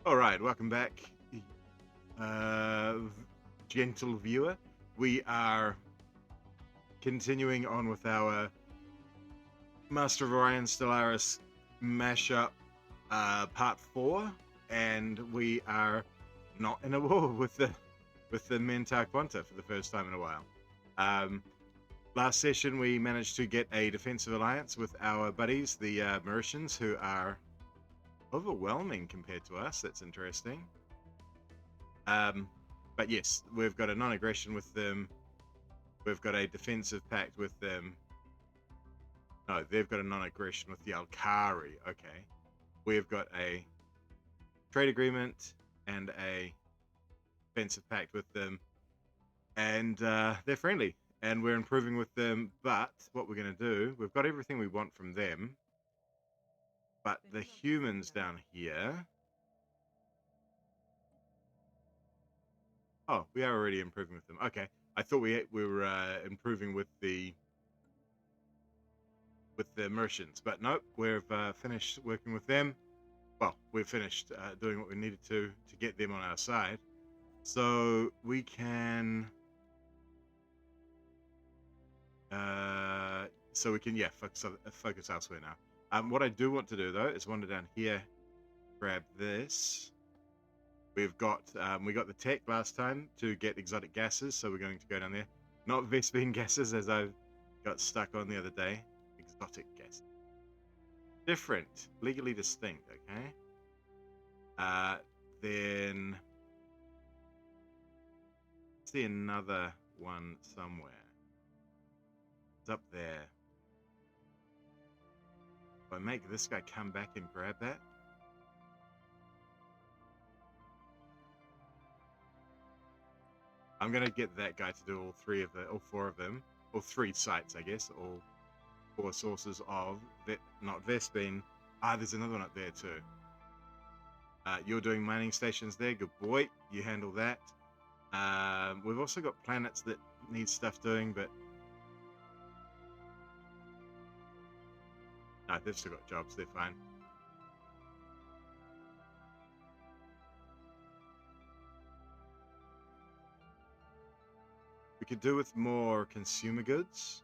All right, welcome back, uh, gentle viewer. We are continuing on with our Master of Orion Stellaris mashup, part 4, and we are not in a war with the Mentar Quanta for the first time in a while. Last session, we managed to get a defensive alliance with our buddies, the Mauritians, who are overwhelming compared to us. That's interesting. But yes, we've got a non-aggression with them. We've got a defensive pact with them. No, they've got a non-aggression with the Alkari. Okay. We've got a trade agreement and a defensive pact with them. And they're friendly. And we're improving with them. But what we're going to do, we've got everything we want from them. But the humans down here... Oh, we are already improving with them. Okay. I thought we were improving with the Merchants, but nope, we've finished working with them. Well, we've finished doing what we needed to get them on our side, so we can focus elsewhere now. What I do want to do though is wander down here, grab this. We've got we got the tech last time to get exotic gases, so we're going to go down there. Not Vespine gases, as I got stuck on the other day. Exotic gases. Different, legally distinct, okay? Then see another one somewhere. It's up there. If I make this guy come back and grab that. I'm gonna get that guy to do all four of them, or 3 sites, I guess, all 4 sources of not Vespine. There's another one up there too. You're doing mining stations there. Good boy. You handle that. We've also got planets that need stuff doing, but no, they've still got jobs. They're fine. We could do with more consumer goods.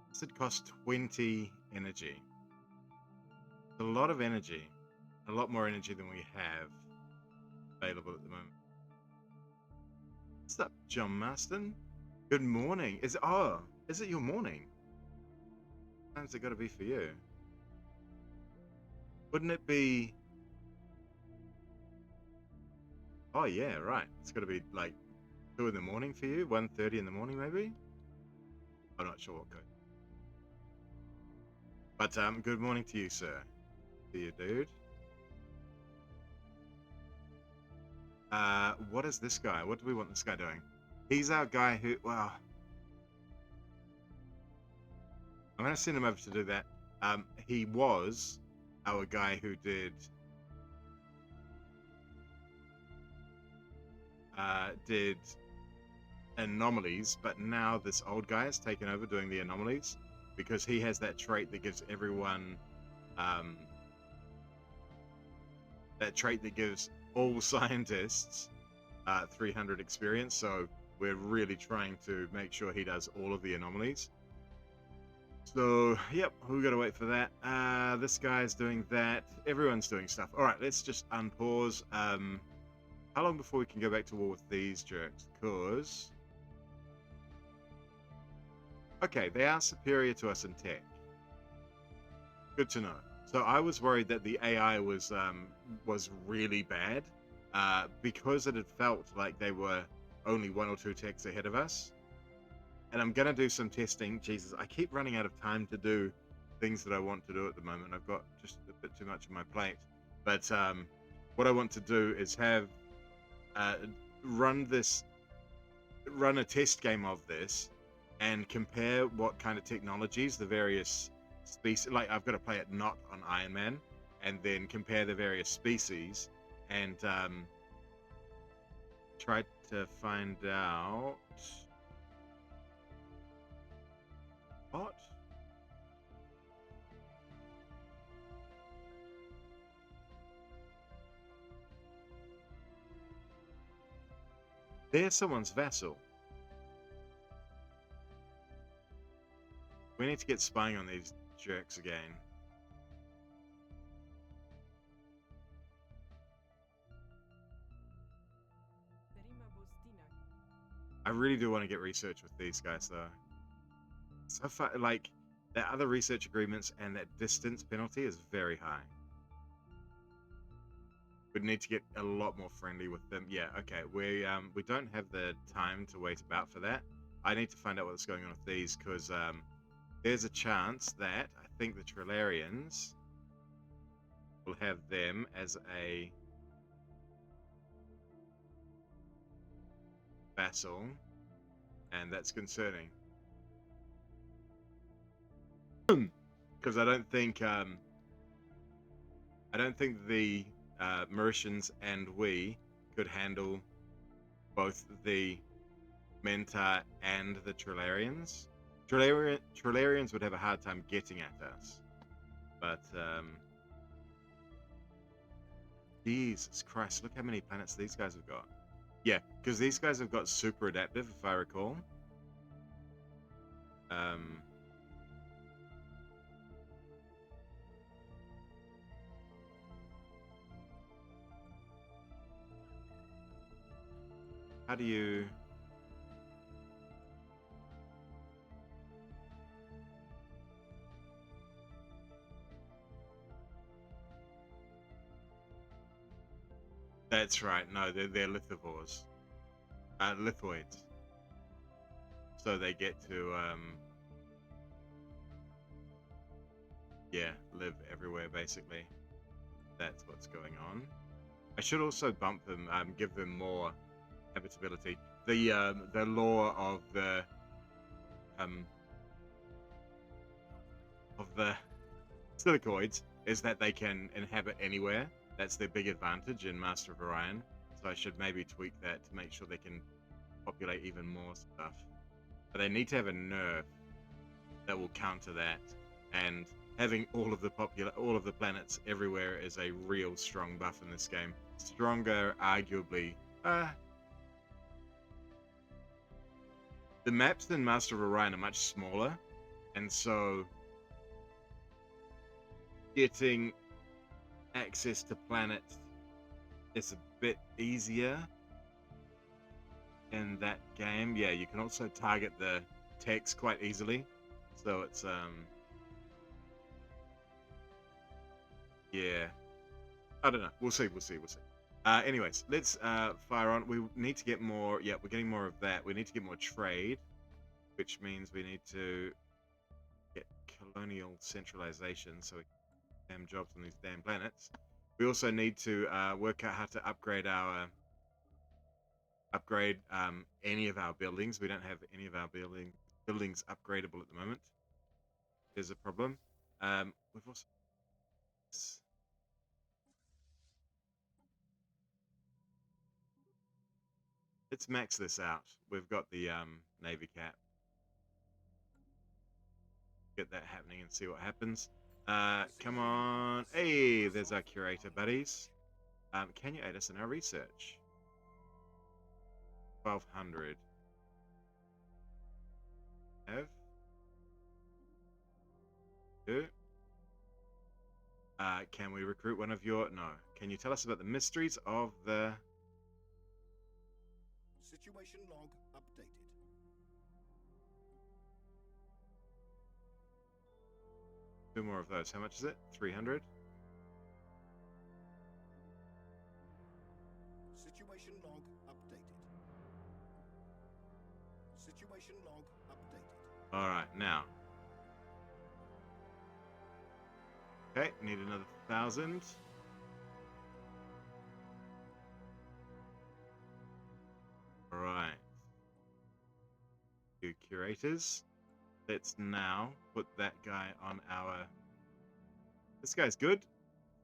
This would cost 20 energy. It's a lot of energy. A lot more energy than we have available at the moment. What's up, John Marston? Good morning. Is it your morning? What time's it got to be for you? Wouldn't it be? Oh yeah, right. It's got to be like 2 in the morning for you. 1:30 in the morning, maybe. I'm not sure what code. But good morning to you, sir. To you, dude. What is this guy? What do we want this guy doing? He's our guy who, well, I'm going to send him over to do that. He was our guy who did anomalies, but now this old guy has taken over doing the anomalies because he has that trait that gives everyone that trait that gives all scientists 300 experience. So we're really trying to make sure he does all of the anomalies. So yep, we gotta wait for that. This guy's doing that. Everyone's doing stuff. All right, let's just unpause. How long before we can go back to war with these jerks? Because okay, they are superior to us in tech. Good to know. So I was worried that the AI was really bad because it had felt like they were only 1 or 2 techs ahead of us. And I'm gonna do some testing. Jesus, I keep running out of time to do things that I want to do at the moment. I've got just a bit too much on my plate. But what I want to do is have run a test game of this and compare what kind of technologies the various species, like I've got to play it not on Iron Man, and then compare the various species and try to find out what. There's someone's vessel. We need to get spying on these jerks again. I really do want to get research with these guys, though. So far, like, that other research agreements and that distance penalty is very high. We'd need to get a lot more friendly with them. Yeah, okay. We don't have the time to wait about for that. I need to find out what's going on with these, because there's a chance that I think the Trillarians will have them as a vassal, and that's concerning. Because I don't think the Mauritians and we could handle both the Mentar and the Trillarians. Trillarians would have a hard time getting at us, but Jesus Christ, look how many planets these guys have got. Yeah, because these guys have got super adaptive, if I recall. How do you... That's right. No, they're lithivores. Lithoids. So they get to, yeah, live everywhere, basically. That's what's going on. I should also bump them, give them more habitability. The law of the silicoids is that they can inhabit anywhere. That's their big advantage in Master of Orion. So I should maybe tweak that to make sure they can populate even more stuff. But they need to have a nerf that will counter that, and having all of the planets everywhere is a real strong buff in this game. Stronger, arguably. The maps in Master of Orion are much smaller, and so getting access to planets is a bit easier in that game. Yeah, you can also target the text quite easily, so it's yeah, I don't know, we'll see. Anyways, let's fire on. We need to get more. Yeah, we're getting more of that. We need to get more trade, which means we need to get colonial centralization, so we can damn jobs on these damn planets. We also need to work out how to upgrade any of our buildings. We don't have any of our buildings upgradable at the moment. There's a problem. We've also... Let's max this out. We've got the Navy cap. Get that happening and see what happens. Come on. Hey, there's our curator buddies. Can you aid us in our research? 1200. Have? Do? Can we recruit one of your... No. Can you tell us about the mysteries of the... Situation log updated. Two more of those. How much is it? 300? Situation log updated. Situation log updated. Alright, now. Okay, need another 1,000. Alright. Two curators. Let's now put that guy on our... This guy's good.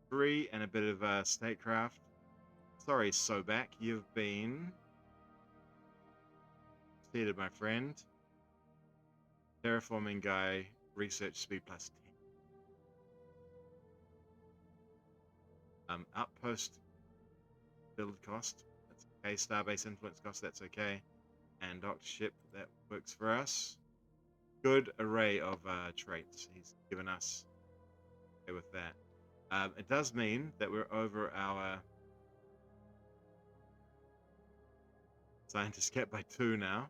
3 and a bit of statecraft. Sorry, Sobak, you've been seated, my friend. Terraforming guy, research speed plus 10. Outpost build cost, that's okay. Starbase influence cost, that's okay. And docked ship, that works for us. Good array of traits he's given us. Okay with that. It does mean that we're over our scientist cap by 2 now.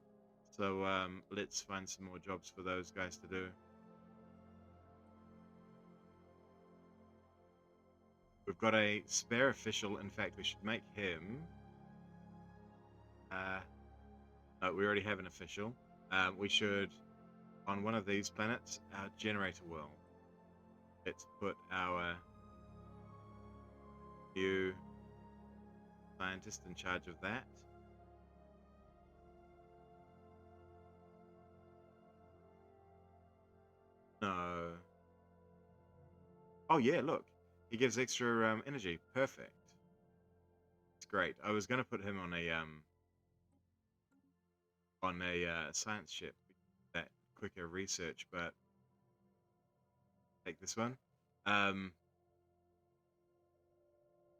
So let's find some more jobs for those guys to do. We've got a spare official. In fact, we should make him... no, we already have an official. We should, on one of these planets, our generator world. Let's put our new scientist in charge of that. No. Oh yeah, look. He gives extra energy. Perfect. It's great. I was going to put him on a science ship, that quicker research, but take this one.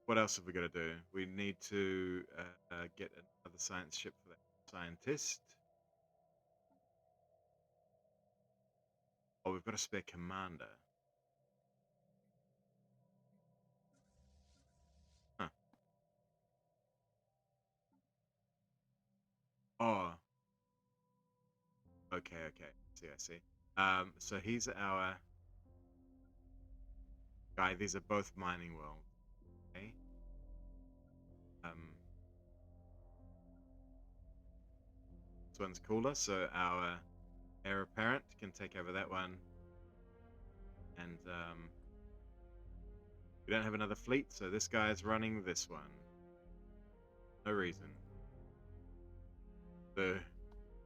What else have we got to do? We need to get another science ship for that scientist. Oh, we've got a spare commander. Huh. Oh. Okay. I see. So he's our guy. These are both mining worlds. Okay. This one's cooler, so our heir apparent can take over that one. And we don't have another fleet, so this guy is running this one. No reason.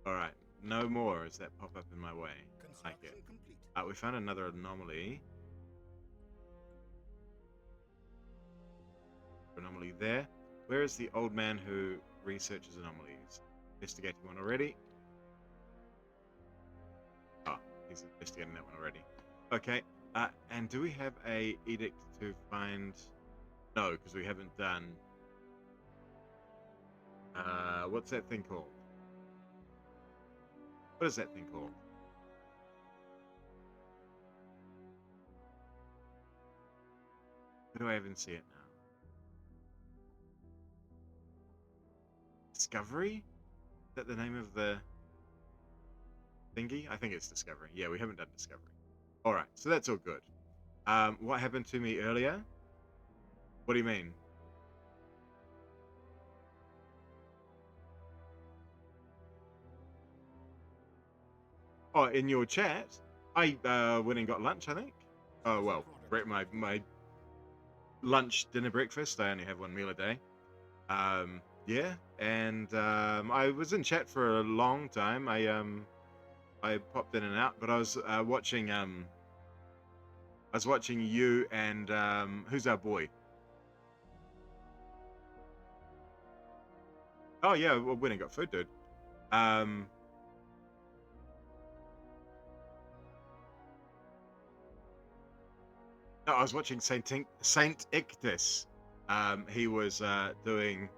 Alright, no more as that pop up in my way. I like it. Complete. We found another anomaly. Anomaly there. Where is the old man who researches anomalies? Investigating one already. Oh, he's investigating that one already. Okay. And do we have a edict to find? No, because we haven't done. What's that thing called? What is that thing called? Where do I even see it now? Discovery? Is that the name of the thingy? I think it's Discovery. Yeah, we haven't done Discovery. Alright, so that's all good. What happened to me earlier? What do you mean? Oh, in your chat? I went and got lunch, I think. Oh, well, my lunch, dinner, breakfast. I only have one meal a day. Yeah, and I was in chat for a long time. I popped in and out, but I was watching you and who's our boy? Oh yeah, well, we got food, dude. No, I was watching Saint Ictus. He was doing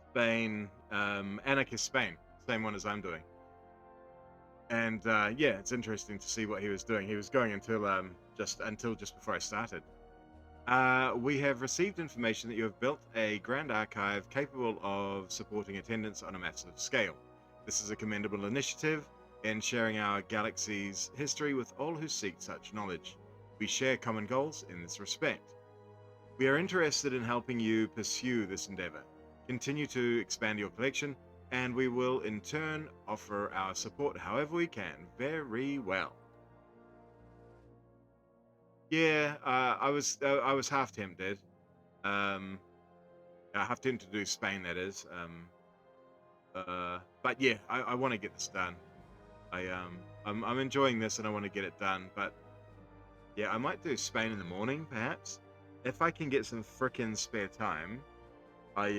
Spain, Anarchist Spain, same one as I'm doing. And yeah, it's interesting to see what he was doing. He was going until just before I started. We have received information that you have built a grand archive capable of supporting attendance on a massive scale. This is a commendable initiative in sharing our galaxy's history with all who seek such knowledge. We share common goals in this respect. We are interested in helping you pursue this endeavor. Continue to expand your collection, and we will in turn offer our support however we can. Very well. Yeah, I was half tempted. Half tempted to do Spain, that is. But yeah, I want to get this done. I'm enjoying this and I want to get it done, but Yeah, I might do Spain in the morning, perhaps. If I can get some frickin' spare time, I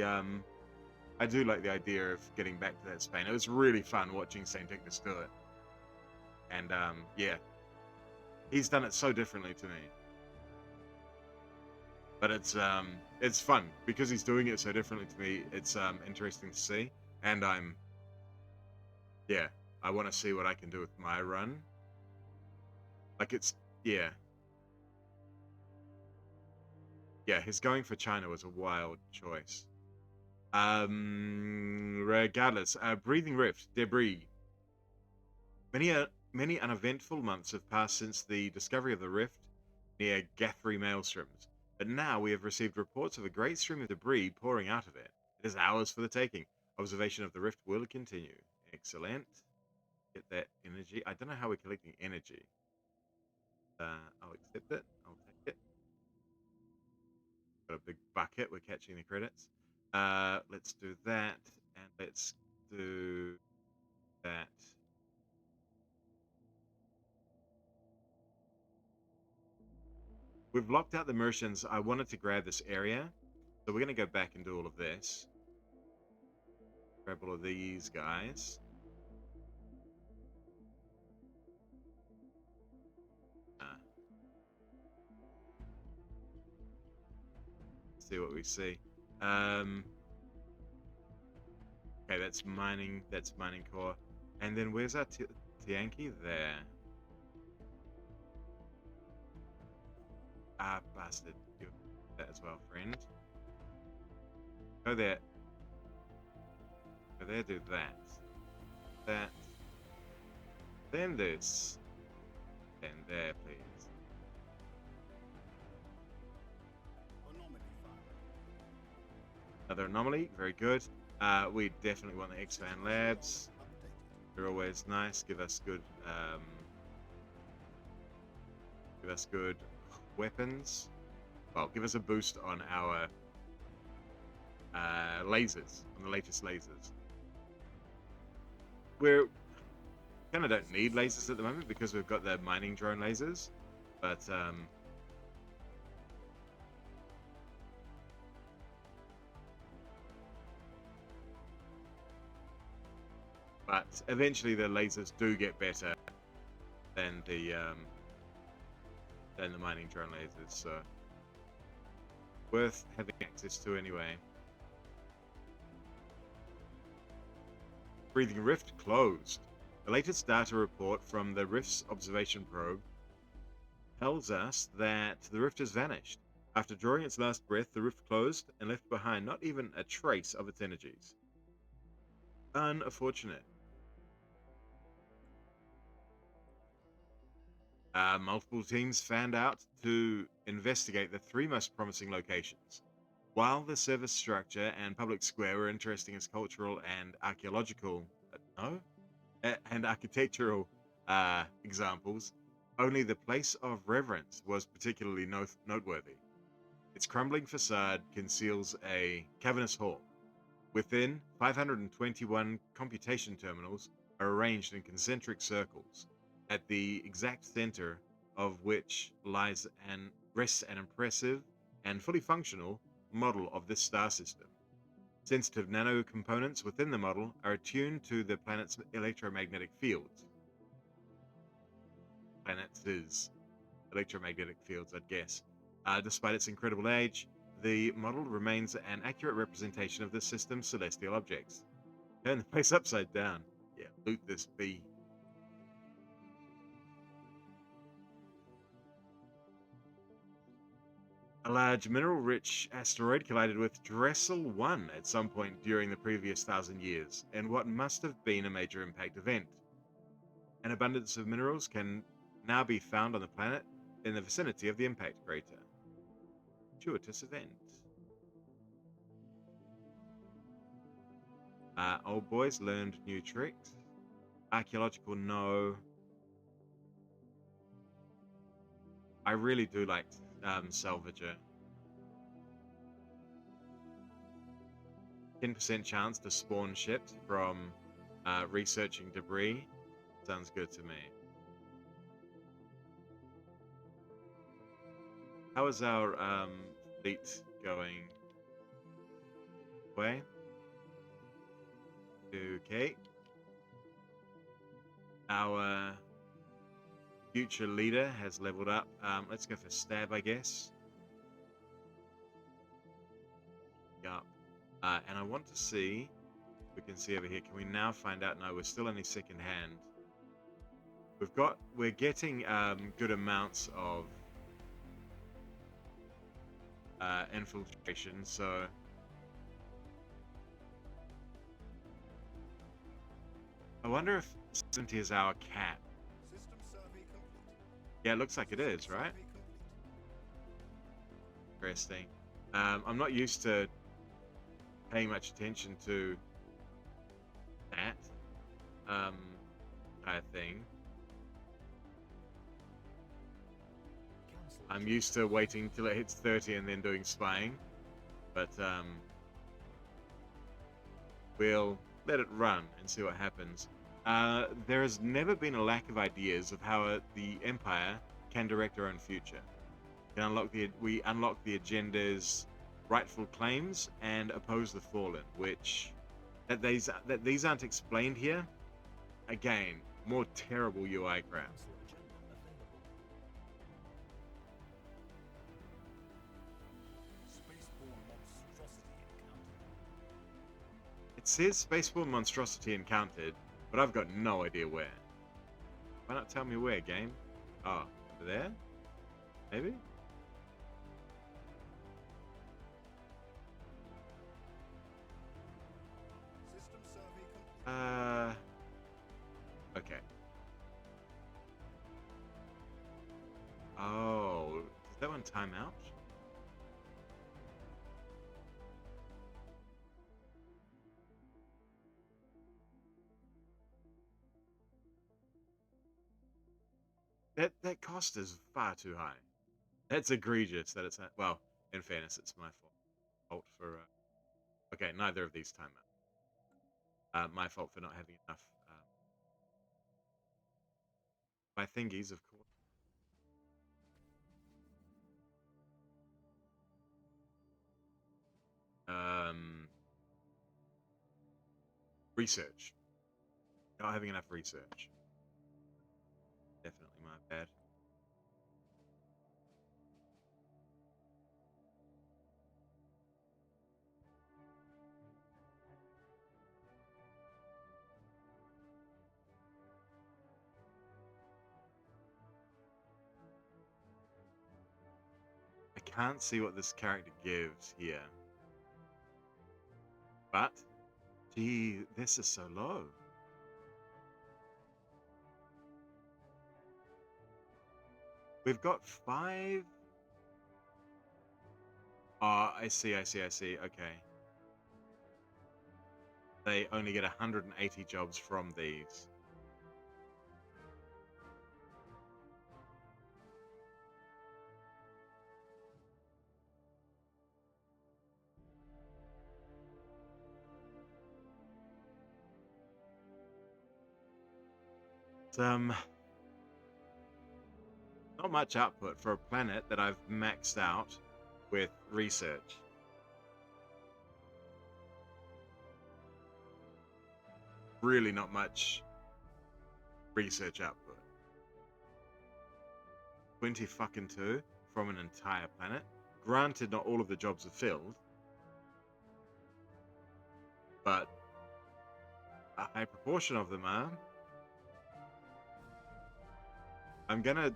do like the idea of getting back to that Spain. It was really fun watching Saint Ignace do it. And yeah, he's done it so differently to me. But it's fun because he's doing it so differently to me. It's interesting to see, and yeah, I want to see what I can do with my run. Like yeah, his going for China was a wild choice. Regardless, breathing rift debris. Many uneventful months have passed since the discovery of the rift near Guthrie Maelstroms, but now we have received reports of a great stream of debris pouring out of it. It is ours for the taking. Observation of the rift will continue. Excellent. Get that energy. I don't know how we're collecting energy. I'll accept it. I'll take it. Got a big bucket. We're catching the credits. Let's do that, and let's do that. We've locked out the Mercians. I wanted to grab this area, so we're going to go back and do all of this. Grab all of these guys. See what we see. Okay, that's mining core. And then where's our Tianki? There. Ah, bastard. Do that as well, friend. Go there. Go there, do that. That. Then this. And there, please. Another anomaly, very good. We definitely want the X-Fan Labs. They're always nice. Give us good weapons. Well, give us a boost on our lasers, on the latest lasers. We're kind of don't need lasers at the moment because we've got the mining drone lasers, but eventually the lasers do get better than the mining drone lasers, so worth having access to anyway. Breathing rift closed. The latest data report from the rift's observation probe tells us that the rift has vanished. After drawing its last breath, the rift closed and left behind not even a trace of its energies. Unfortunate. Multiple teams fanned out to investigate the 3 most promising locations. While the service structure and public square were interesting as cultural and archaeological, and architectural examples, only the place of reverence was particularly noteworthy. Its crumbling facade conceals a cavernous hall. Within, 521 computation terminals are arranged in concentric circles, at the exact center of which rests an impressive and fully functional model of this star system. Sensitive nano components within the model are attuned to the planet's electromagnetic fields. Planets' electromagnetic fields, I'd guess. Despite its incredible age, the model remains an accurate representation of the system's celestial objects. Turn the place upside down. Yeah, loot this bee. A large mineral-rich asteroid collided with Dressel 1 at some point during the previous 1,000 years, in what must have been a major impact event. An abundance of minerals can now be found on the planet in the vicinity of the impact crater. Fortuitous event. Old boys learned new tricks. Archaeological, no. I really do like Salvager. 10% chance to spawn ships from researching debris. Sounds good to me. How is our fleet going? Way. Okay. Our future leader has leveled up. Let's go for stab, I guess. Yup. And I want to see. We can see over here. Can we now find out? No, we're still only second hand. We're getting good amounts of infiltration, so I wonder if 70 is our cap. System survey complete. Yeah, it looks like it is, right? Survey complete. Interesting. I'm not used to paying much attention to that kind of thing. I'm used to waiting till it hits 30 and then doing spying, but we'll let it run and see what happens. There has never been a lack of ideas of how the Empire can direct our own future. We unlock the agenda's rightful claims and oppose the fallen, which that these aren't explained here. Again, more terrible UI crap. Spaceborne monstrosity encountered. It says spaceborne monstrosity encountered, but I've got no idea where. Why not tell me where, game? Oh, there? Maybe? System survey complete. Okay. Oh, does that one time out? That cost is far too high. That's egregious that it's... Well, in fairness, it's my fault for... Okay, neither of these time out. My fault for not having enough... my thingies, of course. Research. Not having enough research. Definitely my bad. I can't see what this character gives here. But, gee, this is so low. We've got 5... Oh, I see. Okay. They only get 180 jobs from these. It's, not much output for a planet that I've maxed out with research. Really not much research output. 20 fucking 2 from an entire planet. Granted, not all of the jobs are filled, but a high proportion of them are. I'm gonna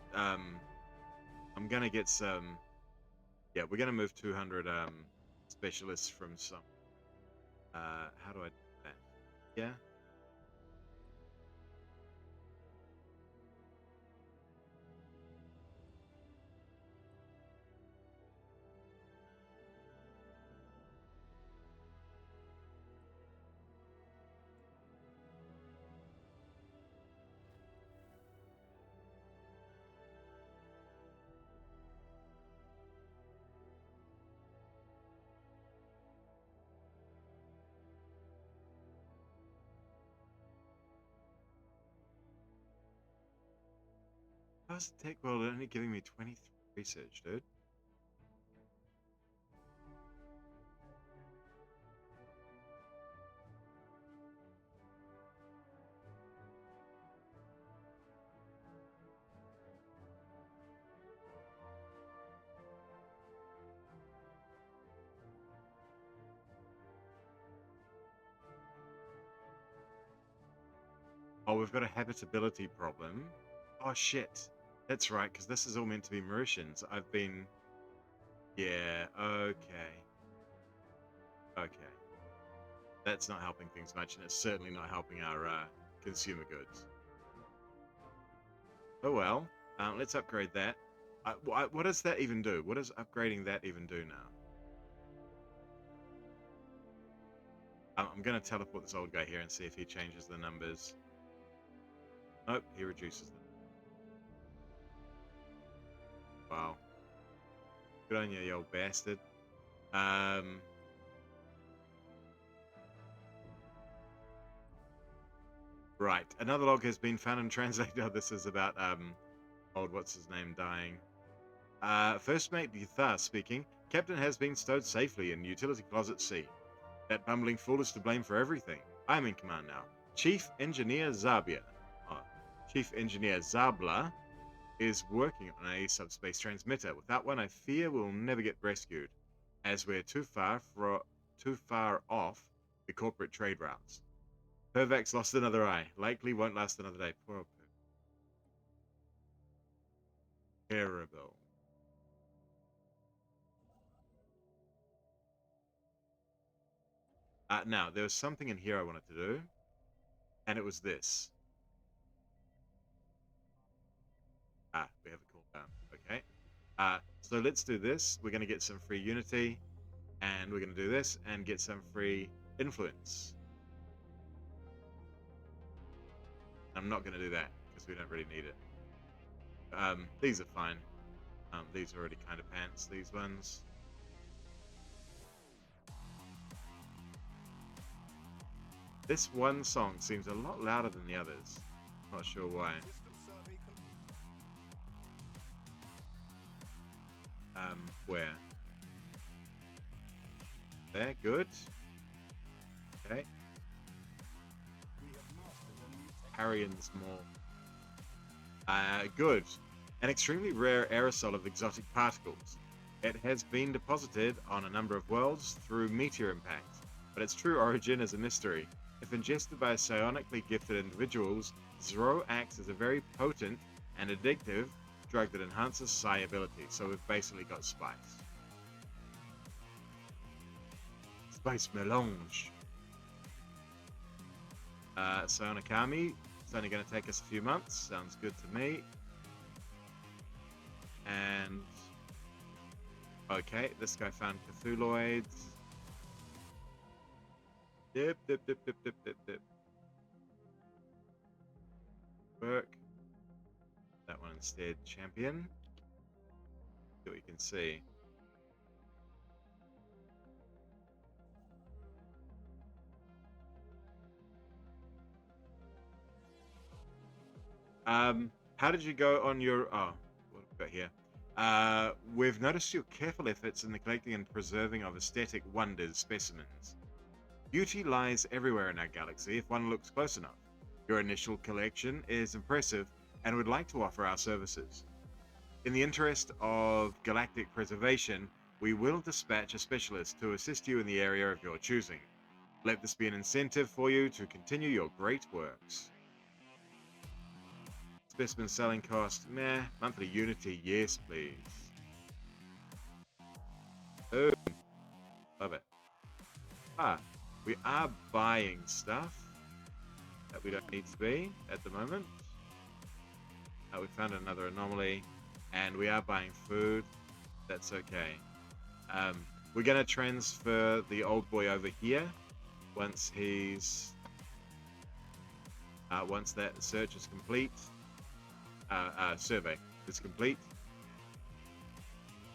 get some... Yeah, we're gonna move 200 specialists from some... how do I do that? Yeah. How's the tech world only giving me 23 research, dude? we've got a habitability problem. Oh, shit. That's right, because this is all meant to be Mauritians. I've been... Yeah, okay. Okay. That's not helping things much, and it's certainly not helping our consumer goods. Oh well, let's upgrade that. What does that even do? What does upgrading that even do now? I'm going to teleport this old guy here and see if he changes the numbers. Nope, he reduces them. Wow. Good on you, you old bastard. Right, another log has been found and translated. Oh, this is about old what's his name dying. First mate Butha speaking. Captain has been stowed safely in utility closet C. That bumbling fool is to blame for everything. I'm in command now. Chief Engineer Zabia. Chief Engineer Zabla is working on a subspace transmitter. Without one, I fear we'll never get rescued, as we're too far off the corporate trade routes. Pervax lost another eye. Likely won't last another day. Poor old Perv. Terrible. Now, there was something in here I wanted to do, and it was this. We have a cooldown. Okay. So let's do this. We're going to get some free Unity, and we're going to do this and get some free Influence. I'm not going to do that because we don't really need it. These are fine. These are already kind of pants, these ones. This one song seems a lot louder than the others. Not sure why. Where? There, good. Okay. Harrian's Mall. Good. An extremely rare aerosol of exotic particles. It has been deposited on a number of worlds through meteor impact, but its true origin is a mystery. If ingested by psionically gifted individuals, Zero acts as a very potent and addictive drug that enhances psi ability. So we've basically got spice. Spice melange. Psionicami. It's only going to take us a few months. Sounds good to me. And okay, this guy found Cthulhuoids. Dip. Work. That one instead. Champion. See what you can see. How did you go on your... Oh, what have we got here? We've noticed your careful efforts in the collecting and preserving of aesthetic wonders specimens. Beauty lies everywhere in our galaxy if one looks close enough. Your initial collection is impressive and would like to offer our services. In the interest of galactic preservation, we will dispatch a specialist to assist you in the area of your choosing. Let this be an incentive for you to continue your great works. Specimen selling cost, meh. Monthly Unity, yes please. Boom. Love it. We are buying stuff that we don't need to be at the moment. We found another anomaly, and we are buying food. That's okay. We're going to transfer the old boy over here once he's... once that search is complete. Survey is complete.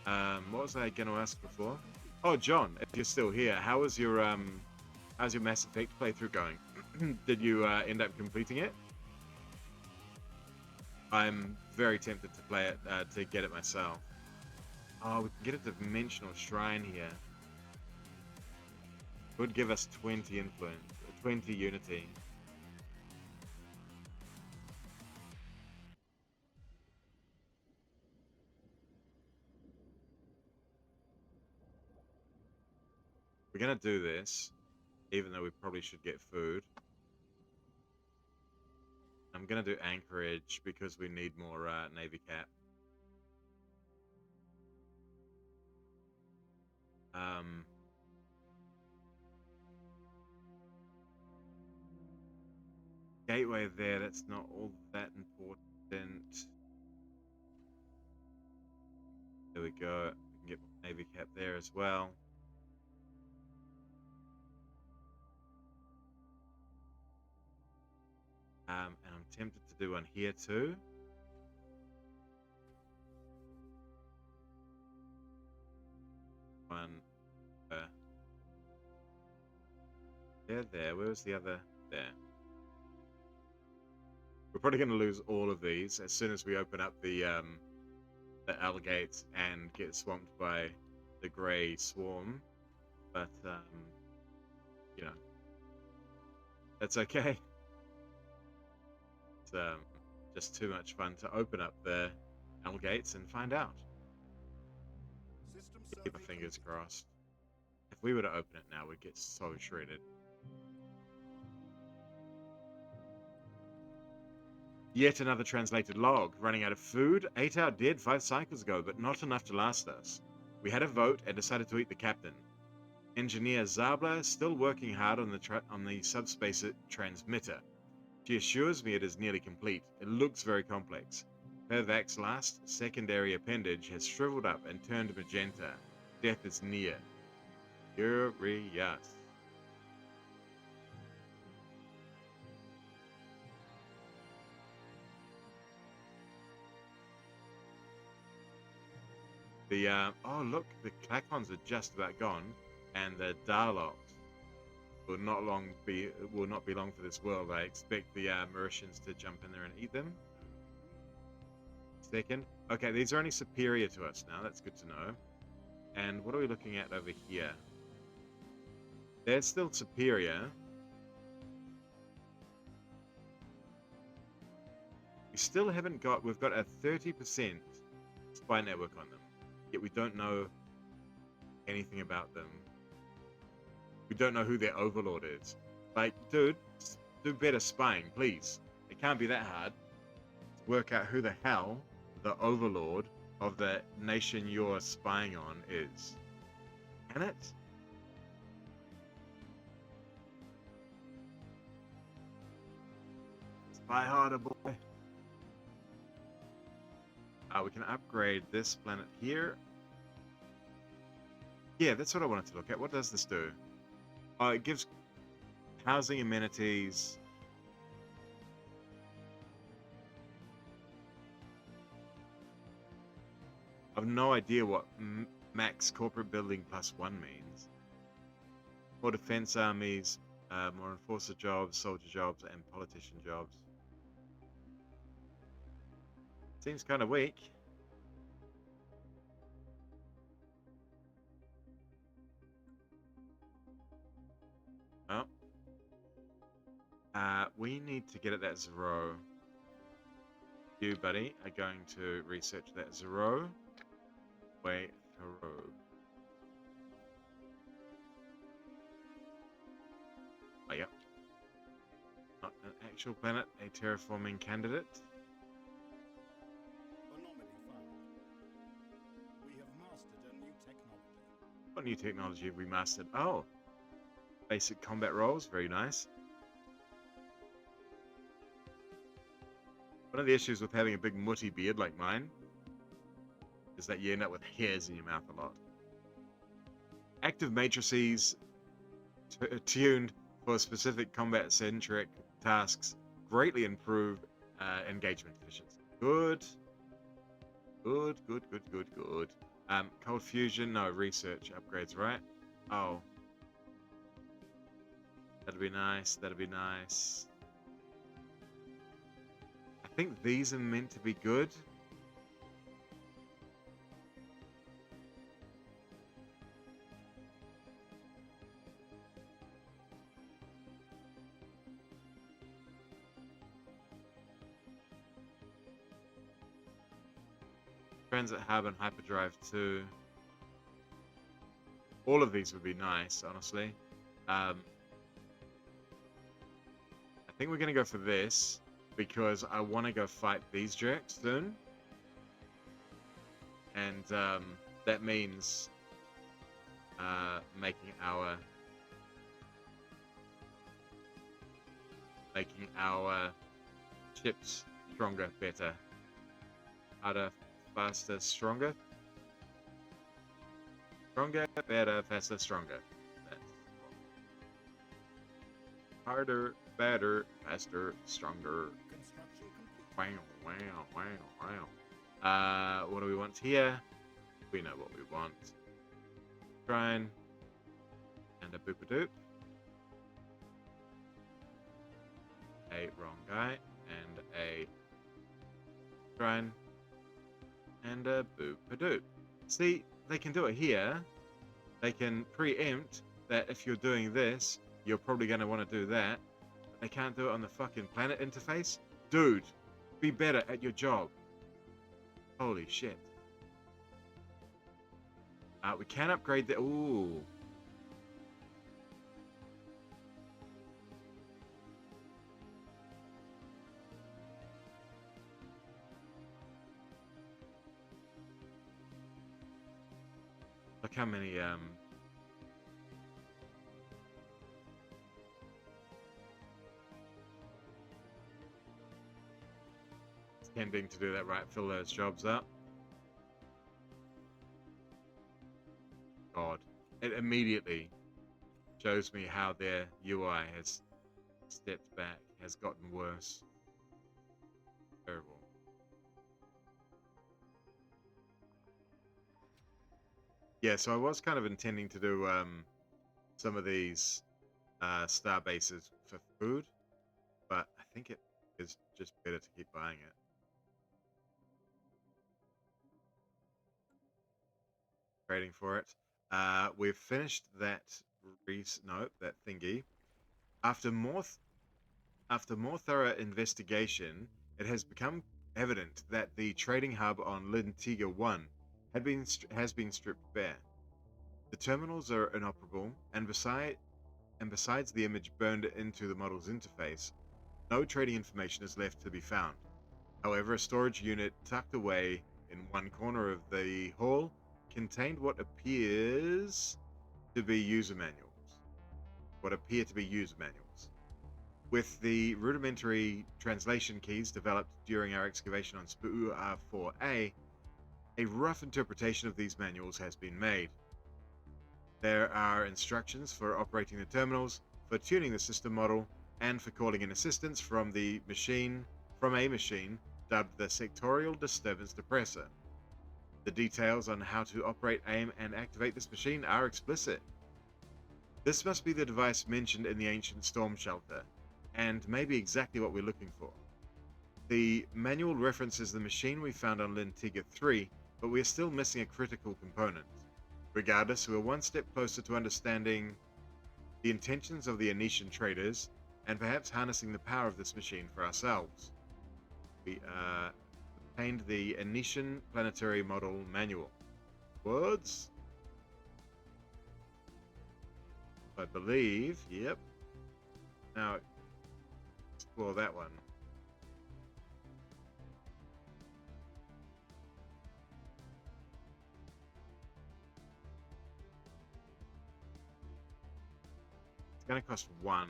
What was I going to ask before? Oh, John, if you're still here, how's your Mass Effect playthrough going? Did you end up completing it? I'm very tempted to play it to get it myself. Oh, we can get a dimensional shrine here. It would give us 20 influence, 20 unity. We're gonna do this, even though we probably should get food. I'm gonna do Anchorage because we need more Navy cap. Gateway there, that's not all that important. There we go. We can get more Navy cap there as well. And I'm tempted to do one here too. One there. Where was the other? There. We're probably going to lose all of these as soon as we open up the alligates and get swamped by the grey swarm. But you know, that's okay. It's just too much fun to open up the alligates and find out. System Keep my survey fingers complete. crossed. If we were to open it now, we'd get so shredded. Yet another translated log. Running out of food. 8 hour dead 5 cycles ago, but not enough to last us. We had a vote and decided to eat the captain. Engineer Zabla still working hard on the subspace transmitter. She assures me it is nearly complete. It looks very complex. Pervac's last secondary appendage has shriveled up and turned magenta. Death is near. Furious. The oh look, the Klakons are just about gone, and the Darloks will not be long for this world. I expect the Mauritians to jump in there and eat them. Second, okay, these are only superior to us now. That's good to know. And what are we looking at over here? They're still superior. We still haven't got. We've got a 30% spy network on them. Yet we don't know anything about them. We don't know who their overlord is. Like, dude, do better spying, please. It can't be that hard to work out who the hell the overlord of the nation you're spying on is. Can it? Spy harder, boy. We can upgrade this planet here. Yeah, that's what I wanted to look at. What does this do? It gives housing amenities. I've no idea what max corporate building +1 means. More defense armies, more enforcer jobs, soldier jobs, and politician jobs. Seems kind of weak. Oh. We need to get at that Zero. You, buddy, are going to research that Zero way through. Oh, yep. Not an actual planet, a terraforming candidate. Anomaly found. We have mastered a new technology. What new technology have we mastered? Oh, basic combat roles, very nice. One of the issues with having a big mutty beard like mine is that you end up with hairs in your mouth a lot. Active matrices tuned for specific combat-centric tasks greatly improve engagement efficiency. Good. Good. Cold fusion, no, research upgrades, right? Oh. That'd be nice, I think these are meant to be good. Transit hub and hyperdrive 2. All of these would be nice, honestly. I think we're going to go for this. because I want to go fight these jerks soon. And that means making our chips stronger, better, harder, faster, stronger, better, faster, stronger. That's harder, better, faster, stronger. Construction complete. Wow. What do we want here? We know what we want. Shrine and a boop-a-doop. A wrong guy and a shrine and a boop-a-doop. See, they can do it here. They can preempt that if you're doing this, you're probably going to want to do that. But they can't do it on the fucking planet interface? Dude, be better at your job. Holy shit. We can upgrade the... Ooh. Look how many, it's tending to do that, right? Fill those jobs up. God. It immediately shows me how their UI has stepped back, has gotten worse. Terrible. Yeah, so I was kind of intending to do some of these star bases for food, but I think it is just better to keep buying it. Trading for it. We've finished that that thingy. After more thorough investigation, it has become evident that the trading hub on Lintiga 1 has been stripped bare. The terminals are inoperable, and besides the image burned into the model's interface, no trading information is left to be found. However, a storage unit tucked away in one corner of the hall contained what appear to be user manuals. With the rudimentary translation keys developed during our excavation on SPU R4A, a rough interpretation of these manuals has been made. There are instructions for operating the terminals, for tuning the system model, and for calling in assistance from a machine dubbed the Sectorial Disturbance Depressor. The details on how to operate, aim, and activate this machine are explicit. This must be the device mentioned in the ancient storm shelter, and may be exactly what we're looking for. The manual references the machine we found on Lintiga 3, but we are still missing a critical component. Regardless, we are one step closer to understanding the intentions of the Anician traders, and perhaps harnessing the power of this machine for ourselves. We obtained the Anician Planetary Model Manual. Words? I believe, yep. Now, explore that one. It's going to cost 1.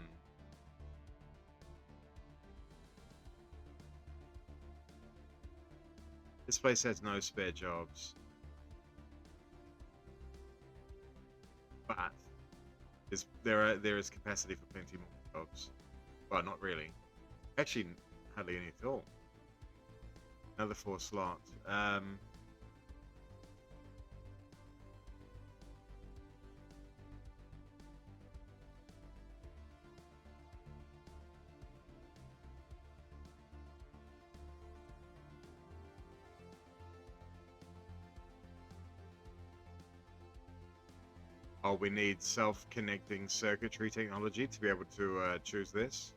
This place has no spare jobs. But there is capacity for plenty more jobs. Well, not really. Actually, hardly any at all. Another 4 slots. Oh, we need self-connecting circuitry technology to be able to choose this.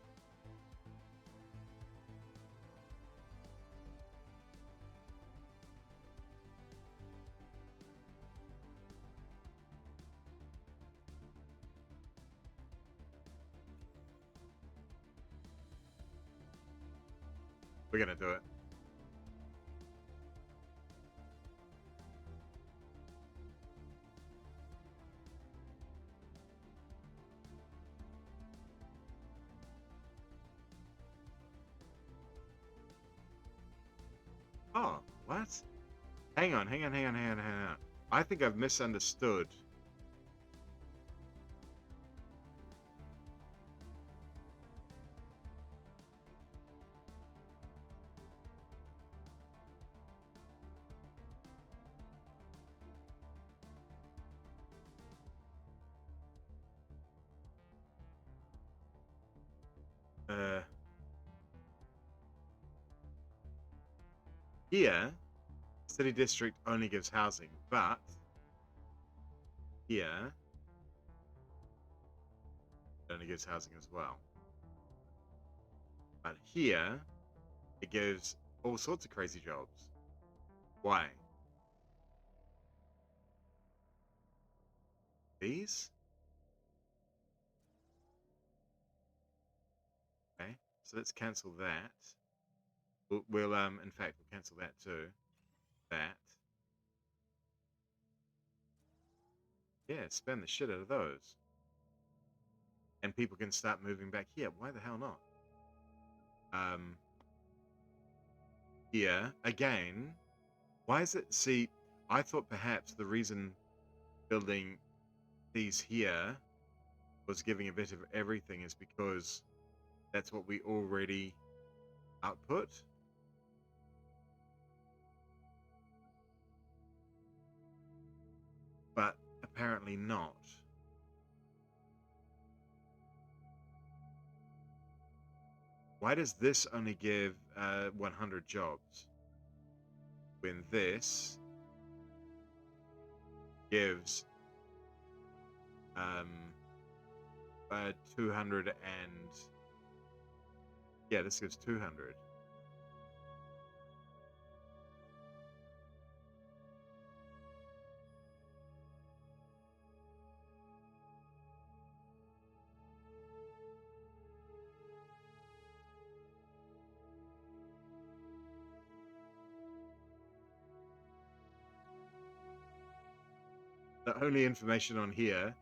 We're gonna do it. Oh, what? Hang on. I think I've misunderstood. Here, city district only gives housing, but here it only gives housing as well. But here, it gives all sorts of crazy jobs. Why? These? Okay, so let's cancel that. We'll in fact, we'll cancel that too. That. Yeah, spend the shit out of those. And people can start moving back here. Why the hell not? Here, again, why is it, see, I thought perhaps the reason building these here was giving a bit of everything is because that's what we already output. But apparently not. Why does this only give 100 jobs when this gives 200 and yeah, this gives 200. The only information on here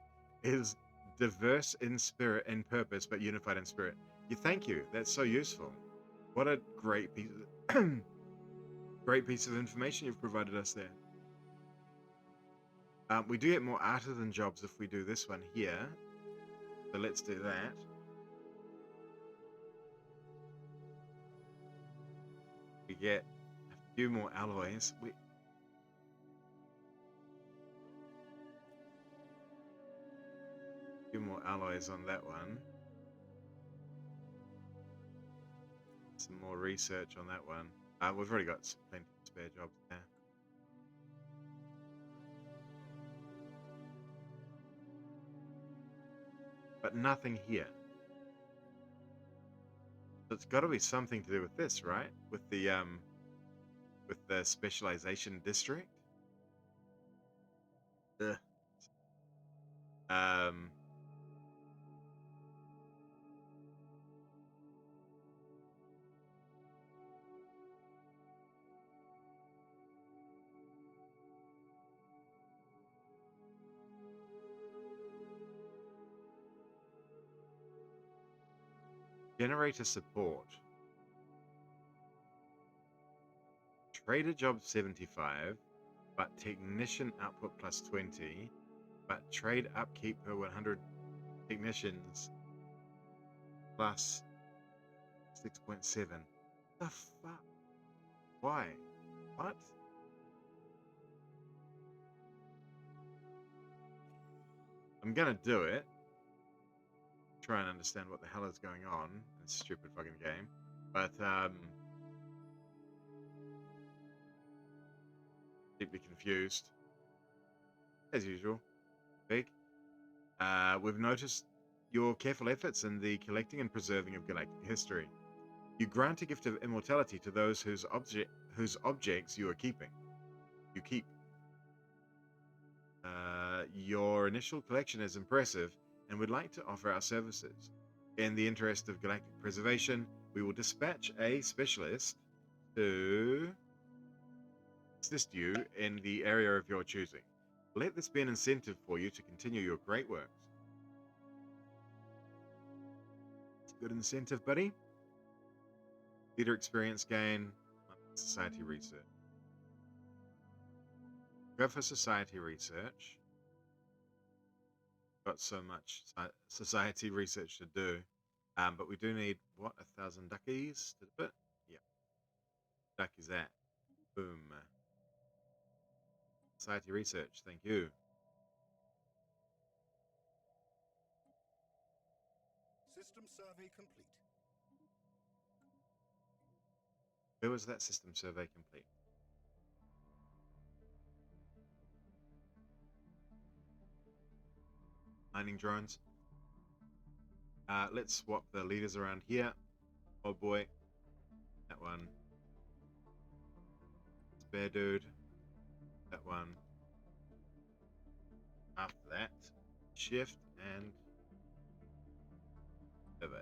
is diverse in spirit and purpose, but unified in spirit. Thank you. That's so useful. What a great piece of, great piece of information you've provided us there. We do get more artisan jobs if we do this one here. So let's do that. We get a few more alloys. Few more alloys on that one. Some more research on that one. We've already got plenty of spare jobs there. But nothing here. So it's got to be something to do with this, right? With the specialization district. Ugh. Generator support. Trader job 75, but technician output plus 20, but trade upkeep per 100 technicians plus 6.7. The fuck? Why? What? I'm gonna do it. Try and understand what the hell is going on in this stupid fucking game. But, deeply confused. As usual. Big. We've noticed your careful efforts in the collecting and preserving of galactic history. You grant a gift of immortality to those whose objects you are keeping. You keep. Your initial collection is impressive, and would like to offer our services. In the interest of galactic preservation, we will dispatch a specialist to assist you in the area of your choosing. Let this be an incentive for you to continue your great works. It's a good incentive, buddy. Leader experience gain, society research. Go for society research. Got so much society research to do. But we do need, what, 1,000 duckies to do it? Yeah. Duckies that. Boom. Society research, thank you. System survey complete. Where was that system survey complete? Mining drones. Let's swap the leaders around here. Oh boy. That one. Spare dude. That one. After that, shift and survey.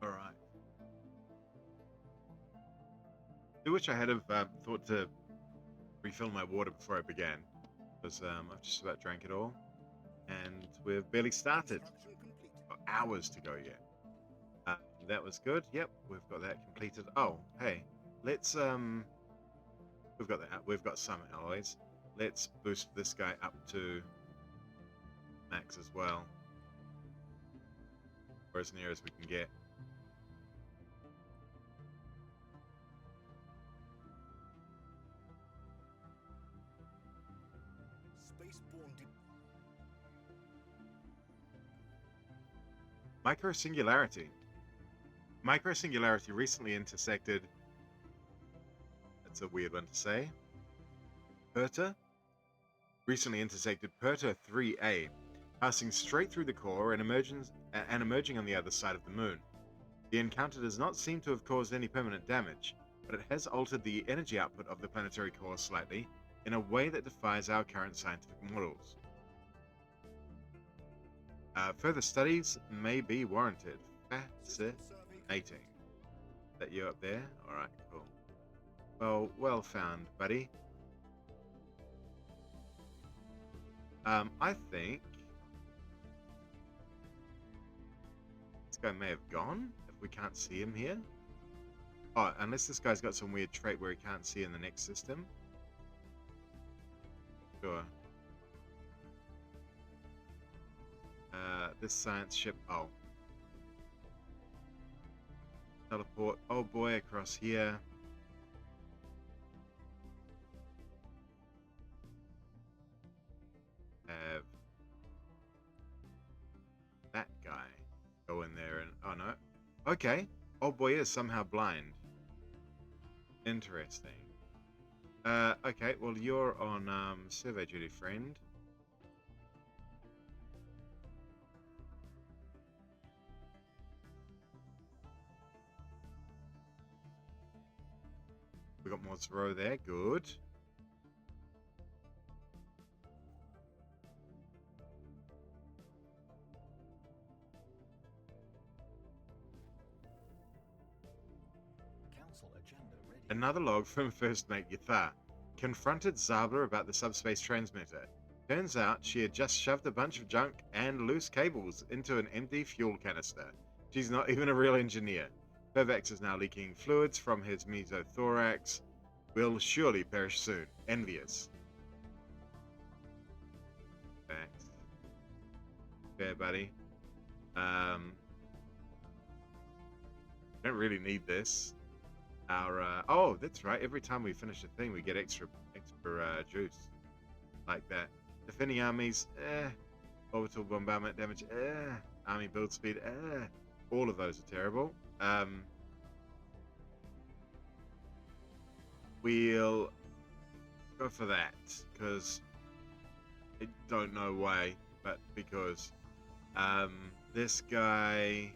All right. I wish I had have thought to refill my water before I began, because I've just about drank it all, and we've barely started. Construction complete. Got hours to go yet. That was good. Yep, we've got that completed. Oh, hey, let's we've got that. We've got some alloys. Let's boost this guy up to max as well, or as near as we can get. Spaceborne Microsingularity. Microsingularity recently intersected. That's a weird one to say. Perta recently intersected Perta 3A, passing straight through the core and emerging on the other side of the moon. The encounter does not seem to have caused any permanent damage, but it has altered the energy output of the planetary core slightly in a way that defies our current scientific models. Further studies may be warranted. Fascinating. That you up there? Alright, cool. Well found, buddy. I think this guy may have gone, if we can't see him here. Oh, unless this guy's got some weird trait where he can't see in the next system. Sure. This science ship, oh. Teleport, oh boy, across here. Have that guy go in there and, oh no. Okay, old boy is somehow blind. Interesting. Okay, well you're on survey duty, friend. We got more row there, good. Council agenda ready. Another log from First Mate Yathar. Confronted Zabla about the subspace transmitter. Turns out she had just shoved a bunch of junk and loose cables into an empty fuel canister. She's not even a real engineer. Pervax is now leaking fluids from his mesothorax. Will surely perish soon. Envious. Thanks. Fair, buddy. Don't really need this. Our oh, that's right. Every time we finish a thing, we get extra juice, like that. Defending armies, orbital bombardment damage, army build speed, all of those are terrible. We'll go for that because I don't know why, but because this guy.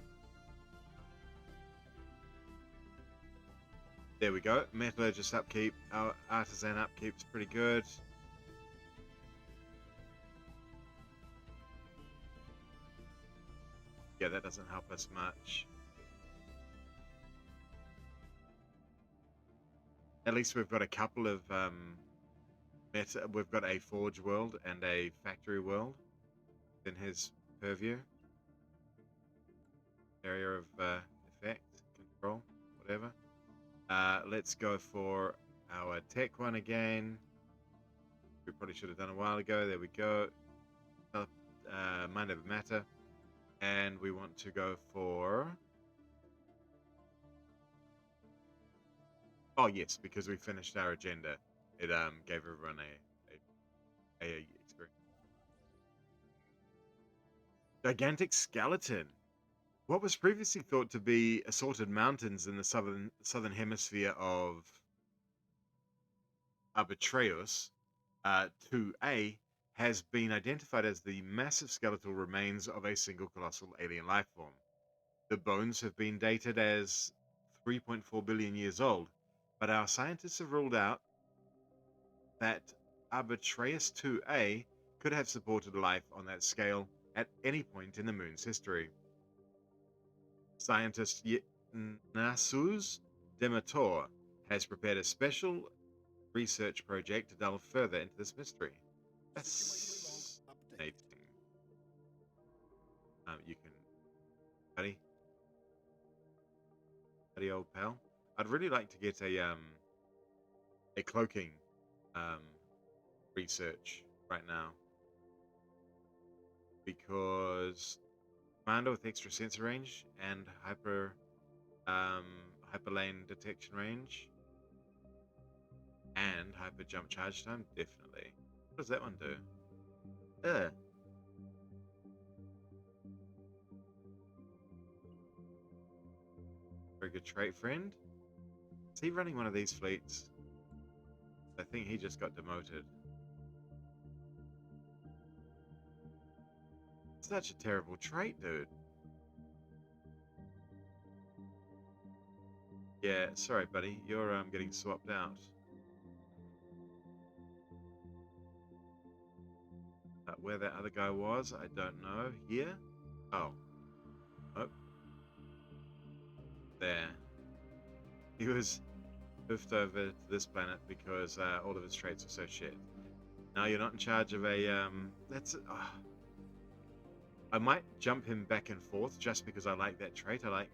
There we go. Metallurgist upkeep. Our artisan upkeep's pretty good. doesn't help us much. At least we've got a couple of we've got a forge world and a factory world in his purview. Area of effect, control, whatever. Let's go for our tech one again. We probably should have done a while ago. There we go. Mind over matter. And we want to go for... Oh, yes, because we finished our agenda. It gave everyone a experience. Gigantic skeleton. What was previously thought to be assorted mountains in the southern hemisphere of Arbitraeus 2A has been identified as the massive skeletal remains of a single colossal alien life form. The bones have been dated as 3.4 billion years old, but our scientists have ruled out that Arbitraeus 2A could have supported life on that scale at any point in the moon's history. Scientist Nasus Demator has prepared a special research project to delve further into this mystery. Fascinating. You can, buddy, old pal. I'd really like to get a cloaking research right now, because Commando with extra sensor range and hyperlane detection range and hyper jump charge time, definitely. What does that one do? Very good trait, friend. Is he running one of these fleets? I think he just got demoted. Such a terrible trait, dude. Yeah, sorry, buddy. You're getting swapped out. Where that other guy was, I don't know. Here? Oh. Nope. There. He was moved over to this planet because all of his traits are so shit. Now you're not in charge of a, I might jump him back and forth just because I like that trait. I like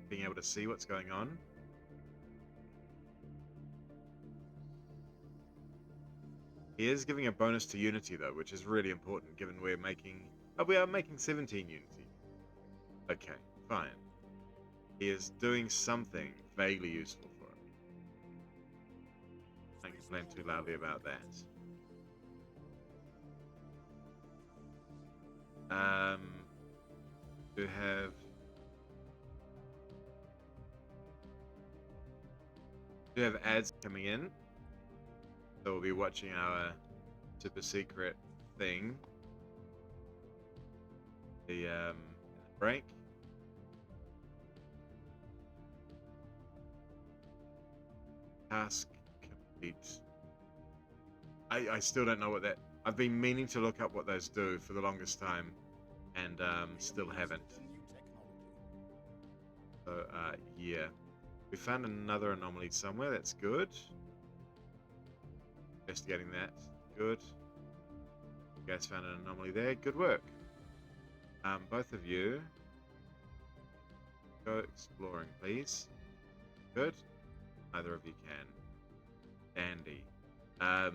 being able to see what's going on. He is giving a bonus to Unity though, which is really important given we are making 17 Unity. Okay, fine. He is doing something vaguely useful for him. I can't complain too loudly about that. Do have ads coming in, so we'll be watching our super secret thing. The break. Task complete. I still don't know what that... I've been meaning to look up what those do for the longest time, and still haven't. So, yeah. We found another anomaly somewhere, that's good. Investigating that, good. You guys found an anomaly there, good work. Both of you, go exploring, please. Good. Neither of you can. Dandy. Have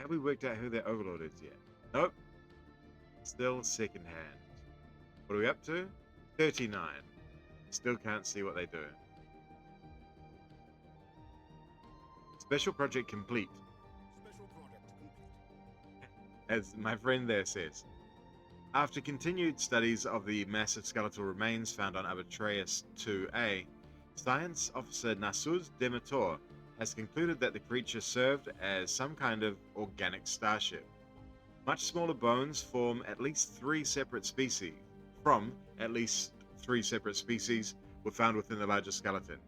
we worked out who their overlord is yet? Nope. Still second hand. What are we up to? 39. Still can't see what they do. Special project complete. Special project complete. As my friend there says. After continued studies of the massive skeletal remains found on Arbitraeus 2A, Science Officer Nasus Demator has concluded that the creature served as some kind of organic starship. Much smaller bones form at least three separate species. Were found within the larger skeleton,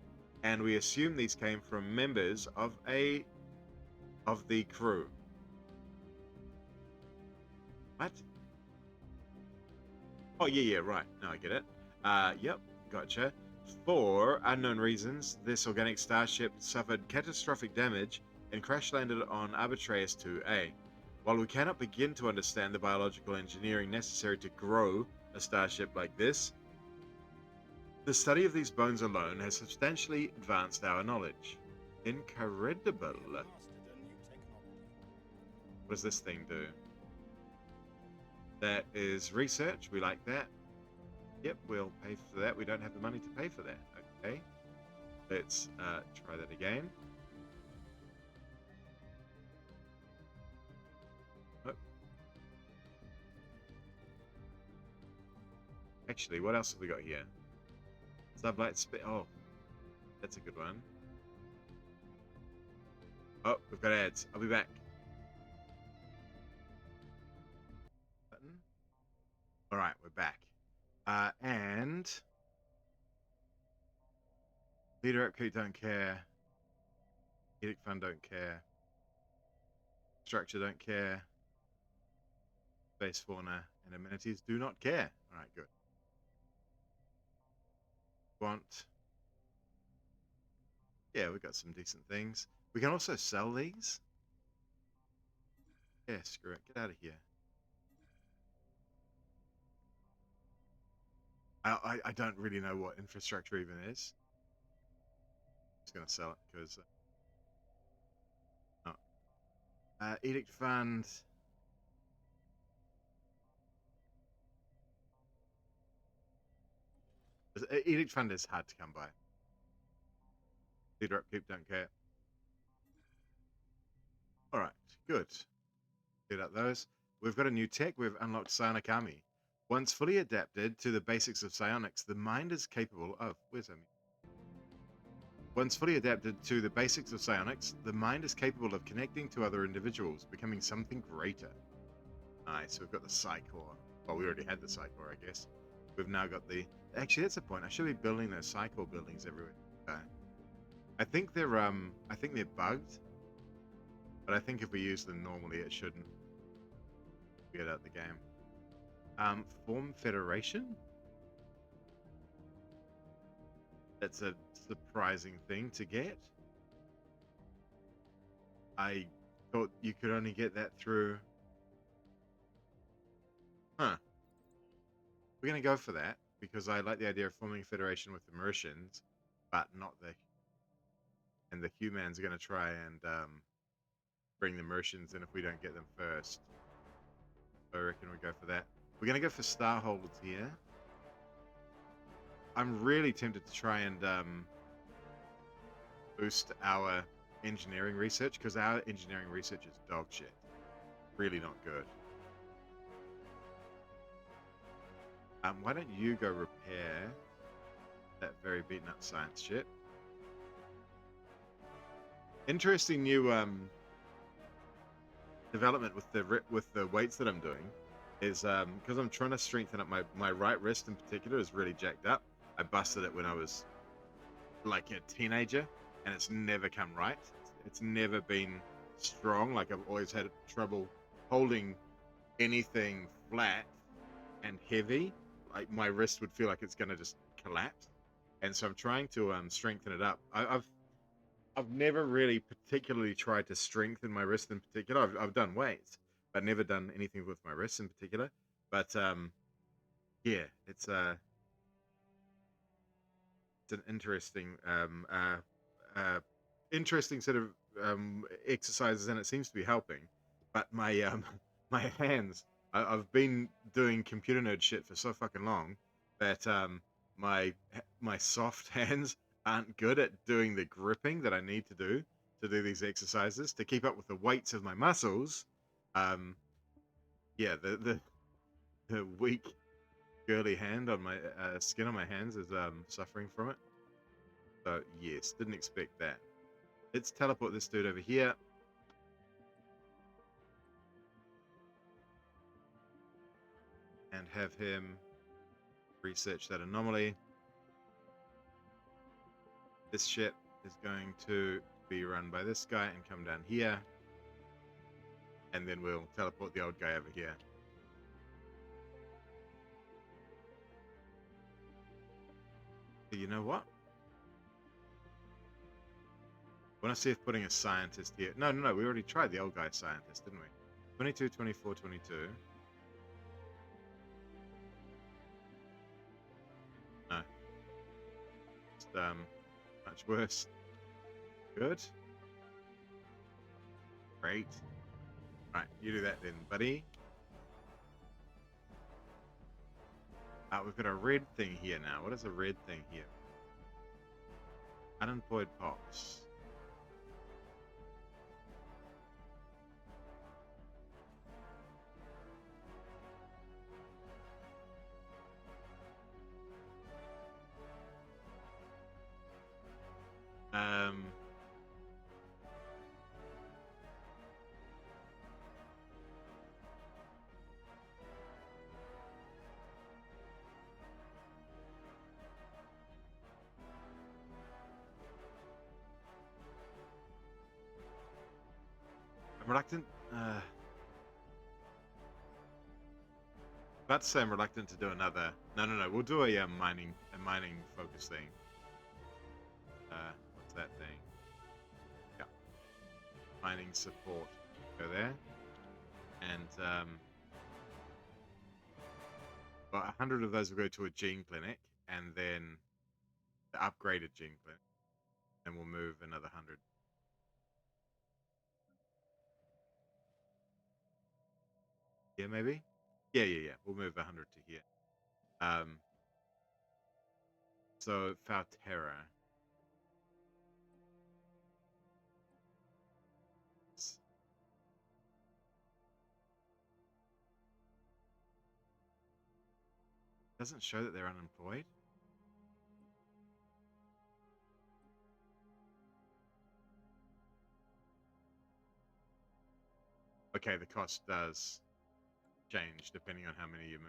and we assume these came from members of the crew. What? Oh, yeah, right. No, I get it. Yep, gotcha. For unknown reasons, this organic starship suffered catastrophic damage and crash landed on Arbitraeus 2A. While we cannot begin to understand the biological engineering necessary to grow a starship like this, the study of these bones alone has substantially advanced our knowledge. Incredible. We have mastered a new technology. What does this thing do? That is research. We like that. Yep, we'll pay for that. We don't have the money to pay for that. Okay. Let's try that again. Oh. Actually, what else have we got here? Sublight spit. Oh, that's a good one. Oh, we've got ads. I'll be back. Button. All right, we're back. And leader upkeep don't care. Edict fund don't care. Structure don't care. Space fauna and amenities do not care. All right, good. Want. Yeah, we got some decent things. We can also sell these. Yeah, screw it. Get out of here. I don't really know what infrastructure even is. I'm just going to sell it because... Edict Fund. Edict Fund is hard to come by. Leader upkeep, don't care. Alright, good. Get up those. We've got a new tech. We've unlocked Psionic Army. Once fully adapted to the basics of psionics, the mind is capable of... Where's that? Once fully adapted to the basics of psionics, the mind is capable of connecting to other individuals, becoming something greater. Nice, we've got the Psycore. Well, we already had the Psycore, I guess. We've now got the... Actually, that's the point. I should be building those Psycore buildings everywhere. I think they're bugged. But I think if we use them normally, it shouldn't get out the game. Form Federation? That's a surprising thing to get. I thought you could only get that through... Huh. We're going to go for that, because I like the idea of forming a federation with the Mauritians, but not the... And the humans are going to try and bring the Mauritians in if we don't get them first. So I reckon we go for that. We're going to go for Starholds here. I'm really tempted to try and boost our engineering research, because our engineering research is dog shit. Really not good. Why don't you go repair that very beaten up science ship? Interesting new development with the weights that I'm doing is because I'm trying to strengthen up my right wrist in particular is really jacked up. I busted it when I was like a teenager, and it's never come right. It's never been strong. Like I've always had trouble holding anything flat and heavy. Like my wrist would feel like it's gonna just collapse, and so I'm trying to strengthen it up. I've never really particularly tried to strengthen my wrist in particular. I've done weights, but never done anything with my wrists in particular. But yeah, it's an interesting interesting set of exercises, and it seems to be helping. But my my hands, I've been doing computer nerd shit for so fucking long that my soft hands aren't good at doing the gripping that I need to do these exercises to keep up with the weights of my muscles. Yeah, the weak girly hand on my skin on my hands is suffering from it. So yes, didn't expect that. Let's teleport this dude over here. And have him research that anomaly. This ship is going to be run by this guy and come down here. And then we'll teleport the old guy over here. you know what? I want to see if putting a scientist here... No, we already tried the old guy scientist, didn't we? 22, 24, 22. No. It's, much worse. Good. Great. Right, you do that then, buddy. We've got a red thing here now. What is a red thing here? Unemployed pops. I'm reluctant. About to say I'm reluctant to do another. No. We'll do a mining focus thing. What's that thing? Yeah. Mining support. Go there. And well, 100 of those will go to a gene clinic, and then the upgraded gene clinic. And we'll move another 100. Yeah, maybe? Yeah. We'll move 100 to here. So, Falterra. Doesn't show that they're unemployed. Okay, the cost does change depending on how many you move.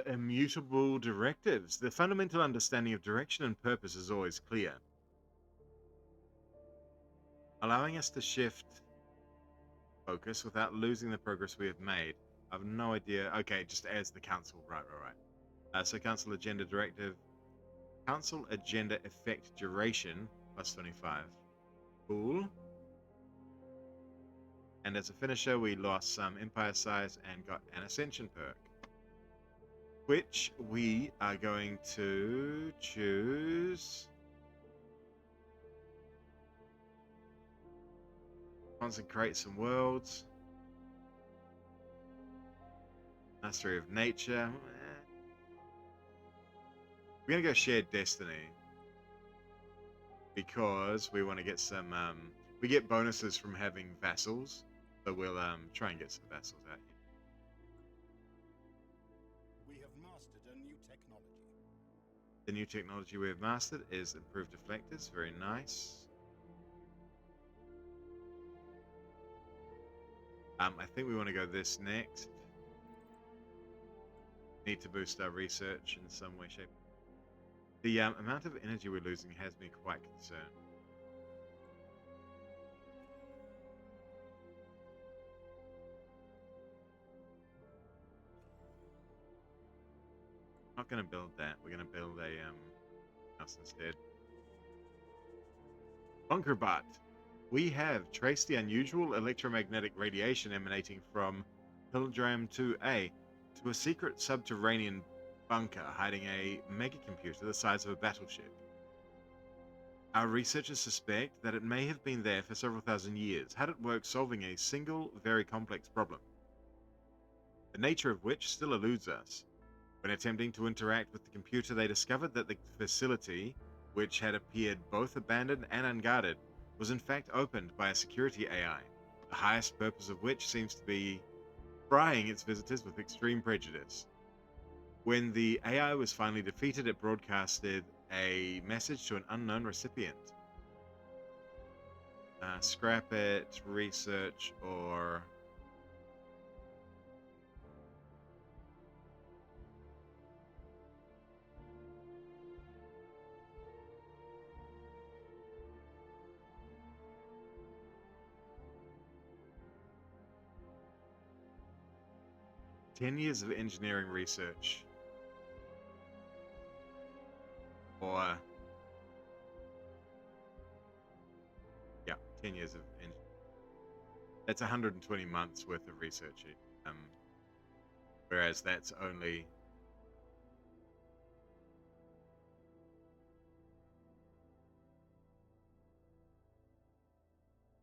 Immutable directives. The fundamental understanding of direction and purpose is always clear, allowing us to shift focus without losing the progress we have made. I have no idea. Okay, just as the council. Right. So council agenda directive. Council agenda effect duration plus 25. Cool. And as a finisher, we lost some empire size and got an ascension perk, which we are going to choose. Consecrate some worlds. Mastery of nature. We're going to go shared destiny because we want to get some, we get bonuses from having vassals. So we'll try and get some vassals out here. We have mastered a new technology. The new technology we have mastered is improved deflectors. Very nice. I think we want to go this next. Need to boost our research in some way, shape. The amount of energy we're losing has me quite concerned. Not going to build that. We're going to build a house instead. Bunkerbot. We have traced the unusual electromagnetic radiation emanating from Pilgrim 2A to a secret subterranean bunker hiding a megacomputer the size of a battleship. Our researchers suspect that it may have been there for several thousand years, had it worked solving a single, very complex problem, the nature of which still eludes us. When attempting to interact with the computer, they discovered that the facility, which had appeared both abandoned and unguarded, was in fact opened by a security AI, the highest purpose of which seems to be frying its visitors with extreme prejudice. When the AI was finally defeated, it broadcasted a message to an unknown recipient. Scrap it, research, or... 10 years of engineering research. Or... yeah, 10 years of engineering. That's 120 months worth of research. Whereas that's only...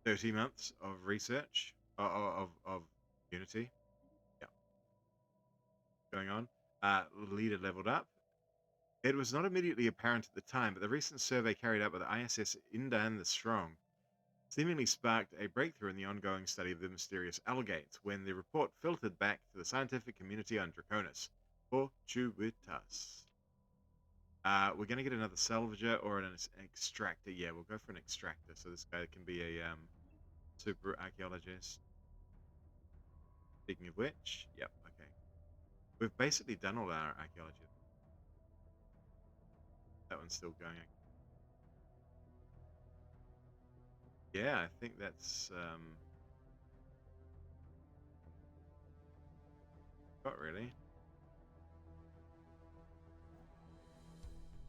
30 months of research of Unity. Yeah. Going on. Leader leveled up. It was not immediately apparent at the time, but the recent survey carried out by the ISS Indan the Strong seemingly sparked a breakthrough in the ongoing study of the mysterious Algates when the report filtered back to the scientific community on Draconis. Fortuitas. We're going to get another salvager or an extractor. Yeah, we'll go for an extractor, so this guy can be a super archaeologist. Speaking of which, yep, okay. We've basically done all our archaeology. That one's still going. Yeah, I think that's not really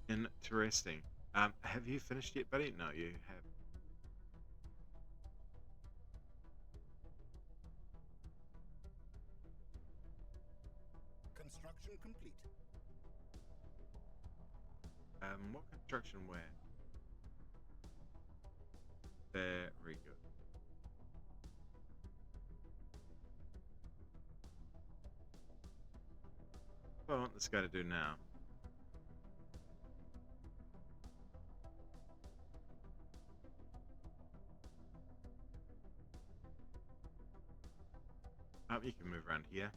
interesting. Have you finished yet, buddy? No, you have. Construction complete. What construction where? Very good. What I want this guy to do now. You can move around here.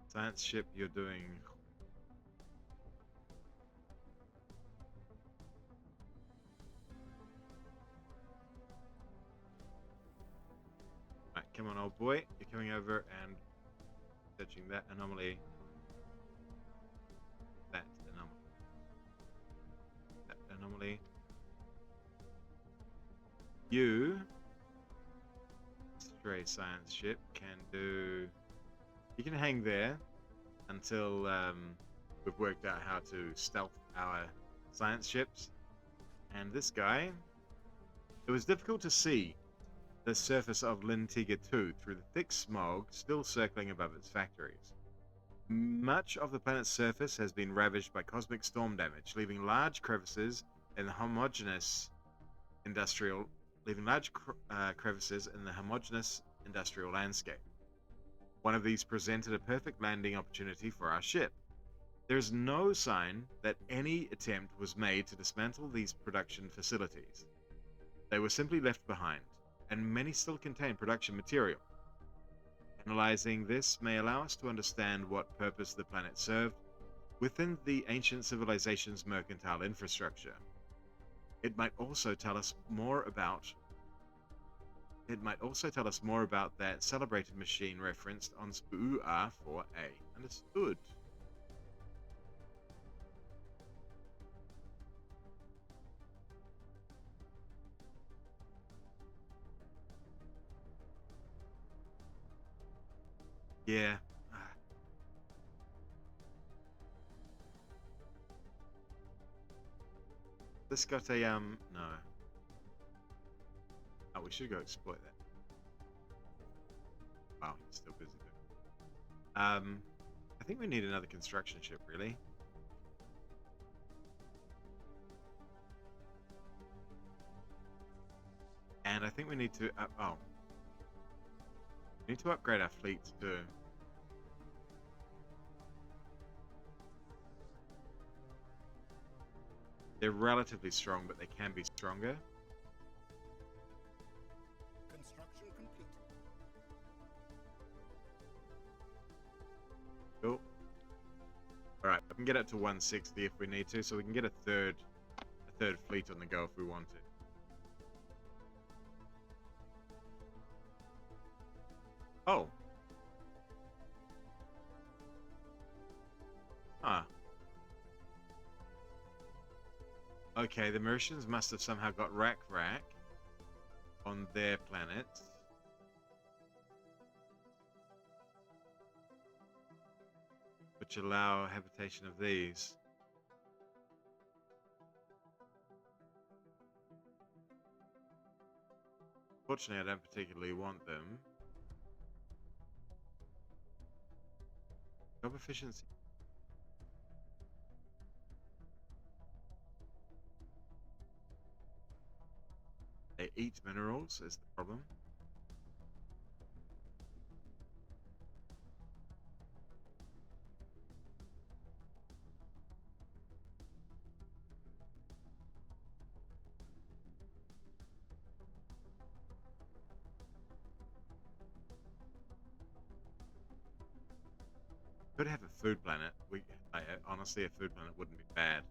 Science ship, you're doing... Right, come on, old boy. You're coming over and searching that anomaly. That anomaly. That anomaly. You, stray science ship, can do... You can hang there until we've worked out how to stealth our science ships. And this guy, it was difficult to see the surface of Lintiga 2 through the thick smog still circling above its factories. Much of the planet's surface has been ravaged by cosmic storm damage, leaving large crevices in the homogeneous industrial landscape. One of these presented a perfect landing opportunity for our ship. There is no sign that any attempt was made to dismantle these production facilities. They were simply left behind, and many still contain production material. Analyzing this may allow us to understand what purpose the planet served within the ancient civilization's mercantile infrastructure. It might also tell us more about that celebrated machine referenced on SPUR 4A. Understood. Yeah. This got a no. Oh, we should go exploit that. Wow, he's still busy though. I think we need another construction ship, really. And I think we need to we need to upgrade our fleets too. They're relatively strong, but they can be stronger. Construction complete. Cool. Alright, I can get it to 160 if we need to, so we can get a third fleet on the go if we want it. Oh. Ah. Okay. Okay, the Mauritians must have somehow got Rack on their planet. Which allow habitation of these. Fortunately, I don't particularly want them. Job efficiency. They eat minerals is the problem. Could have a food planet. Honestly, a food planet wouldn't be bad.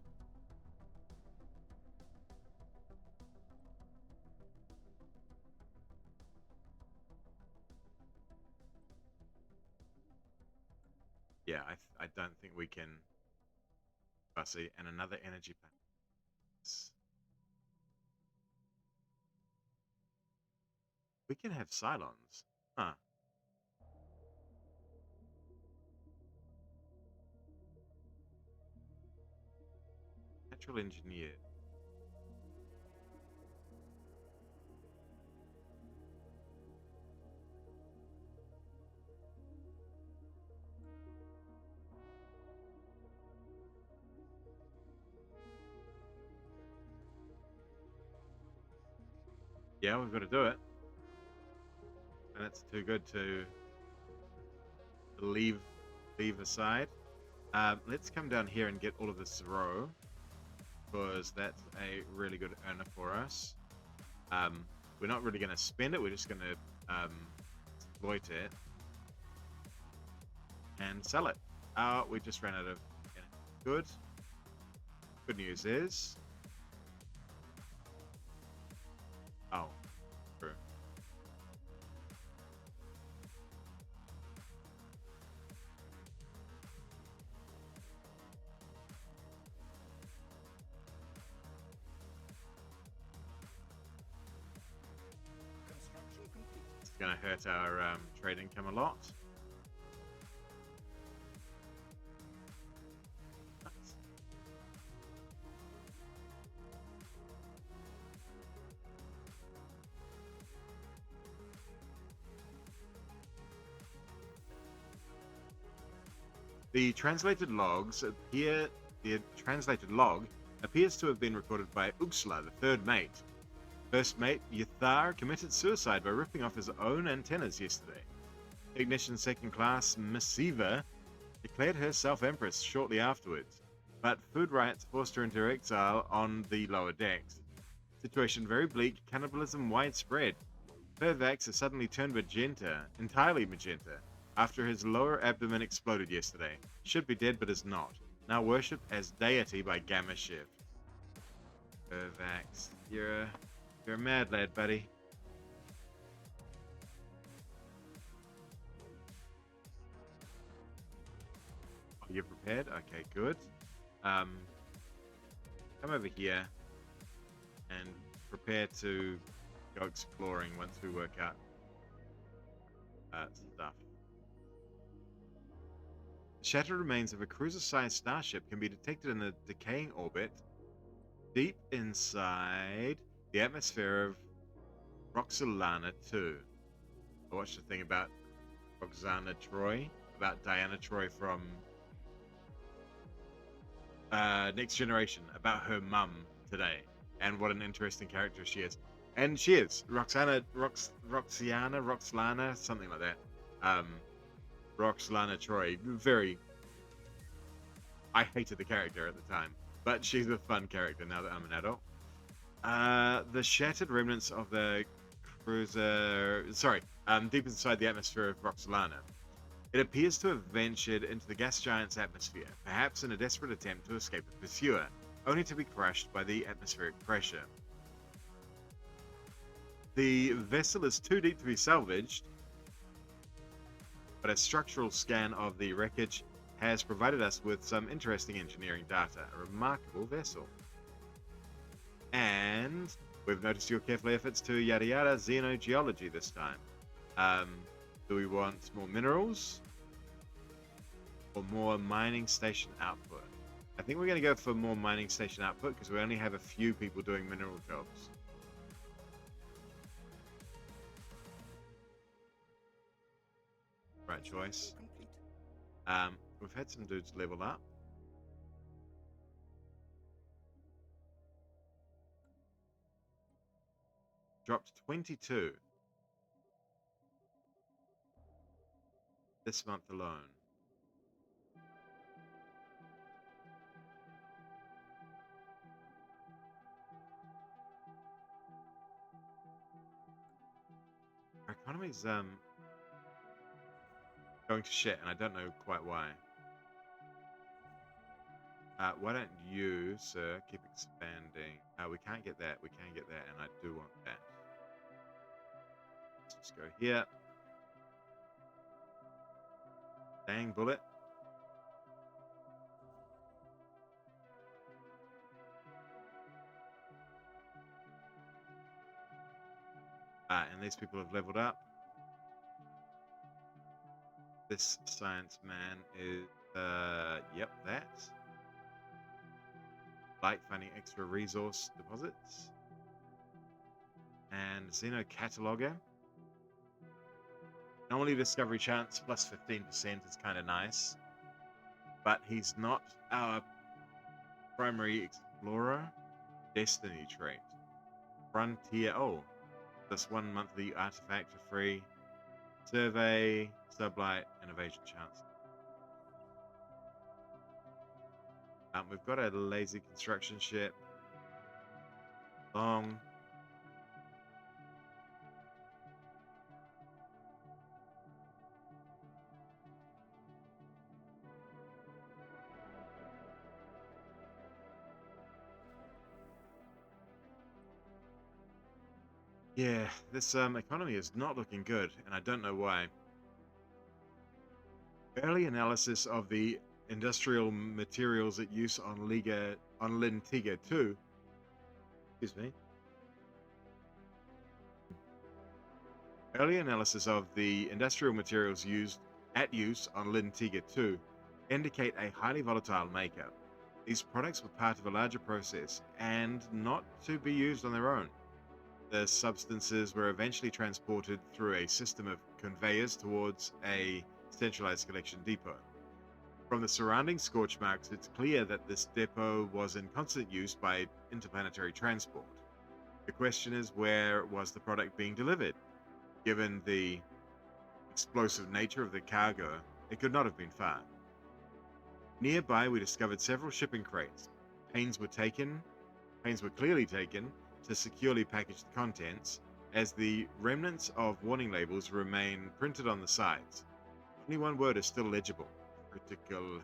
Yeah, I don't think we can. Fussy and another energy planet. We can have Cylons. Huh. Natural engineer. Yeah, we've got to do it. And it's too good to leave aside. Let's come down here and get all of this row, because that's a really good earner for us. We're not really going to spend it. We're just going to exploit it and sell it. We just ran out of good. Good news is, oh, true. Construction complete. It's going to hurt our trade income a lot. The translated log appears to have been recorded by Uxla, the third mate. First mate Yathar committed suicide by ripping off his own antennas yesterday. Ignition second class Missiva declared herself empress shortly afterwards, but food riots forced her into exile on the lower decks. Situation very bleak, cannibalism widespread. Pervax has suddenly turned magenta, entirely magenta, after his lower abdomen exploded yesterday. Should be dead but is not. Now worshipped as deity by Gamma Shift. Pervax, you're a mad lad, buddy. Oh, you're prepared? Okay, good. Come over here and prepare to go exploring once we work out stuff. The shattered remains of a cruiser-sized starship can be detected in the decaying orbit deep inside the atmosphere of Roxolana 2. I watched a thing about Roxana Troy, about Diana Troy from Next Generation, about her mum today, and what an interesting character she is. And she is. Roxlana, something like that. Roxolana Troy, very... I hated the character at the time, but she's a fun character now that I'm an adult. The shattered remnants of the cruiser... deep inside the atmosphere of Roxolana. It appears to have ventured into the gas giant's atmosphere, perhaps in a desperate attempt to escape the pursuer, only to be crushed by the atmospheric pressure. The vessel is too deep to be salvaged, but a structural scan of the wreckage has provided us with some interesting engineering data. A remarkable vessel. And we've noticed your careful efforts to yada yada xenogeology this time. Do we want more minerals or more mining station output? I think we're going to go for more mining station output because we only have a few people doing mineral jobs. Right choice. We've had some dudes level up. Dropped 22 this month alone. Our economy's going to shit, and I don't know quite why. Why don't you, sir, keep expanding? We can't get that. We can get that, and I do want that. Let's just go here. Dang bullet. And these people have leveled up. This science man is, yep, that. Like finding extra resource deposits. And Xeno Cataloger. Normally discovery chance plus 15% is kind of nice. But he's not our primary explorer. Destiny trait. Frontier, oh. This 1 monthly artifact for free. Survey, sublight, and evasion chance. We've got a lazy construction ship. Long. Yeah, this economy is not looking good, and I don't know why. Early analysis of the industrial materials at use on Lintiga 2. Excuse me. Early analysis of the industrial materials use on Lintiga 2 indicate a highly volatile makeup. These products were part of a larger process and not to be used on their own. The substances were eventually transported through a system of conveyors towards a centralized collection depot. From the surrounding scorch marks, it's clear that this depot was in constant use by interplanetary transport. The question is, where was the product being delivered? Given the explosive nature of the cargo, it could not have been far. Nearby, we discovered several shipping crates. Pains were clearly taken to securely package the contents, as the remnants of warning labels remain printed on the sides. Only one word is still legible. Critical.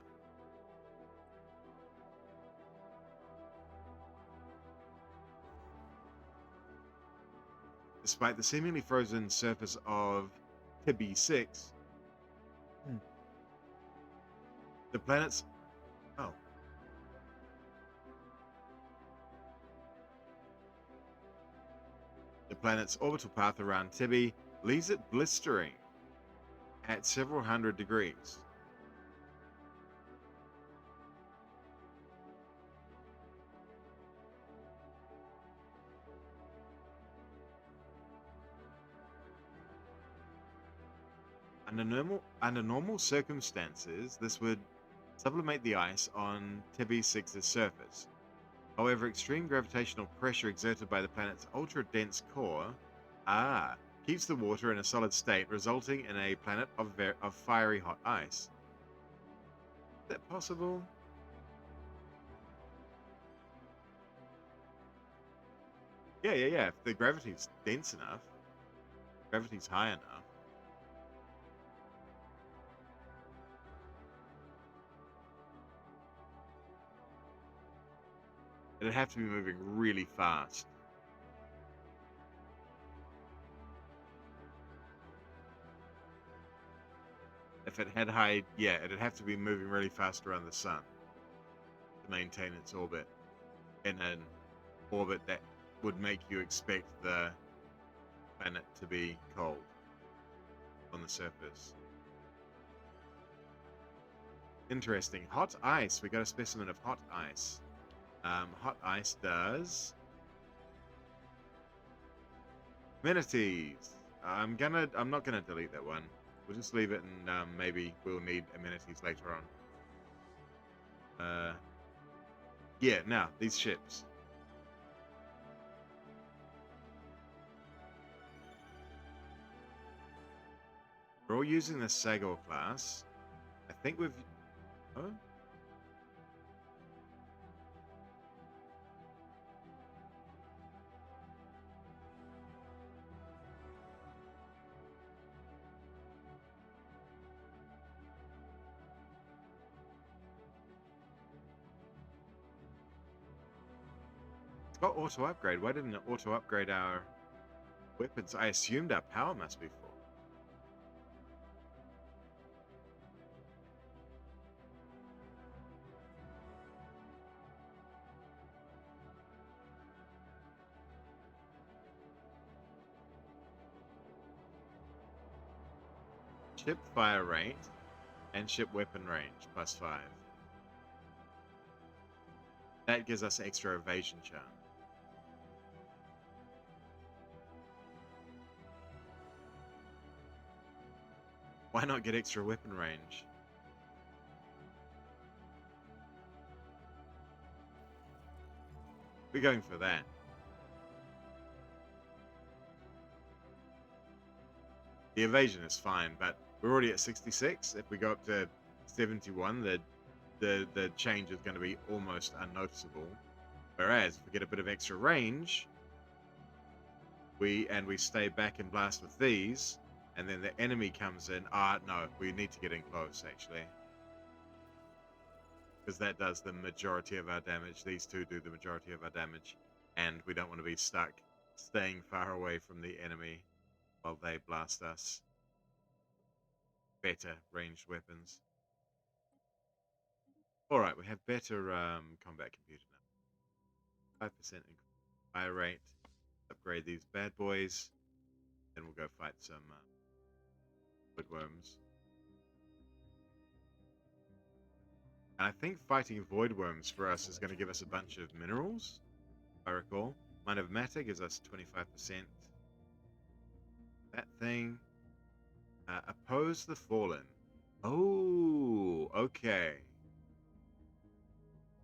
Despite the seemingly frozen surface of Tibby 6, the planet's orbital path around Tibby leaves it blistering at several hundred degrees. Under normal circumstances, this would sublimate the ice on Tibby 6's surface. However, extreme gravitational pressure exerted by the planet's ultra-dense core keeps the water in a solid state, resulting in a planet of fiery hot ice. Is that possible? Yeah. If the gravity's dense enough, gravity's high enough. It'd have to be moving really fast. If it had high, yeah, it'd have to be moving really fast around the sun to maintain its orbit in an orbit that would make you expect the planet to be cold on the surface. Interesting. Hot ice. We got a specimen of hot ice. Hot ice does amenities. I'm not gonna delete that one. We'll just leave it, and maybe we'll need amenities later on. Yeah. Now these ships. We're all using the Sagor class. I think we've. Oh. It's got auto upgrade. Why didn't it auto upgrade our weapons? I assumed our power must be full. Ship fire rate and ship weapon range +5. That gives us extra evasion chance. Why not get extra weapon range? We're going for that. The evasion is fine, but we're already at 66. If we go up to 71, the change is going to be almost unnoticeable. Whereas if we get a bit of extra range, we stay back and blast with these, and then the enemy comes in. No, we need to get in close actually, because that does the majority of our damage. These two do the majority of our damage, and we don't want to be stuck staying far away from the enemy while they blast us. Better ranged weapons. All right, we have better combat computer now. 5% fire rate. Upgrade these bad boys. Then we'll go fight some voidworms. And I think fighting voidworms for us is going to give us a bunch of minerals, if I recall. Mind of Matter gives us 25%. That thing. Oppose the Fallen. Oh, okay.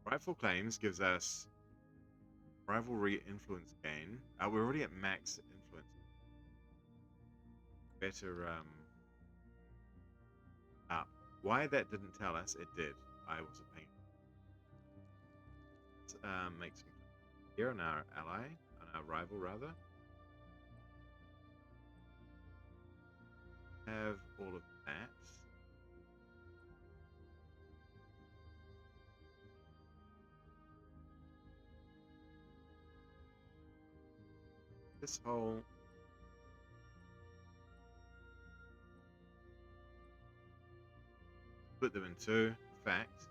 Rightful Claims gives us rivalry influence gain. We're already at max influence. Better up. Why that didn't tell us, it did. I was a pain. Let's make some here on our ally, on our rival rather. Have all of that. This whole split them in two. In fact,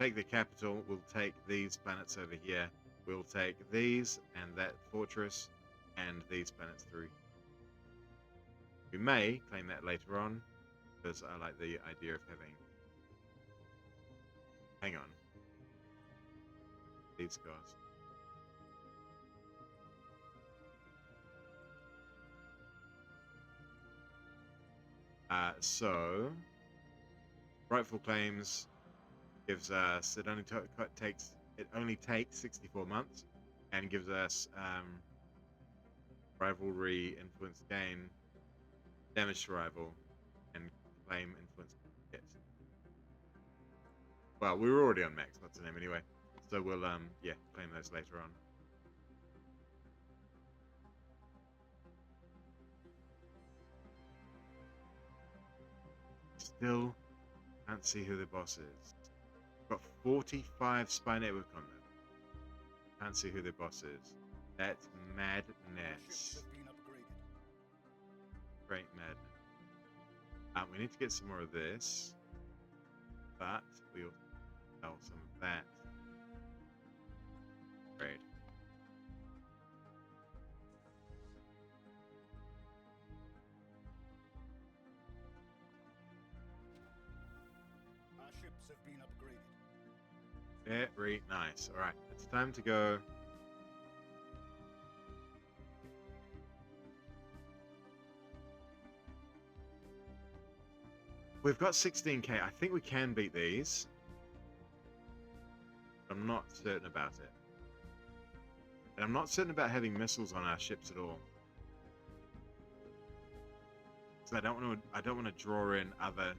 take the capital. We'll take these planets over here. We'll take these and that fortress and these planets through. We may claim that later on, because I like the idea of having. Hang on. These guys. So, rightful claims gives us it only takes 64 months, and gives us rivalry influence gain, damage to rival, and claim influence hit. Well, we were already on max. What's the name anyway? So we'll yeah, claim those later on. Still can't see who the boss is. Got 45 spy network on them. Can't see who the boss is. That's madness. Ships have been upgraded. Great madness. We need to get some more of this, but we also sell some of that. Great. Our ships have been upgraded. Very nice. All right, it's time to go. We've got 16k. I think we can beat these. I'm not certain about it. And I'm not certain about having missiles on our ships at all. So I don't want to draw in other.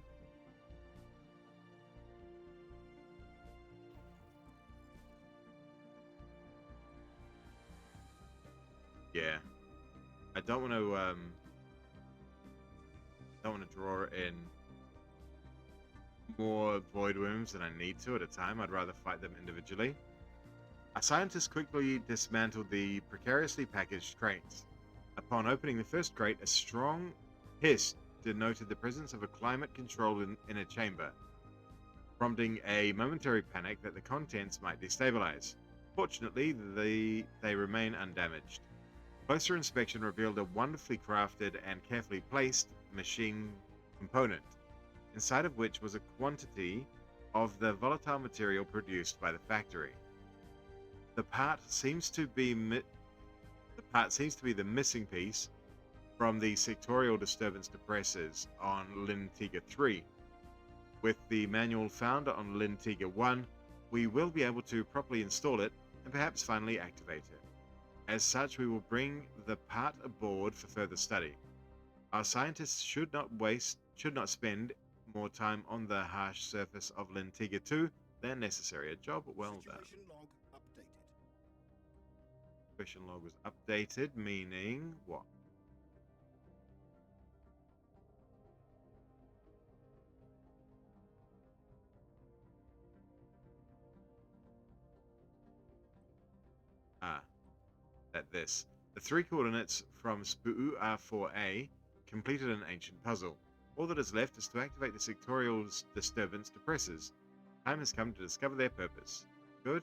Yeah. I don't want to draw in more void wombs than I need to at a time. I'd rather fight them individually. Our scientists quickly dismantled the precariously packaged crates. Upon opening the first crate, a strong hiss denoted the presence of a climate-controlled inner chamber, prompting a momentary panic that the contents might destabilize. Fortunately, they remain undamaged. Closer inspection revealed a wonderfully crafted and carefully placed machine component, inside of which was a quantity of the volatile material produced by the factory. The part seems to be the missing piece from the sectorial disturbance depressors on Lintiga 3. With the manual found on Lintiga 1, we will be able to properly install it and perhaps finally activate it. As such, we will bring the part aboard for further study. Our scientists should not spend more time on the harsh surface of Lintiga 2 than necessary. A job well done. Situation log updated. Situation log was updated, meaning what? This. The three coordinates from SPU R4A completed an ancient puzzle. All that is left is to activate the sectorial's disturbance depressors. Time has come to discover their purpose. Good.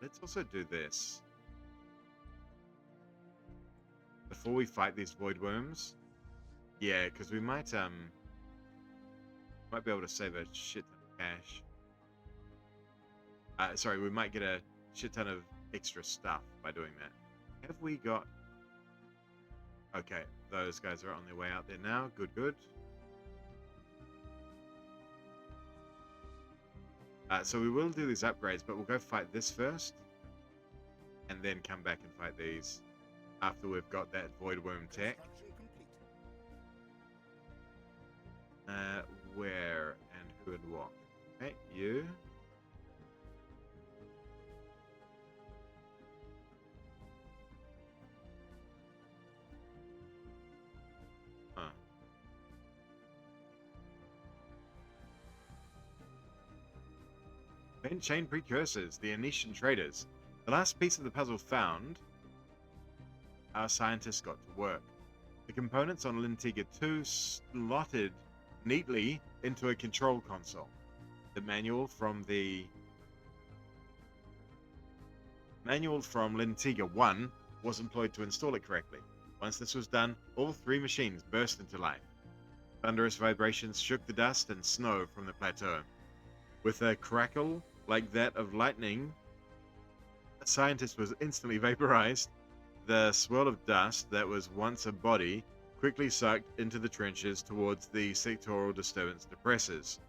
Let's also do this. Before we fight these void worms. Yeah, because we might be able to save a shit ton of cash. Sorry, we might get a shit ton of extra stuff by doing that. Have we got... Okay, those guys are on their way out there now. Good, good. So we will do these upgrades, but we'll go fight this first. And then come back and fight these after we've got that void worm tech. Where and who and what? Okay, you. Chain precursors, the Anician traders. The last piece of the puzzle found, our scientists got to work. The components on Lintiga 2 slotted neatly into a control console. The manual from Lintiga 1 was employed to install it correctly. Once this was done, all three machines burst into life. Thunderous vibrations shook the dust and snow from the plateau. With a crackle like that of lightning, a scientist was instantly vaporized. The swirl of dust that was once a body quickly sucked into the trenches towards the sectoral disturbance depressors.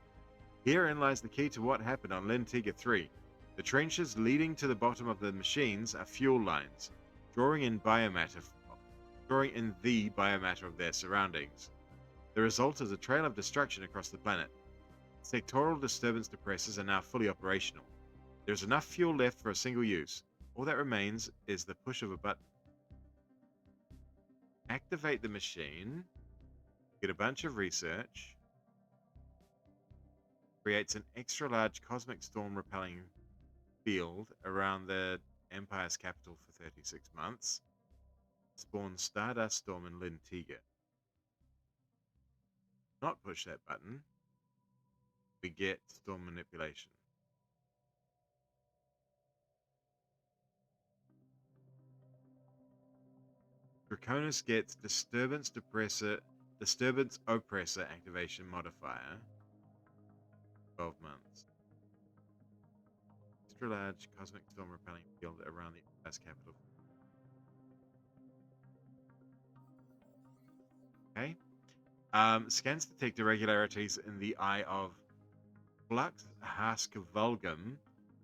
Herein lies the key to what happened on Lintiga 3. The trenches leading to the bottom of the machines are fuel lines, drawing in the biomatter of their surroundings. The result is a trail of destruction across the planet. Sectoral disturbance depressors are now fully operational. There's enough fuel left for a single use. All that remains is the push of a button. Activate the machine. Get a bunch of research. Creates an extra large cosmic storm repelling field around the Empire's capital for 36 months. Spawn Stardust Storm in Lintiga. Not push that button. We get storm manipulation. Draconis gets disturbance oppressor activation modifier. 12 months. Extra large cosmic storm repelling field around the Earth's capital. Okay. Scans detect irregularities in the eye of Flux Vulgum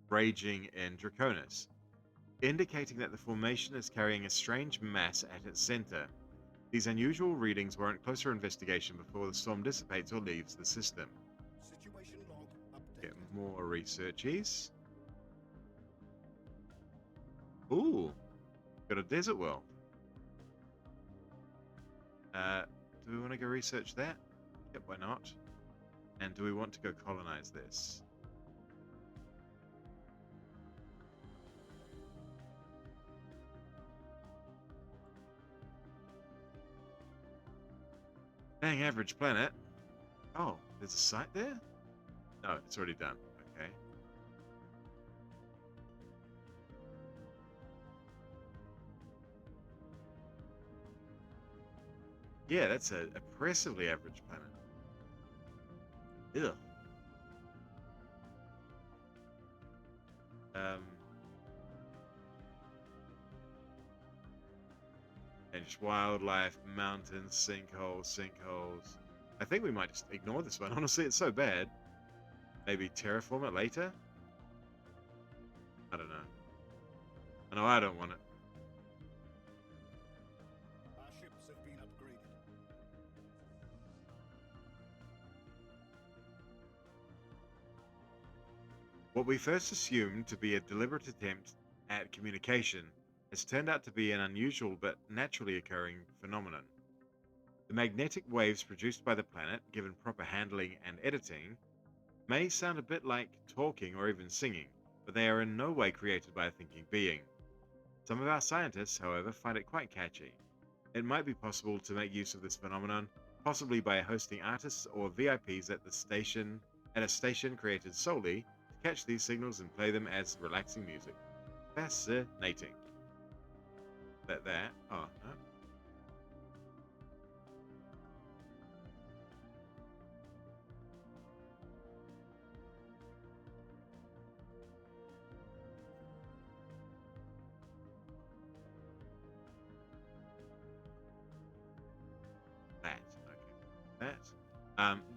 raging in Draconis, indicating that the formation is carrying a strange mass at its center. These unusual readings warrant closer investigation before the storm dissipates or leaves the system. Situation log updated. Get more researchies. Ooh, got a desert world. Do we want to go research that? Yep, why not? And do we want to go colonize this? Dang, average planet. Oh, there's a site there? No, it's already done. Okay. Yeah, that's a oppressively average planet. Ugh. And just wildlife, mountains, sinkholes. I think we might just ignore this one. Honestly, it's so bad. Maybe terraform it later? I don't know. I know I don't want it. Our ships have been upgraded. What we first assumed to be a deliberate attempt at communication has turned out to be an unusual but naturally occurring phenomenon. The magnetic waves produced by the planet, given proper handling and editing, may sound a bit like talking or even singing, but they are in no way created by a thinking being. Some of our scientists, however, find it quite catchy. It might be possible to make use of this phenomenon, possibly by hosting artists or VIPs at a station created solely to catch these signals and play them as relaxing music. Fascinating. Oh, no.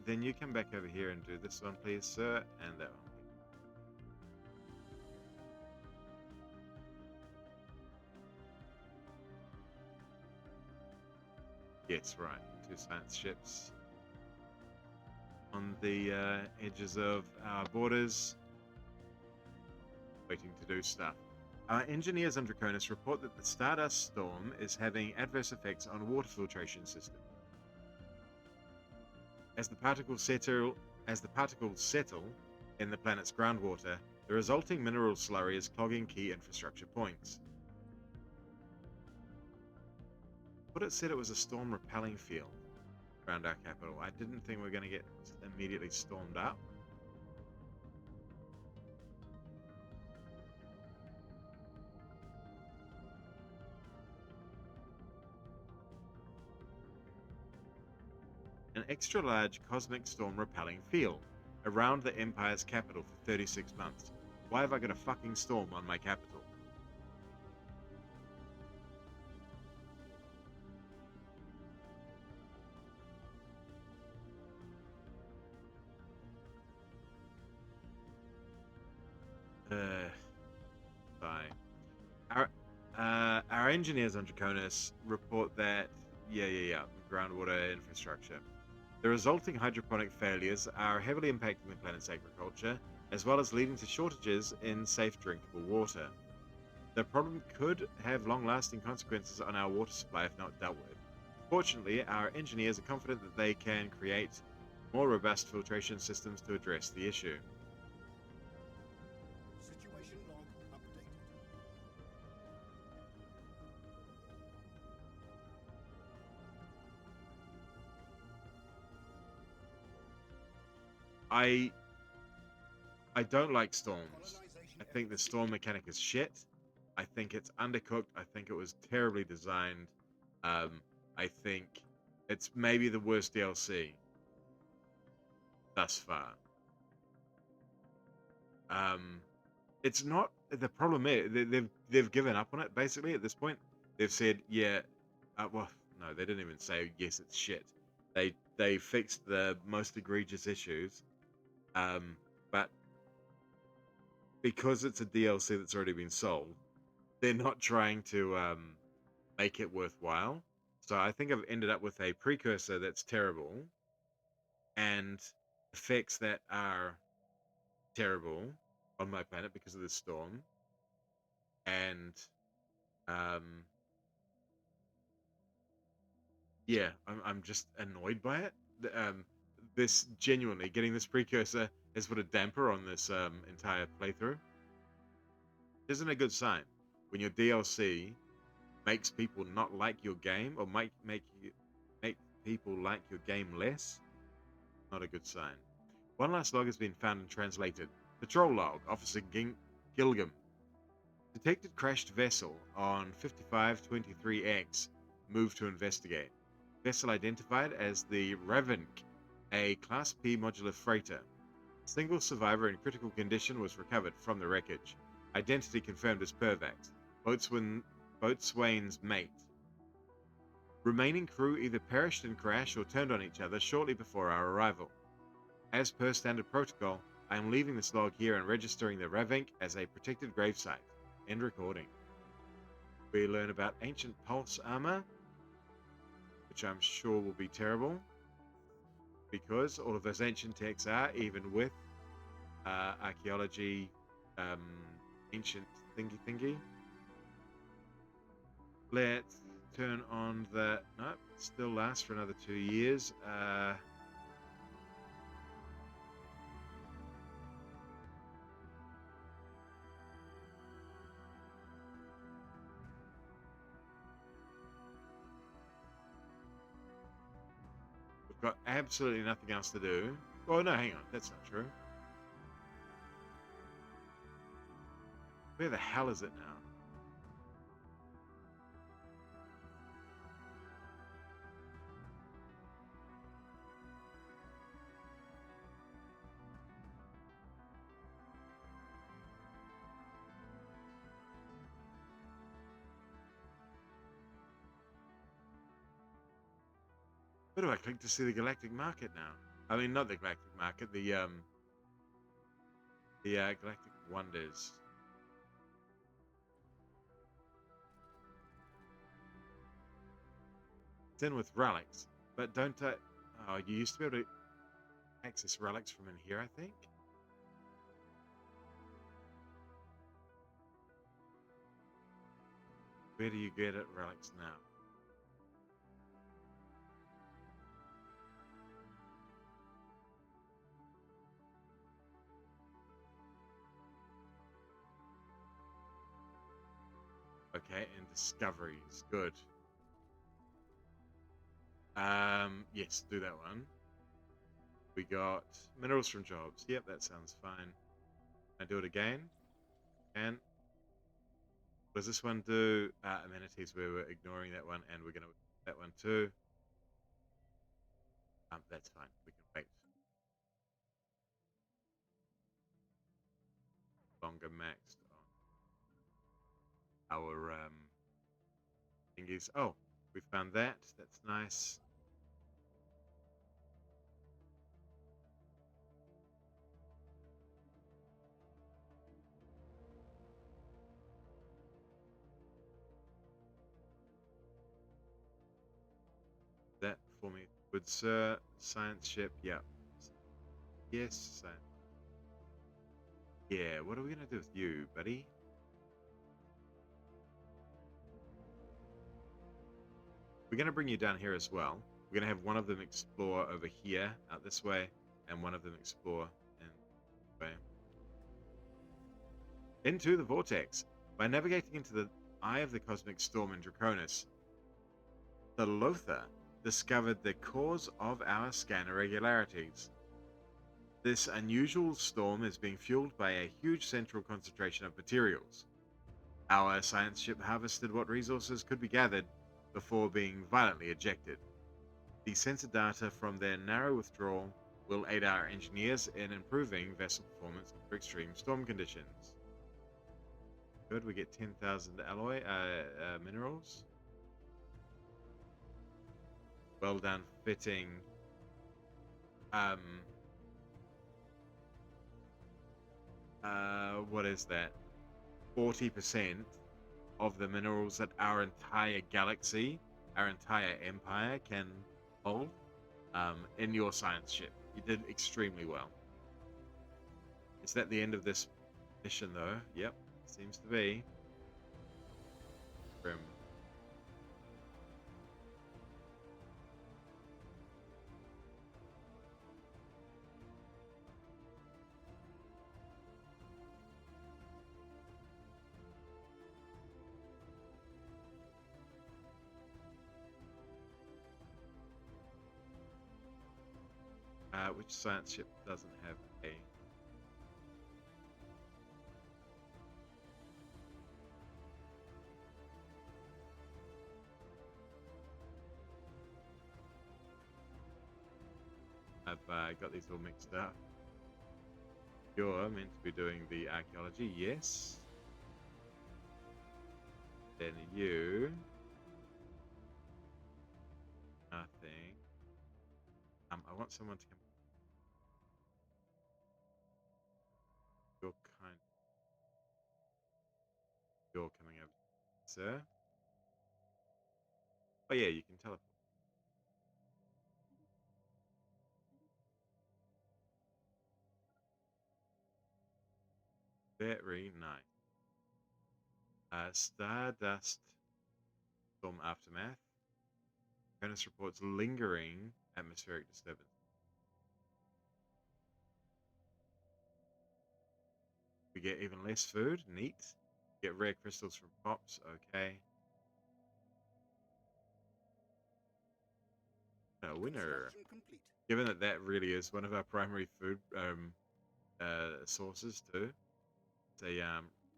Then you come back over here and do this one, please, sir, and that one. Yes, right. 2 science ships on the edges of our borders, waiting to do stuff. Our engineers on Draconis report that the Stardust Storm is having adverse effects on water filtration system. As the particles settle in the planet's groundwater, the resulting mineral slurry is clogging key infrastructure points. But it said it was a storm repelling field around our capital. I didn't think we were going to get immediately stormed up. An extra-large cosmic storm repelling field around the Empire's capital for 36 months. Why have I got a fucking storm on my capital? Bye. Our engineers on Draconis report that groundwater infrastructure. The resulting hydroponic failures are heavily impacting the planet's agriculture, as well as leading to shortages in safe drinkable water. The problem could have long-lasting consequences on our water supply if not dealt with. Fortunately, our engineers are confident that they can create more robust filtration systems to address the issue. Situation log updated. I don't like storms. I think the storm mechanic is shit. I think it's undercooked. I think it was terribly designed. I think it's maybe the worst DLC thus far. It's not the problem. Is they've given up on it basically at this point. They've said, yeah, well, no, they didn't even say yes, it's shit. They fixed the most egregious issues, but because it's a DLC that's already been sold, they're not trying to make it worthwhile. So I think I've ended up with a precursor that's terrible and effects that are terrible on my planet because of the storm. And yeah, I'm just annoyed by it. This genuinely getting this precursor has put a damper on this entire playthrough. Isn't a good sign when your DLC makes people not like your game or make people like your game less. Not a good sign. One last log has been found and translated. Patrol log, Officer Gilgam. Detected crashed vessel on 5523X. Moved to investigate. Vessel identified as the Ravenk, a Class P modular freighter. Single survivor in critical condition was recovered from the wreckage. Identity confirmed as Pervax, boatswain's mate. Remaining crew either perished in crash or turned on each other shortly before our arrival. As per standard protocol, I am leaving this log here and registering the Ravenk as a protected gravesite. End recording. We learn about ancient pulse armor, which I'm sure will be terrible, because all of those ancient techs are, even with archaeology, ancient thingy. Let's turn on the... Nope, still lasts for another 2 years. We've got absolutely nothing else to do. Oh, no, hang on. That's not true. Where the hell is it now? Where do I click to see the galactic market now? I mean, not the galactic market, the galactic wonders. It's in with relics, but don't I... Oh, you used to be able to access relics from in here, I think? Where do you get it, relics now? Okay, and discoveries. Good. Yes, do that one. We got minerals from jobs. Yep, that sounds fine. I do it again. And what does this one do? Amenities, where we're ignoring that one, and we're going to that one too. That's fine. We can wait. Longer maxed on our thingies. Oh, we found that. That's nice. That for me. Good sir. Science ship. Yeah. Yes, science. Yeah, what are we going to do with you, buddy? We're going to bring you down here as well. We're going to have one of them explore over here, out this way, and one of them explore in this way. Into the vortex. By navigating into the eye of the cosmic storm in Draconis, the Lothar discovered the cause of our scan irregularities. This unusual storm is being fueled by a huge central concentration of materials. Our science ship harvested what resources could be gathered, before being violently ejected. The sensor data from their narrow withdrawal will aid our engineers in improving vessel performance under extreme storm conditions. Good, we get 10,000 alloy minerals. Well done fitting. What is that? 40% of the minerals that our entire galaxy, our entire empire can hold in your science ship. You did extremely well. Is that the end of this mission, though? Yep, seems to be. Grim. Which science ship doesn't have a... I've got these all mixed up. You're meant to be doing the archaeology, yes. Then you... Nothing. I want someone to come... You're coming over, sir. Oh yeah, you can teleport. Very nice. Stardust storm aftermath. Venice reports lingering atmospheric disturbance. We get even less food. Neat. Get rare crystals from pops. Okay. A winner. Given that that really is one of our primary food sources too, it's a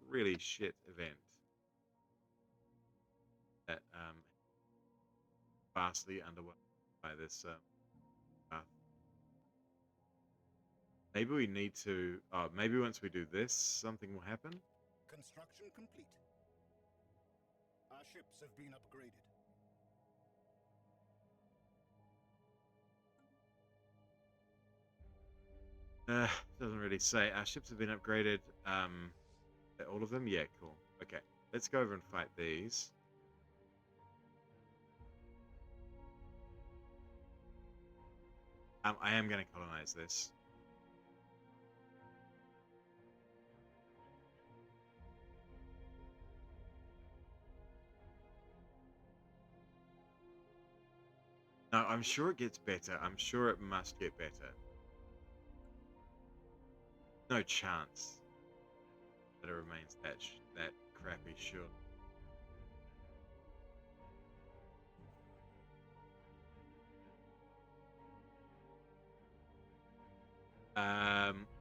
really shit event that vastly underwhelmed by this path. Maybe we need to. Maybe once we do this, something will happen. Construction complete. Our ships have been upgraded. Doesn't really say. Our ships have been upgraded. All of them? Yeah, cool. Okay, let's go over and fight these. I am going to colonize this. No, I'm sure it gets better. I'm sure it must get better. No chance that it remains that crappy shit.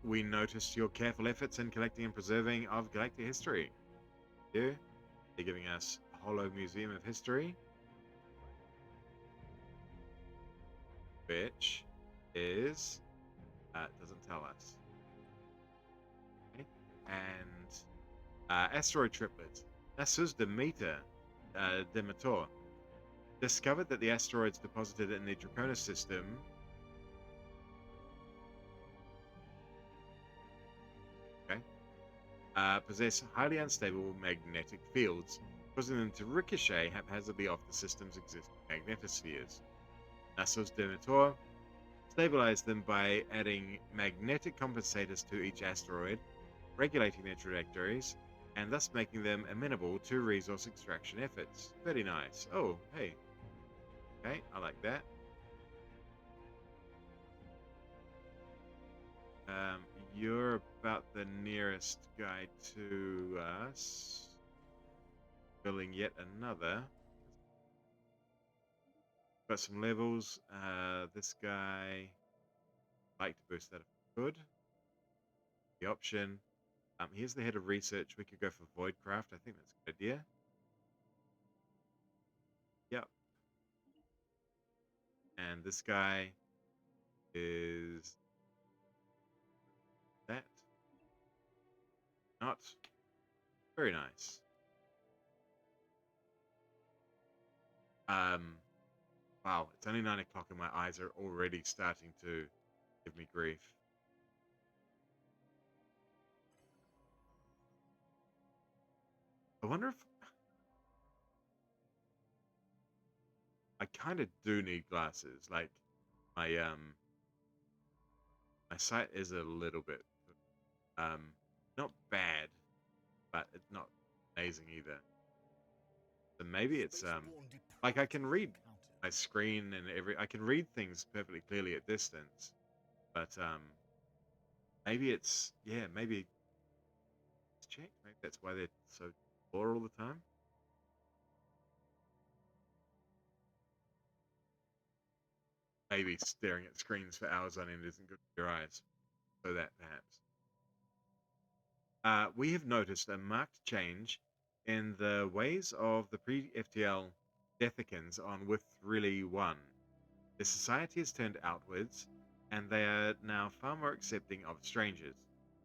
We noticed your careful efforts in collecting and preserving of galactic history. Here, they're giving us a Hollow Museum of History, which is doesn't tell us. Okay. And asteroid triplet, Nasus Demeter, Demeter, discovered that the asteroids deposited in the Draconis system possess highly unstable magnetic fields, causing them to ricochet haphazardly off the system's existing magnetospheres. NASA's Demeter stabilized them by adding magnetic compensators to each asteroid, regulating their trajectories, and thus making them amenable to resource extraction efforts. Very nice. Oh, hey. Okay, I like that. You're about the nearest guy to us. Building yet another. Got some levels. This guy, like to boost that if we could. The option. Here's the head of research. We could go for Voidcraft. I think that's a good idea. Yep. And this guy is that. Not very nice. Wow, it's only 9 o'clock and my eyes are already starting to give me grief. I wonder if I kind of do need glasses. Like my my sight is a little bit not bad, but it's not amazing either. So maybe it's like I can read my screen and I can read things perfectly clearly at distance, but maybe it's maybe it's checked. Maybe that's why they're so poor all the time. Maybe staring at screens for hours on end isn't good for your eyes. So that perhaps. We have noticed a marked change in the ways of the pre-FTL Deathicans on Withrilly 1. The society has turned outwards, and they are now far more accepting of strangers.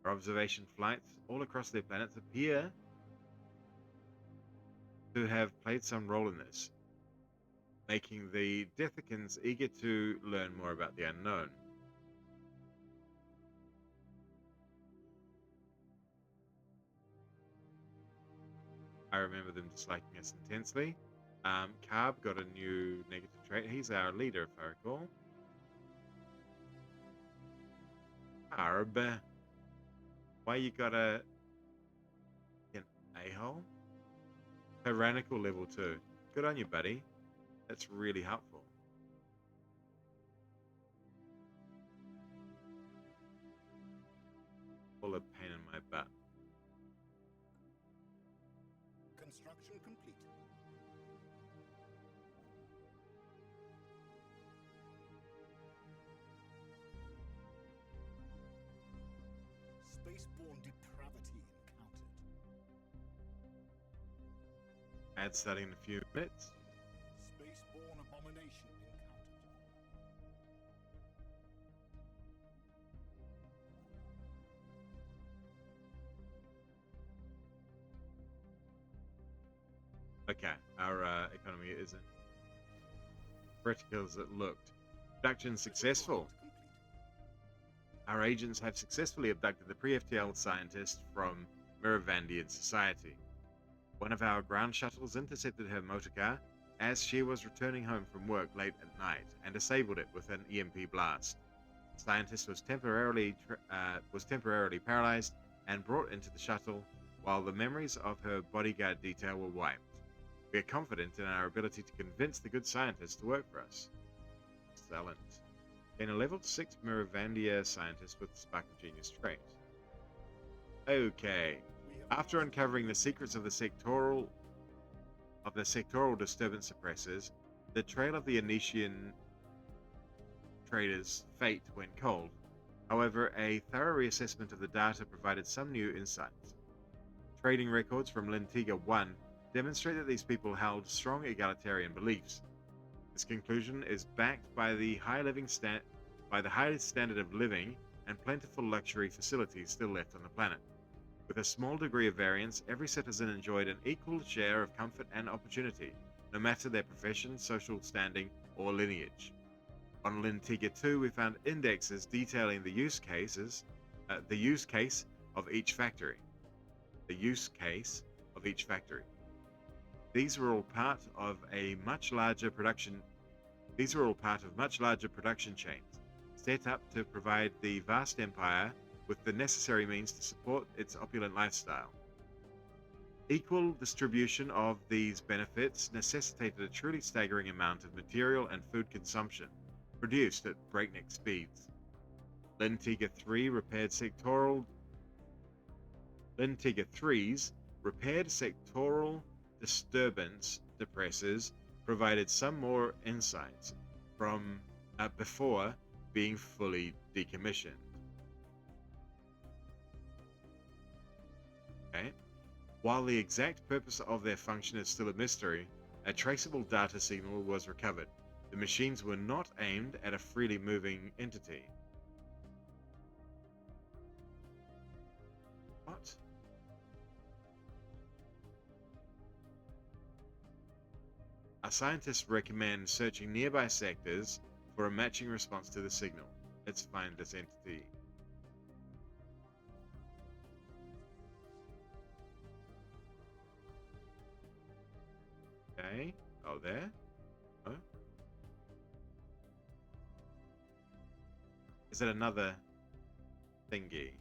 Our observation flights all across their planets appear to have played some role in this, making the Deathicans eager to learn more about the unknown. I remember them disliking us intensely. Carb got a new negative trait. He's our leader, if I recall. Carb, why you got an a-hole? Tyrannical level 2. Good on you, buddy. That's really helpful. Full of pain in my butt. Construction complete. Spaceborne depravity encountered. Ad starting in a few minutes. Spaceborne abomination encountered. Okay, our economy isn't critical as it looked. Abduction successful. Our agents have successfully abducted the pre-FTL scientist from Miravandian society. One of our ground shuttles intercepted her motor car as she was returning home from work late at night and disabled it with an EMP blast. The scientist was temporarily paralyzed and brought into the shuttle, while the memories of her bodyguard detail were wiped. We are confident in our ability to convince the good scientist to work for us. Excellent. In a level 6 Miravandia scientist with the Spark of Genius trait. Okay. After uncovering the secrets of the sectoral disturbance suppressors, the trail of the Anisian trader's fate went cold. However, a thorough reassessment of the data provided some new insights. Trading records from Lentiga 1 demonstrate that these people held strong egalitarian beliefs. This conclusion is backed by the high standard of living and plentiful luxury facilities still left on the planet. With a small degree of variance, every citizen enjoyed an equal share of comfort and opportunity, no matter their profession, social standing, or lineage. On Lentiga 2, we found indexes detailing the use case of each factory. These were all part of much larger production chains, set up to provide the vast empire with the necessary means to support its opulent lifestyle. Equal distribution of these benefits necessitated a truly staggering amount of material and food consumption, produced at breakneck speeds. Lentiga 3's repaired sectoral disturbance depressors provided some more insights from before being fully decommissioned. Okay. While the exact purpose of their function is still a mystery, a traceable data signal was recovered. The machines were not aimed at a freely moving entity. What? Our scientists recommend searching nearby sectors for a matching response to the signal. Let's find this entity. Okay. Oh, there? Oh. Is it another thingy?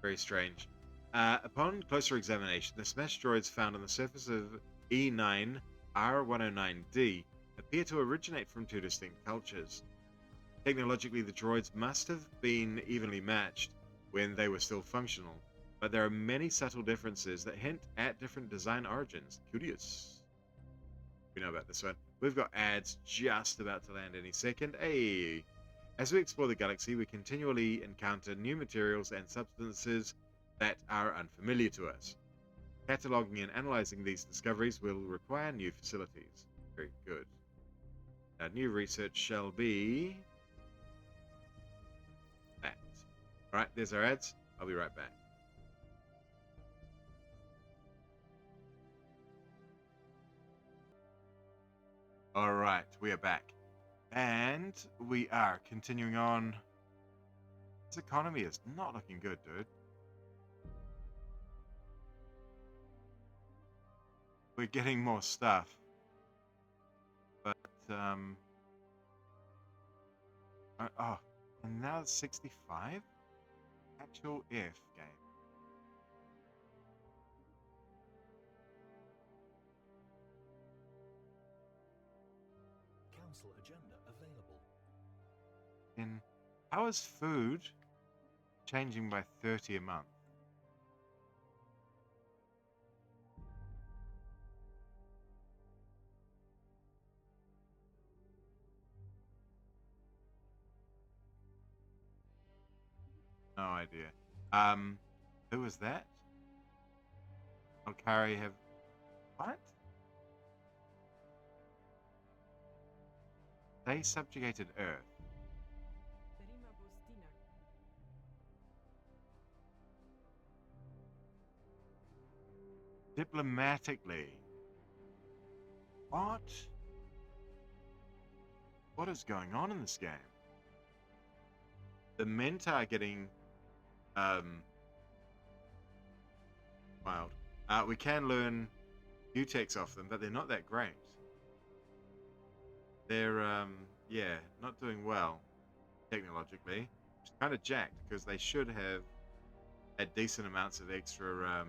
Very strange. Upon closer examination, the smashed droids found on the surface of E9 R109D appear to originate from two distinct cultures. Technologically, the droids must have been evenly matched when they were still functional, but there are many subtle differences that hint at different design origins. Curious. We know about this one. We've got ads just about to land any second. Hey! As we explore the galaxy, we continually encounter new materials and substances that are unfamiliar to us. Cataloging and analyzing these discoveries will require new facilities. Very good. Our new research shall be that. Alright, there's our ads. I'll be right back. Alright, we are back. And we are continuing on. This economy is not looking good, dude. We're getting more stuff. But, oh, and now it's 65? Actual if game. Council agenda available. In how is food changing by 30 a month? No idea. Who was that? Alkari have what? They subjugated Earth. Diplomatically. What? What is going on in this game? The Menta are getting wild. We can learn new techs off them, but they're not that great. They're yeah, not doing well technologically. Which is kind of jacked because they should have had decent amounts of extra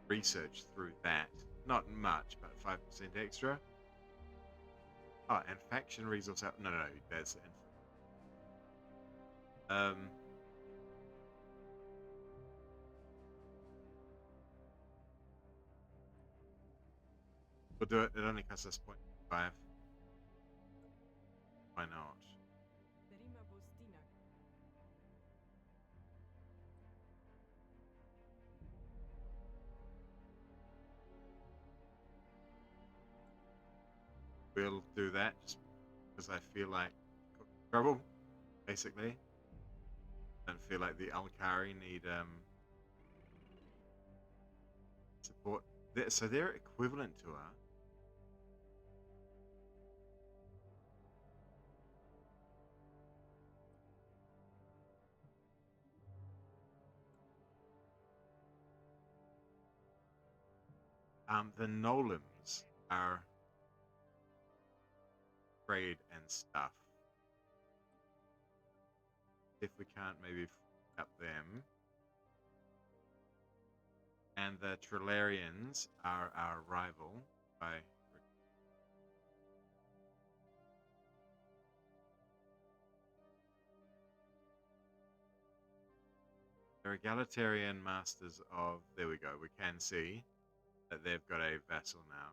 research through that. Not much, but 5% extra. Oh, and faction resource out. No, that's it. We'll do it. It only costs us 0.5. Why not? We'll do that just because I feel like trouble, basically. Don't feel like the Alkari need support. So they're equivalent to us. The Nolans are trade and stuff. If we can't maybe up them. And the Trillarians are our rival by they're egalitarian masters of, there we go, we can see that they've got a vassal now.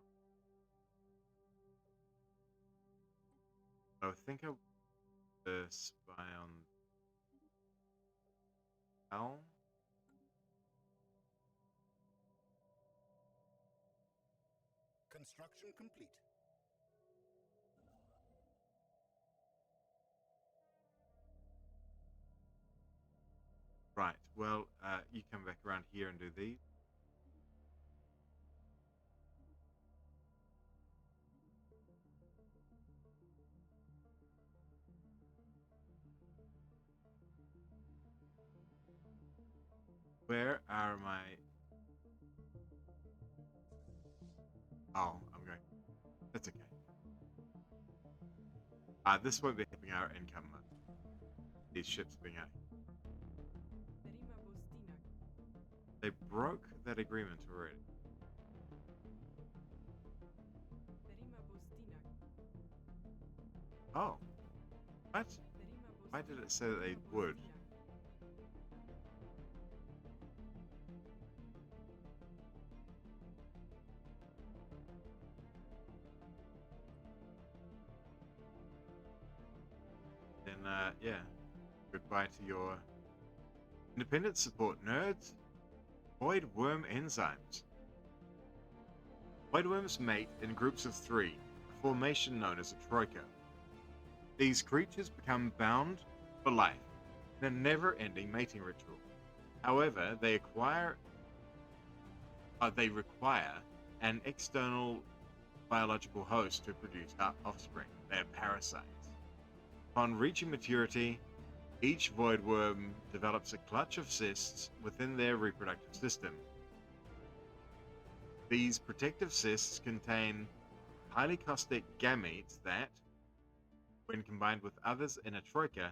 I think I spy on Al. Construction complete. Right. Well, you come back around here and do these. Where are my... Oh, I'm going. That's okay. This won't be helping our income much. These ships being out. They broke that agreement already. Oh. What? Why did it say that they would? Then, yeah. Goodbye to your independent support, nerds. Void worm enzymes. Void worms mate in groups of 3, a formation known as a troika. These creatures become bound for life in a never-ending mating ritual. However, they require an external biological host to produce offspring. They are parasites. Upon reaching maturity, each void worm develops a clutch of cysts within their reproductive system. These protective cysts contain highly caustic gametes that, when combined with others in a troika,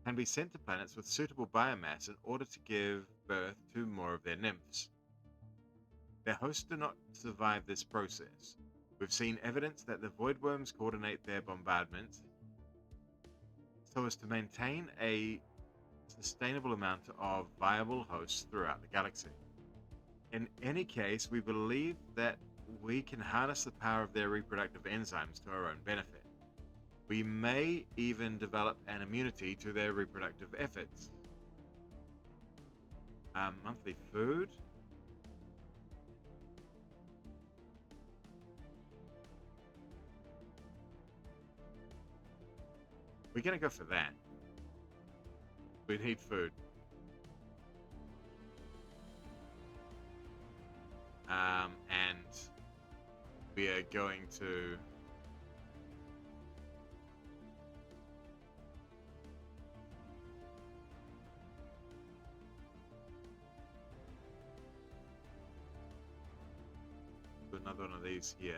can be sent to planets with suitable biomass in order to give birth to more of their nymphs. Their hosts do not survive this process. We've seen evidence that the void worms coordinate their bombardment so as to maintain a sustainable amount of viable hosts throughout the galaxy. In any case, we believe that we can harness the power of their reproductive enzymes to our own benefit. We may even develop an immunity to their reproductive efforts. Monthly food. We're gonna go for that. We need food. And we are going to do another one of these here.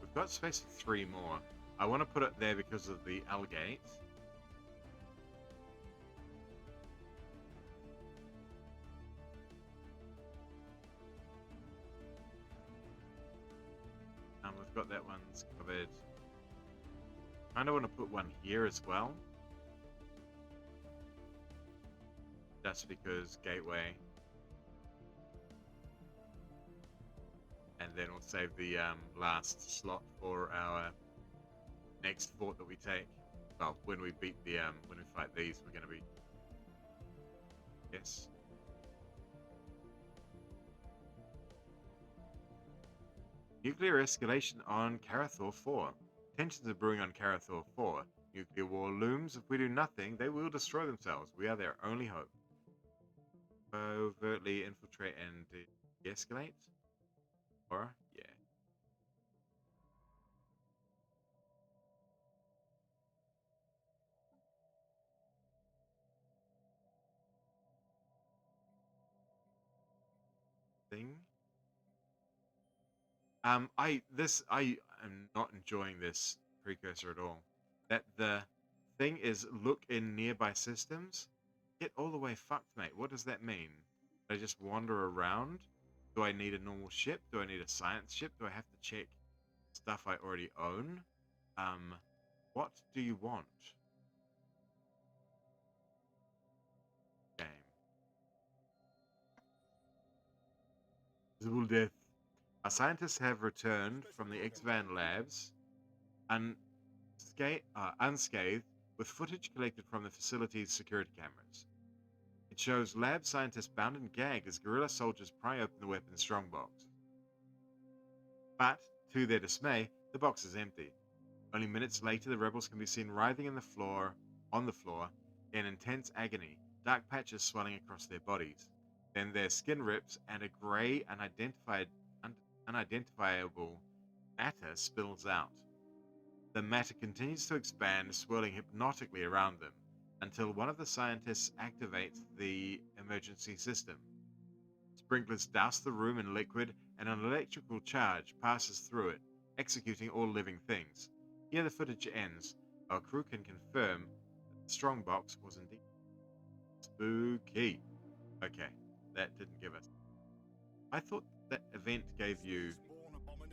We've got space for 3 more. I want to put it there because of the algate. We've got that one's covered. I kind of want to put one here as well. Just because gateway. And then we'll save the last slot for our next fort that we take. Well, when we beat the when we fight these, we're going to be... Yes. Nuclear escalation on Carathor 4. Tensions are brewing on Carathor 4. Nuclear war looms. If we do nothing, they will destroy themselves. We are their only hope. Overtly infiltrate and de-escalate? Or, yeah. Thing. I am not enjoying this precursor at all. That the thing is look in nearby systems. Get all the way fucked, mate. What does that mean? Do I just wander around? Do I need a normal ship? Do I need a science ship? Do I have to check stuff I already own? What do you want? Game. Visible death. Our scientists have returned from the X-Van labs unscathed, with footage collected from the facility's security cameras. It shows lab scientists bound and gagged as guerrilla soldiers pry open the weapon's strongbox. But, to their dismay, the box is empty. Only minutes later, the rebels can be seen writhing on the floor in intense agony, dark patches swelling across their bodies. Then their skin rips and a grey, unidentifiable matter spills out. The matter continues to expand, swirling hypnotically around them, until one of the scientists activates the emergency system. Sprinklers douse the room in liquid, and an electrical charge passes through it, executing all living things. Here the footage ends. Our crew can confirm that the strongbox was indeed spooky. Okay, that didn't give us. I thought that event gave you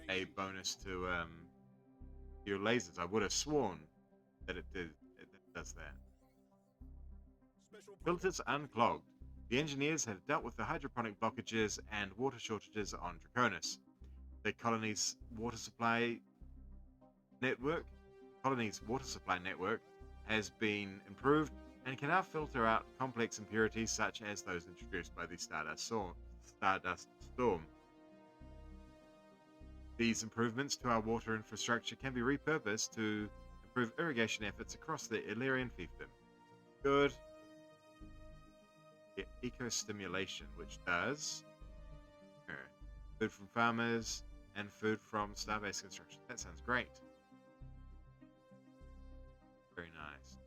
a bonus to your lasers. I would have sworn that it did. It does that. Filters unclogged. The engineers have dealt with the hydroponic blockages and water shortages on Draconis. The colony's water supply network has been improved and can now filter out complex impurities such as those introduced by the Stardust Storm. These improvements to our water infrastructure can be repurposed to improve irrigation efforts across the Elerian Fiefdom. Good. Eco-stimulation, which does food from farmers and food from star-based construction. That sounds great. Very nice.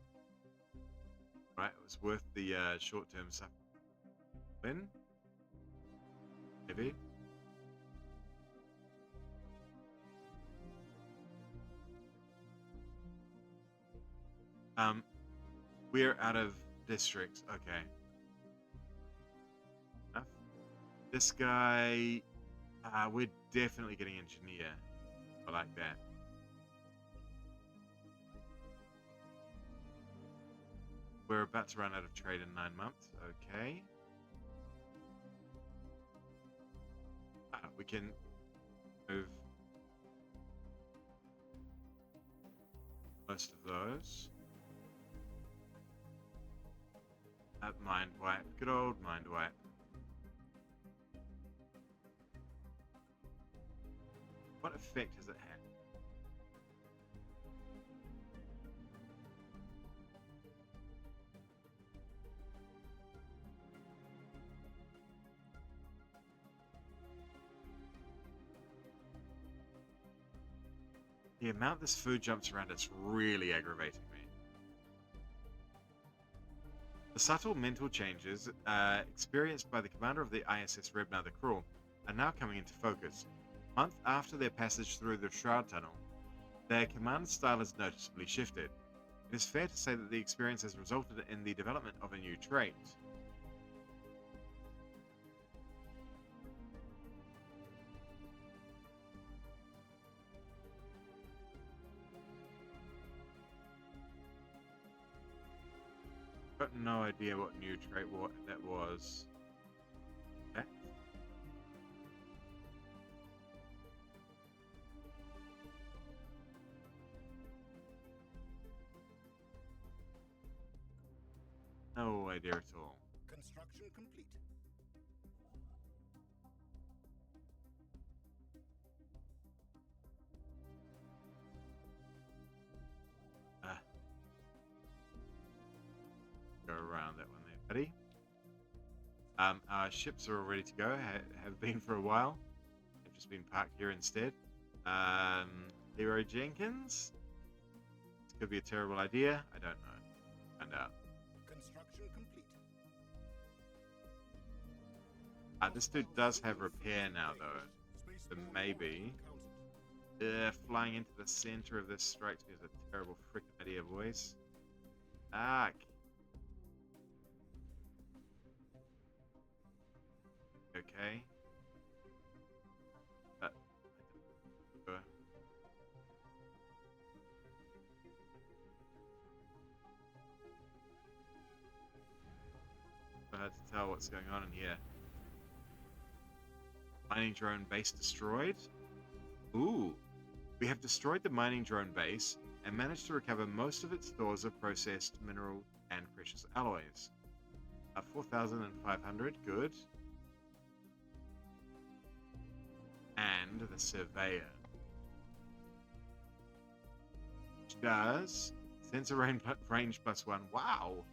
Right, it was worth the short-term stuff. When? Maybe. We're out of districts. Okay. This guy, we're definitely getting engineer. I like that. We're about to run out of trade in 9 months. Okay. We can move most of those. Mind wipe. Good old mind wipe. What effect has it had? The amount this food jumps around is really aggravating me. The subtle mental changes experienced by the commander of the ISS Rebna the Cruel are now coming into focus. A month after their passage through the Shroud Tunnel, their command style has noticeably shifted. It is fair to say that the experience has resulted in the development of a new trait. Got no idea what new trait that was. Okay. No idea at all. Construction complete. Go around that one there, buddy. Our ships are all ready to go. Have been for a while. They've just been parked here instead. Leroy Jenkins. This could be a terrible idea. I don't know. Find out. Construction complete. This dude does have repair now, though. So maybe. Flying into the center of this strikes me as a terrible freaking idea, boys. Fuck. Okay. Hard to tell what's going on in here. Mining drone base destroyed. Ooh. We have destroyed the mining drone base, and managed to recover most of its stores of processed mineral and precious alloys. 4,500, good. And the Surveyor, which does sensor range +1. Wow!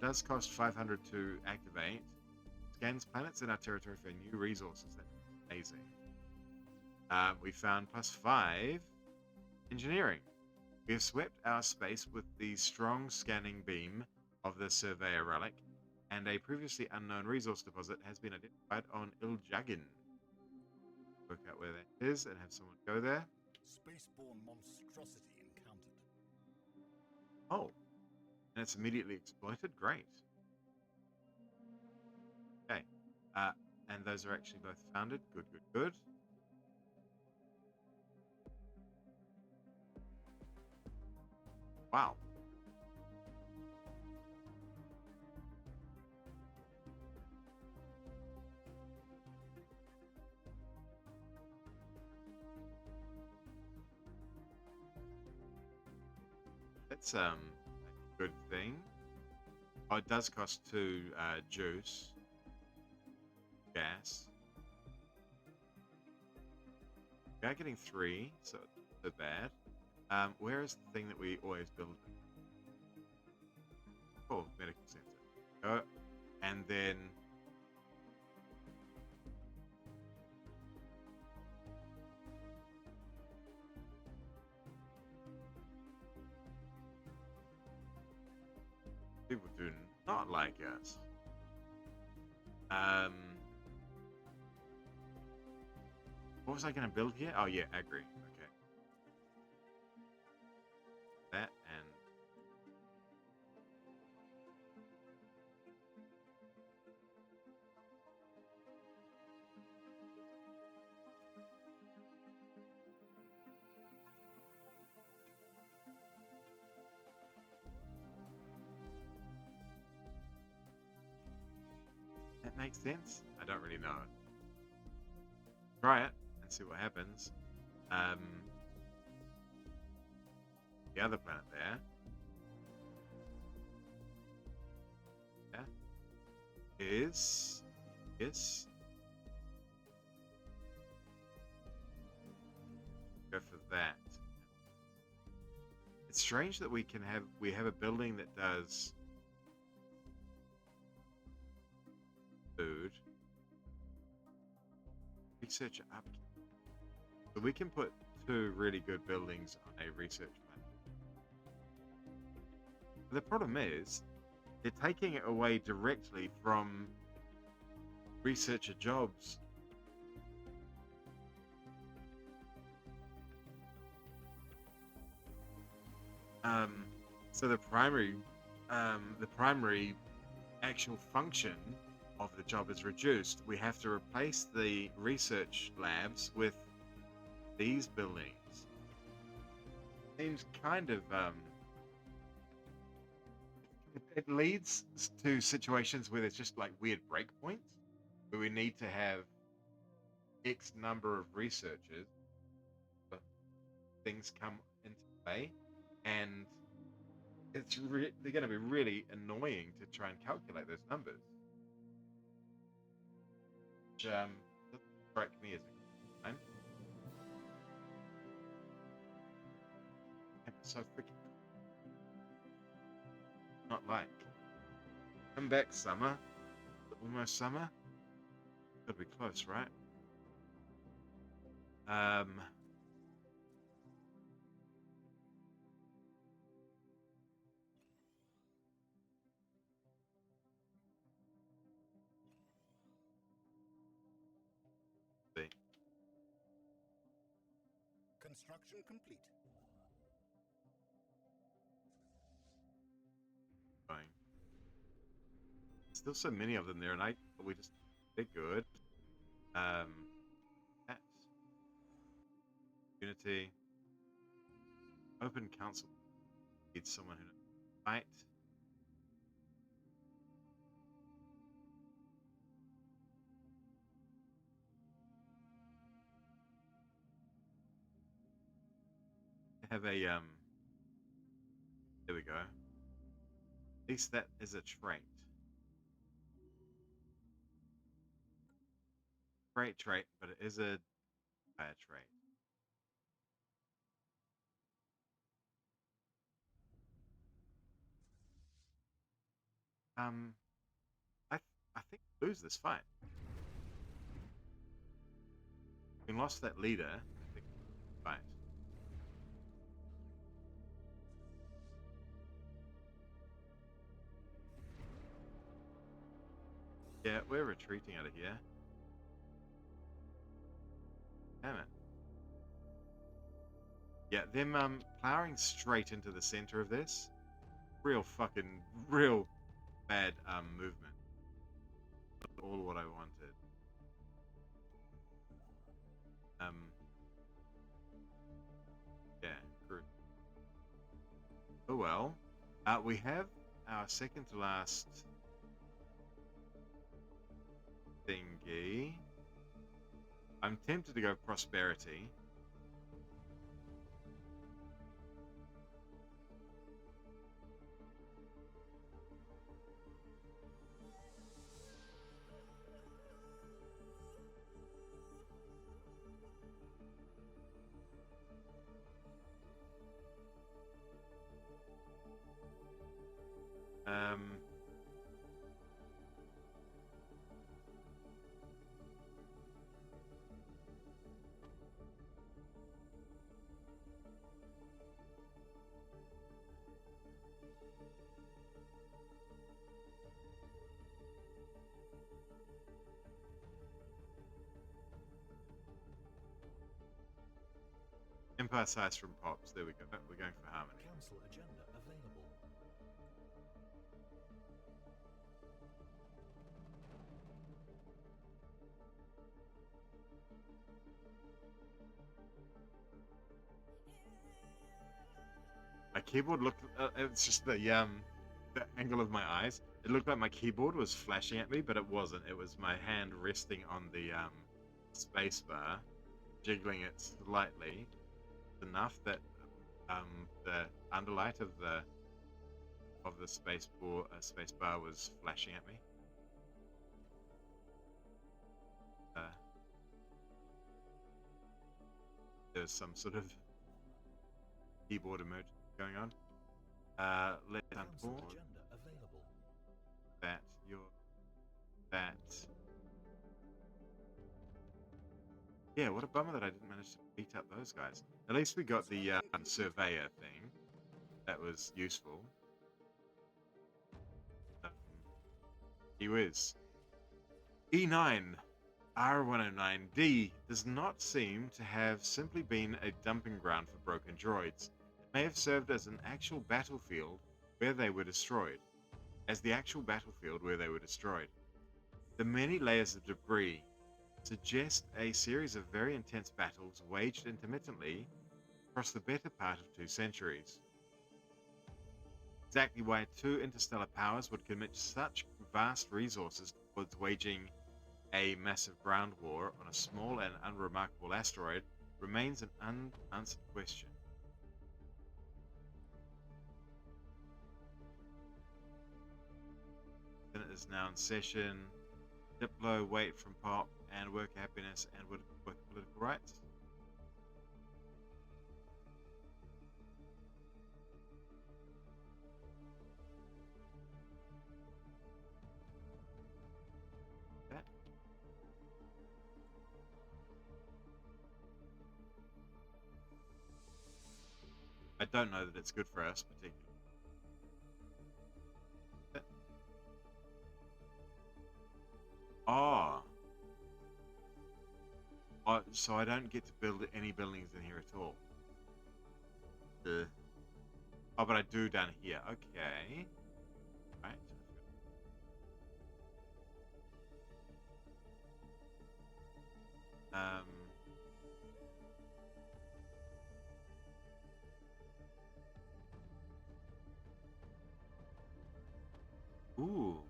Does cost 500 to activate. Scans planets in our territory for new resources. That's amazing. We found +5 engineering. We have swept our space with the strong scanning beam of the Surveyor relic, and a previously unknown resource deposit has been identified on Iljagin. Work out where that is and have someone go there. Spaceborne monstrosity encountered. Oh, and it's immediately exploited. Great. Okay, and those are actually both founded. Good, good, good. Wow. That's a good thing. Oh, it does cost 2 juice. Gas. We are getting 3, so it's not so bad. Where is the thing that we always build? Oh, medical center. And then people do not like us. What was I going to build here? Oh yeah, agri. Okay. That and that makes sense. I don't really know. Try it and see what happens. The other planet there. Yeah. Is yes. Go for that. It's strange that we have a building that does food. Researcher upkeep. So we can put 2 really good buildings on a research planet. But the problem is, they're taking it away directly from researcher jobs. So the primary actual function of the job is reduced. We have to replace the research labs with these buildings. Seems kind of it leads to situations where there's just like weird breakpoints where we need to have X number of researchers, but things come into play, and they're going to be really annoying to try and calculate those numbers. Which doesn't strike me as a good time. So freaking not like. Come back, summer. Almost summer. Gotta be close, right? See. Construction complete. Going. Still so many of them there, and they're good. That's Unity. Open council. Needs someone who knows fight. Have a There we go. At least that is a trait. Great trait, but it is a bad trait. I I think we lose this fight. We lost that leader. I think we fight. Yeah, we're retreating out of here. Damn it. Yeah, them plowing straight into the center of this. Real bad movement. All what I wanted. Yeah, good. Oh well. We have our second to last thingy. I'm tempted to go prosperity. Empire size from Pops. There we go. We're going for harmony. Council agenda available. My keyboard looked. It's just the angle of my eyes. It looked like my keyboard was flashing at me, but it wasn't. It was my hand resting on the space bar, jiggling it slightly, enough that the underlight of the space bar was flashing at me. There was some sort of keyboard emergency going on. Let's unpause that. Yeah, what a bummer that I didn't manage to beat up those guys. At least we got the surveyor thing. That was useful. He was E9 R109D does not seem to have simply been a dumping ground for broken droids. It may have served as an actual battlefield where they were destroyed. The many layers of debris suggest a series of very intense battles waged intermittently across the better part of 2 centuries. Exactly why 2 interstellar powers would commit such vast resources towards waging a massive ground war on a small and unremarkable asteroid remains an unanswered question. Senate is now in session. Diplo, wait from Pop, and work happiness and work political rights. That. I don't know that it's good for us particularly. Oh. Oh, so I don't get to build any buildings in here at all. Oh, but I do down here. Okay. Right. Ooh.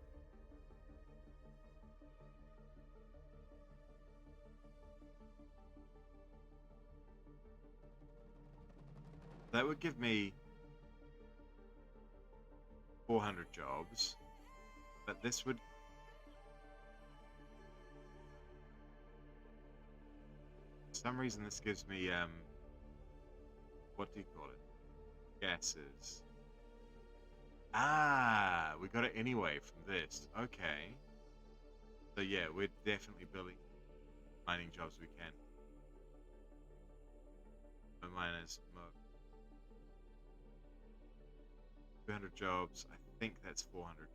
That would give me 400 jobs, but this would... For some reason this gives me, what do you call it? Gases. Ah, we got it anyway from this. Okay. So yeah, we're definitely building mining jobs we can. No miners, Mo. 200 jobs. I think that's 400.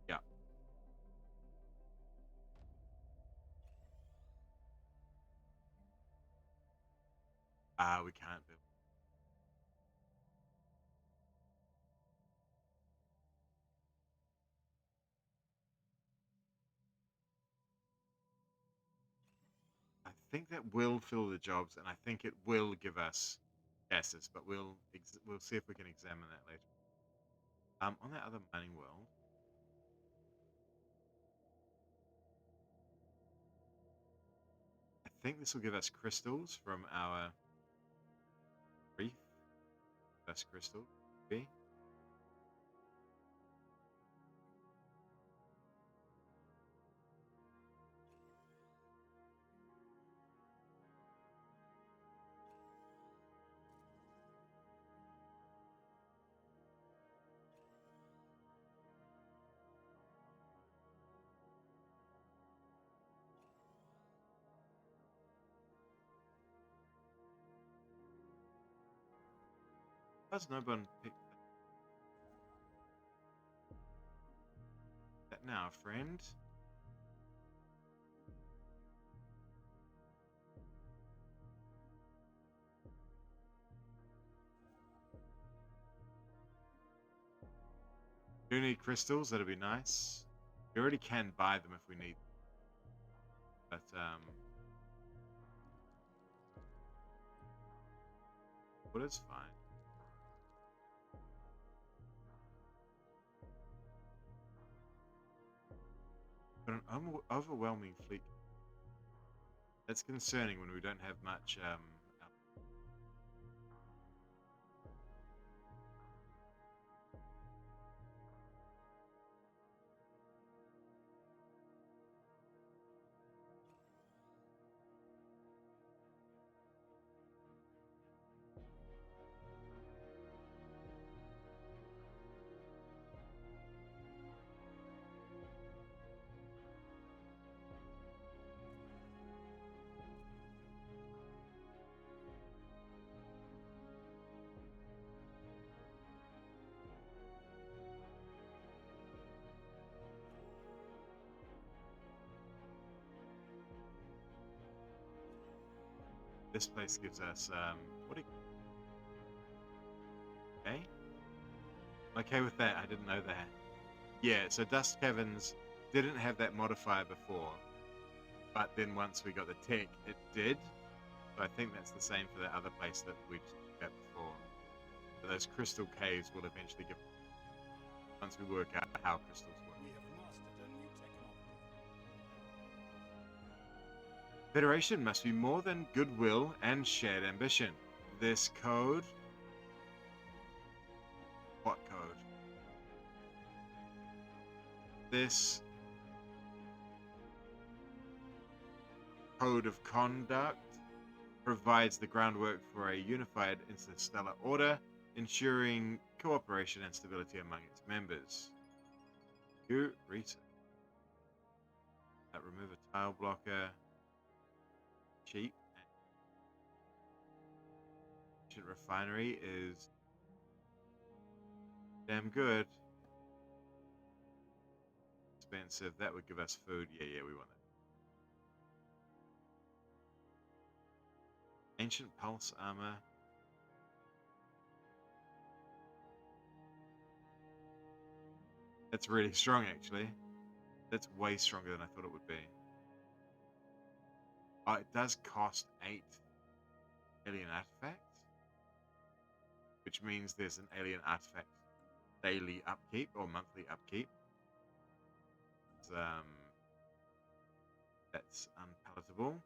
Yeah. Ah, we can't build. I think that will fill the jobs, and I think it will give us gases, but we'll see if we can examine that later. On that other mining world, I think this will give us crystals from our reef. Best crystal, maybe. Does no one pick that now, friend? Do need crystals, that'd be nice. We already can buy them if we need them. But water's fine. But an overwhelming fleet. That's concerning when we don't have much this place gives us what do you... Okay. I'm okay with that. I didn't know that. Yeah, so Dust Caverns didn't have that modifier before, but then once we got the tech, it did. So I think that's the same for the other place that we got before. So those crystal caves will eventually give, once we work out how crystals work. We have mastered a new technology. Federation must be more than goodwill and shared ambition. This code... What code? This code of conduct provides the groundwork for a unified interstellar order, ensuring cooperation and stability among its members. New research. Remove a tile blocker. Cheap. Ancient refinery is damn good. Expensive. That would give us food. Yeah, we want it. Ancient pulse armor. That's really strong, actually. That's way stronger than I thought it would be. Oh, it does cost 8 alien artifacts, which means there's an alien artifact daily upkeep or monthly upkeep. That's unpalatable.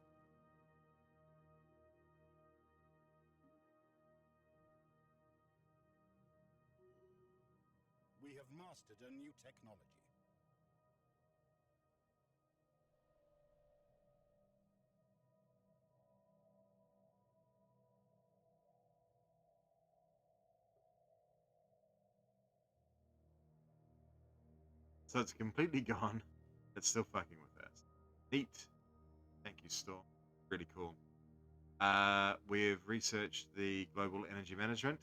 mastered a new technology. So it's completely gone. It's still fucking with us. Neat. Thank you, Store. Really cool. We've researched the global energy management.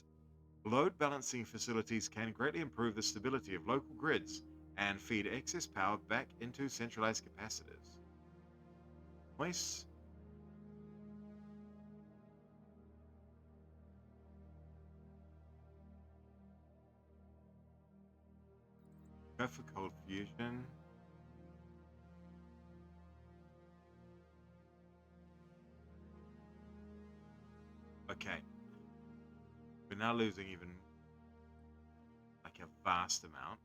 Load balancing facilities can greatly improve the stability of local grids and feed excess power back into centralized capacitors. Nice. Go for cold fusion. Okay. We're now losing even like a vast amount.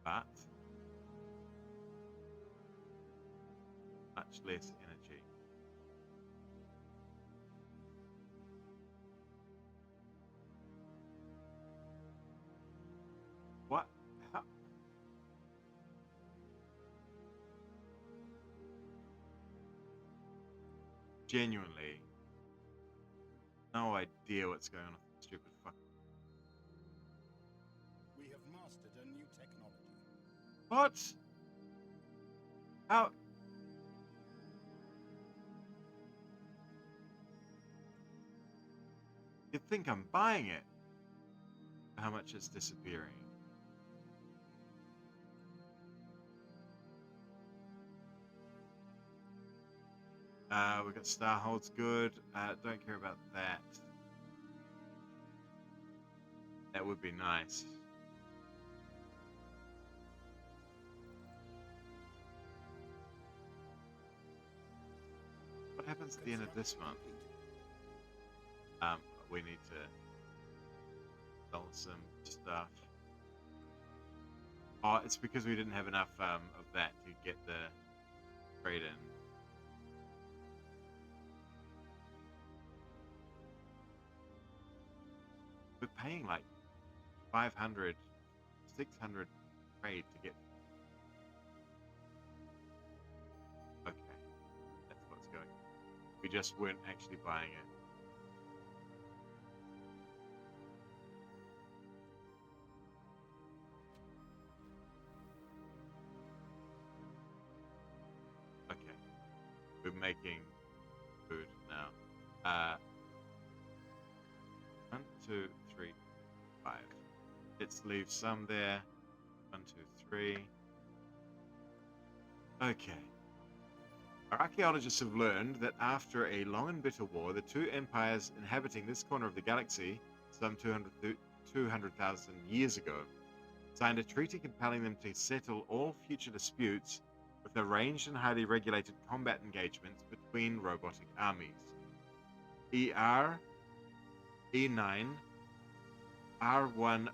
But much less energy. What? How? Genuinely, no idea what's going on with this stupid fuck. We have mastered a new technology. What? How? You'd think I'm buying it. How much it's disappearing. We got Starhold's good. Don't care about that. That would be nice. What happens at the end of this month? We need to sell some stuff. Oh, it's because we didn't have enough of that to get the trade in. We're paying like 500, 600 trade to get. Okay, that's what's going. We just weren't actually buying it. Okay, we're making food now. 1, 2, 3, 5. Let's leave some there. 1, 2, 3. Okay. Our archaeologists have learned that after a long and bitter war, the two empires inhabiting this corner of the galaxy, some 200,000 years ago, signed a treaty compelling them to settle all future disputes with arranged and highly regulated combat engagements between robotic armies. ER E9 R10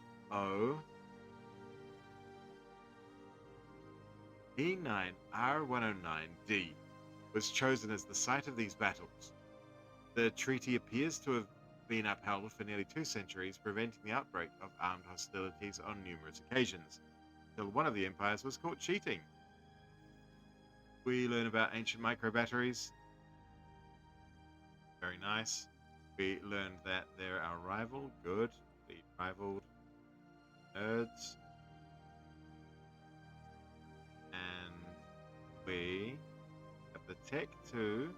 E9 R109D was chosen as the site of these battles. The treaty appears to have been upheld for nearly 2 centuries, preventing the outbreak of armed hostilities on numerous occasions, until one of the empires was caught cheating. We learn about ancient microbatteries. Very nice. We learned that they're our rival. Good. The rivaled nerds. And we have the tech to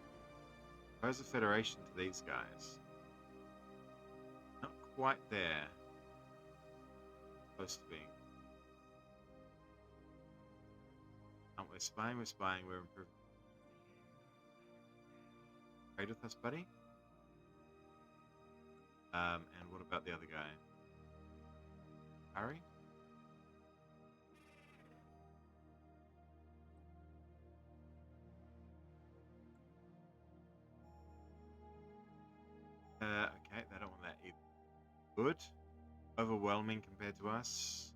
propose a federation to these guys. Not quite there. Close to being. We're spying, we're improving. Trade with us, buddy? And what about the other guy? Harry? Okay, they don't want that either. Good. Overwhelming compared to us.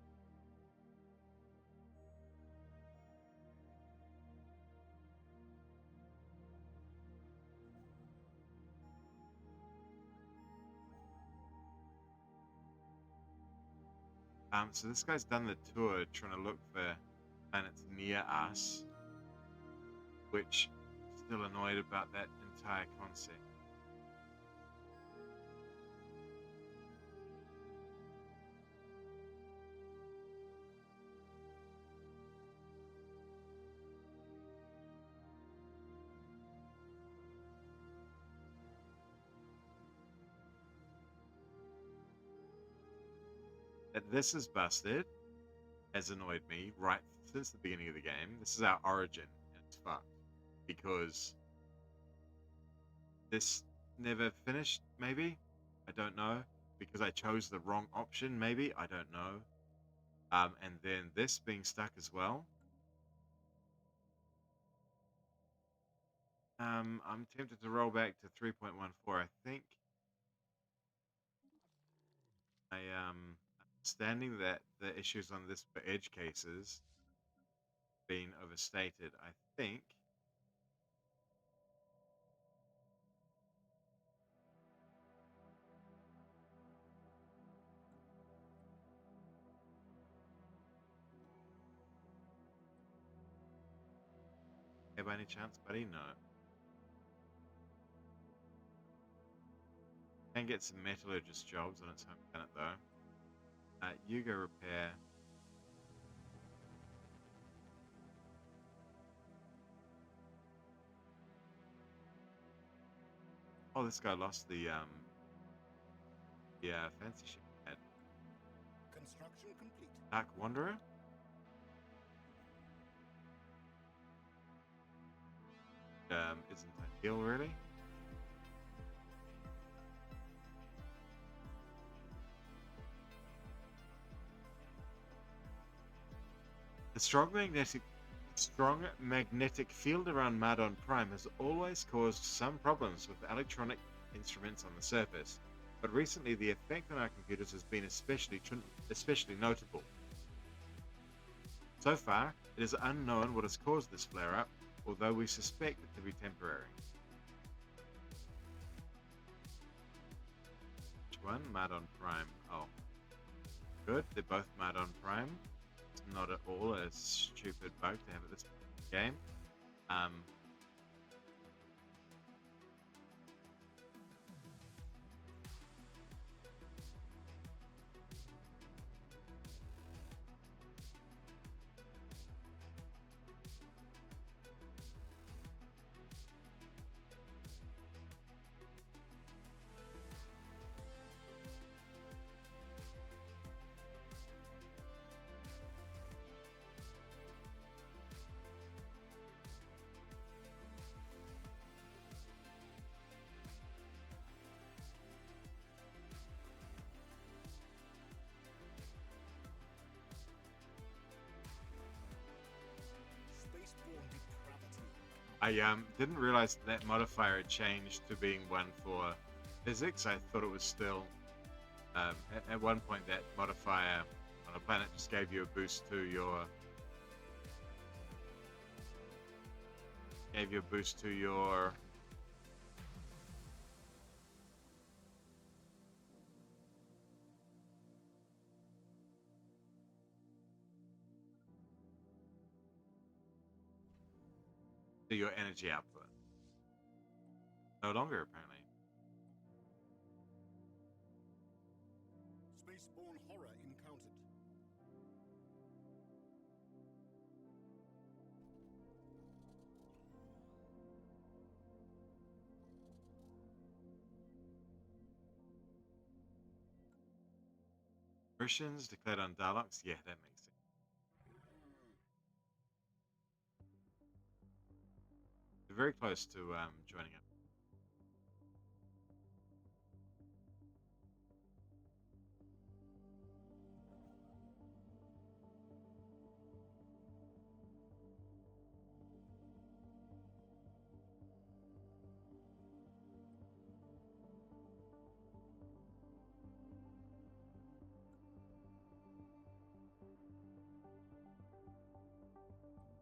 So this guy's done the tour trying to look for planets near us, which still annoyed about that entire concept. That this is busted has annoyed me right since the beginning of the game. This is our origin, and it's fucked. Because this never finished, maybe? I don't know. Because I chose the wrong option, maybe? I don't know. And then this being stuck as well. I'm tempted to roll back to 3.14. I think I understanding that the issues on this for edge cases being overstated. I think hey, by any chance, buddy? No. Can get some metallurgist jobs on its home planet though. You go repair. Oh, this guy lost the fancy ship he had. Construction complete. Dark Wanderer? Isn't ideal really. The strong magnetic field around Madon Prime has always caused some problems with electronic instruments on the surface, but recently the effect on our computers has been especially notable. So far, it is unknown what has caused this flare-up, although we suspect it to be temporary. Which one? Madon Prime. Oh. Good, they're both Madon Prime. It's not at all a stupid bug to have at this game. Spaceborne depravity. I didn't realize that modifier had changed to being one for physics. I thought it was still at one point that modifier on a planet just gave you a boost to your energy output. No longer apparently. Spaceborne horror encountered. Russians declared on Daleks? Yeah, that makes sense. They're very close to joining up.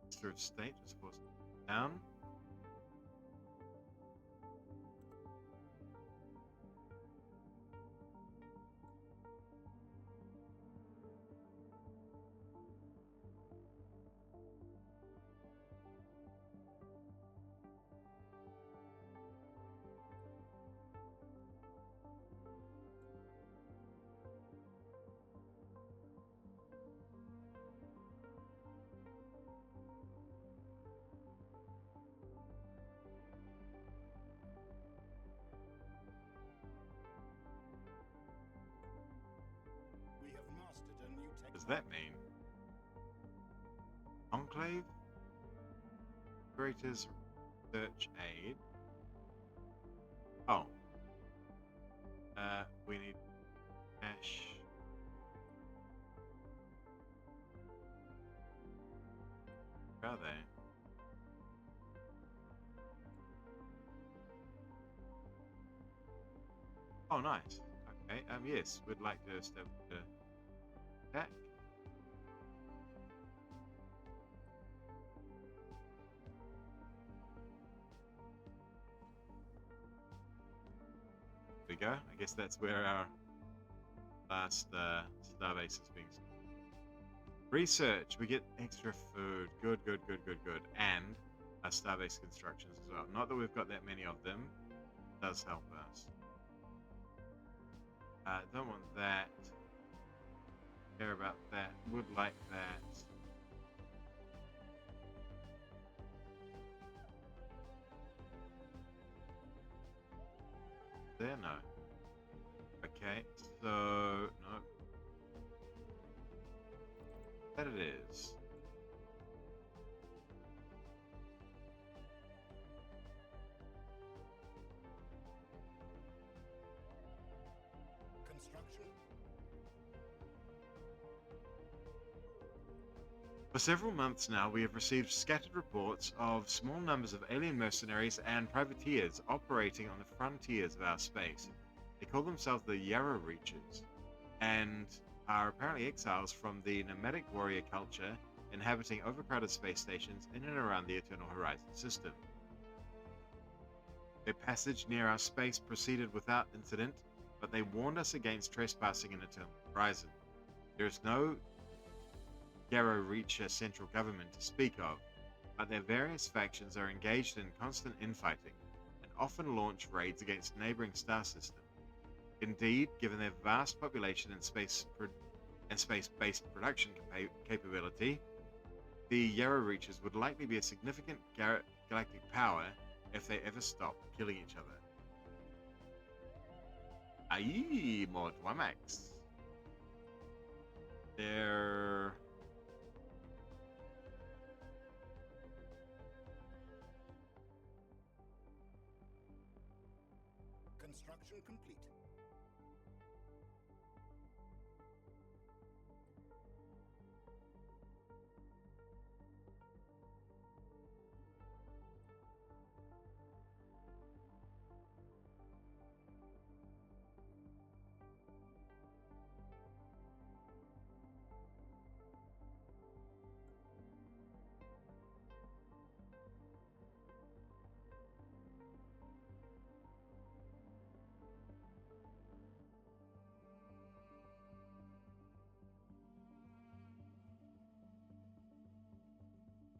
Minister of State was forced down. What does that mean? Enclave? Operators Search Aid. Oh. We need cash. Where are they? Oh, nice. Okay. Yes, we'd like to establish a attack. There we go. I guess that's where our last starbase is being. Research. We get extra food. Good, good, good, good, good. And our starbase constructions as well. Not that we've got that many of them. It does help us. Don't want that. Care about that. Would like that. There, no. Okay, so no. That it is. Construction. For several months now, we have received scattered reports of small numbers of alien mercenaries and privateers operating on the frontiers of our space. They call themselves the Yarrow Reachers, and are apparently exiles from the nomadic warrior culture inhabiting overcrowded space stations in and around the Eternal Horizon system. Their passage near our space proceeded without incident, but they warned us against trespassing in Eternal Horizon. There is no Yarrow Reacher central government to speak of, but their various factions are engaged in constant infighting and often launch raids against neighboring star systems. Indeed, given their vast population and space-based production capability, the Yarrow Reachers would likely be a significant galactic power if they ever stop killing each other. Aye, Mod Wamax. They're... Construction complete.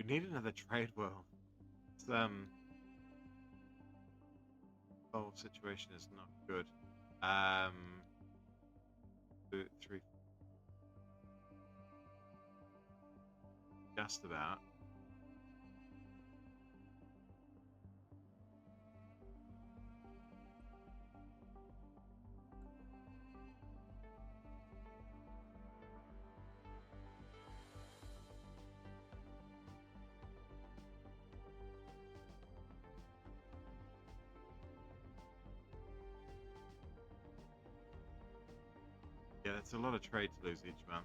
We need another trade world. This whole situation is not good. 2, 3, just about. Yeah, that's a lot of trade to lose each month.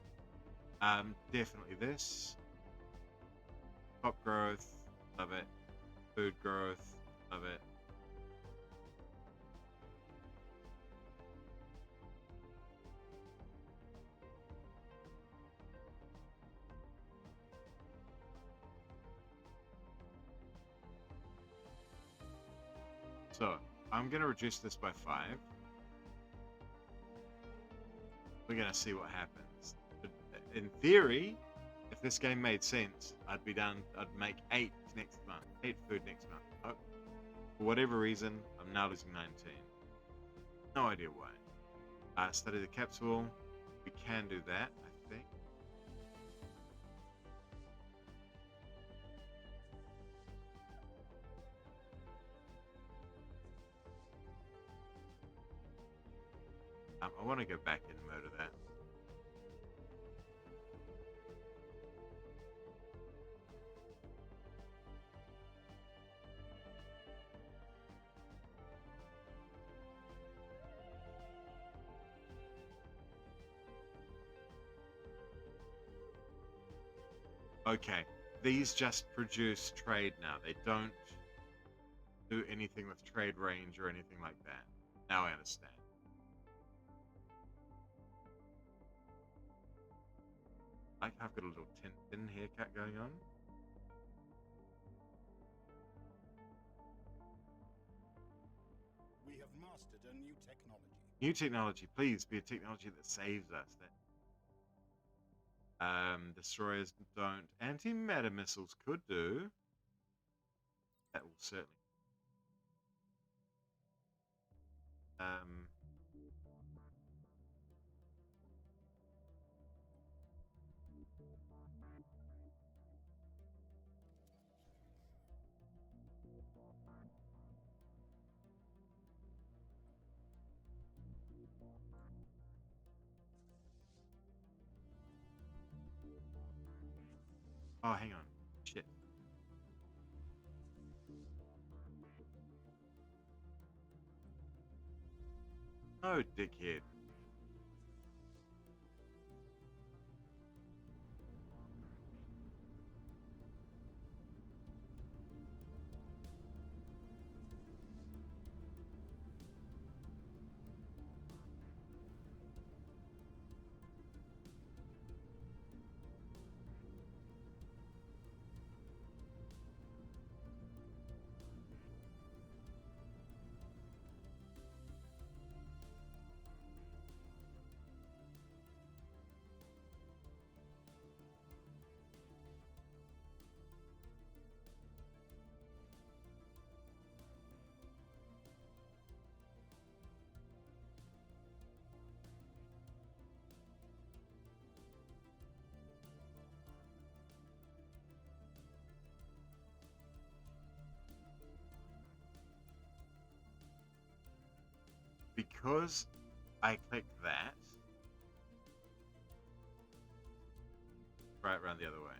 Definitely this. Crop growth, love it. Food growth, love it. So, I'm going to reduce this by 5. We're going to see what happens. But in theory, if this game made sense, I'd make 8 next month. 8 food next month. Oh, for whatever reason, I'm now losing 19. No idea why. Study the capsule. We can do that, I think. I want to go back in mode of that. Okay, these just produce trade now. They don't do anything with trade range or anything like that. Now I understand. Like I've got a little Tintin haircut going on. We have mastered a new technology. New technology, please be a technology that saves us. Destroyers don't. Anti-matter missiles could do. That will certainly. Oh, hang on. Shit. Oh, dickhead. Because I clicked that, right around the other way.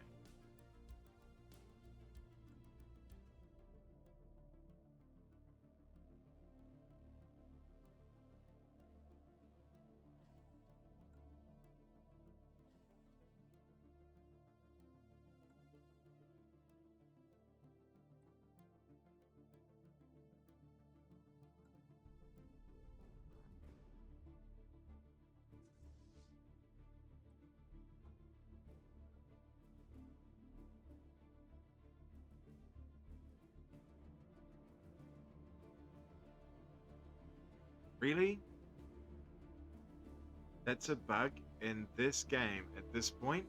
Really? That's a bug in this game at this point?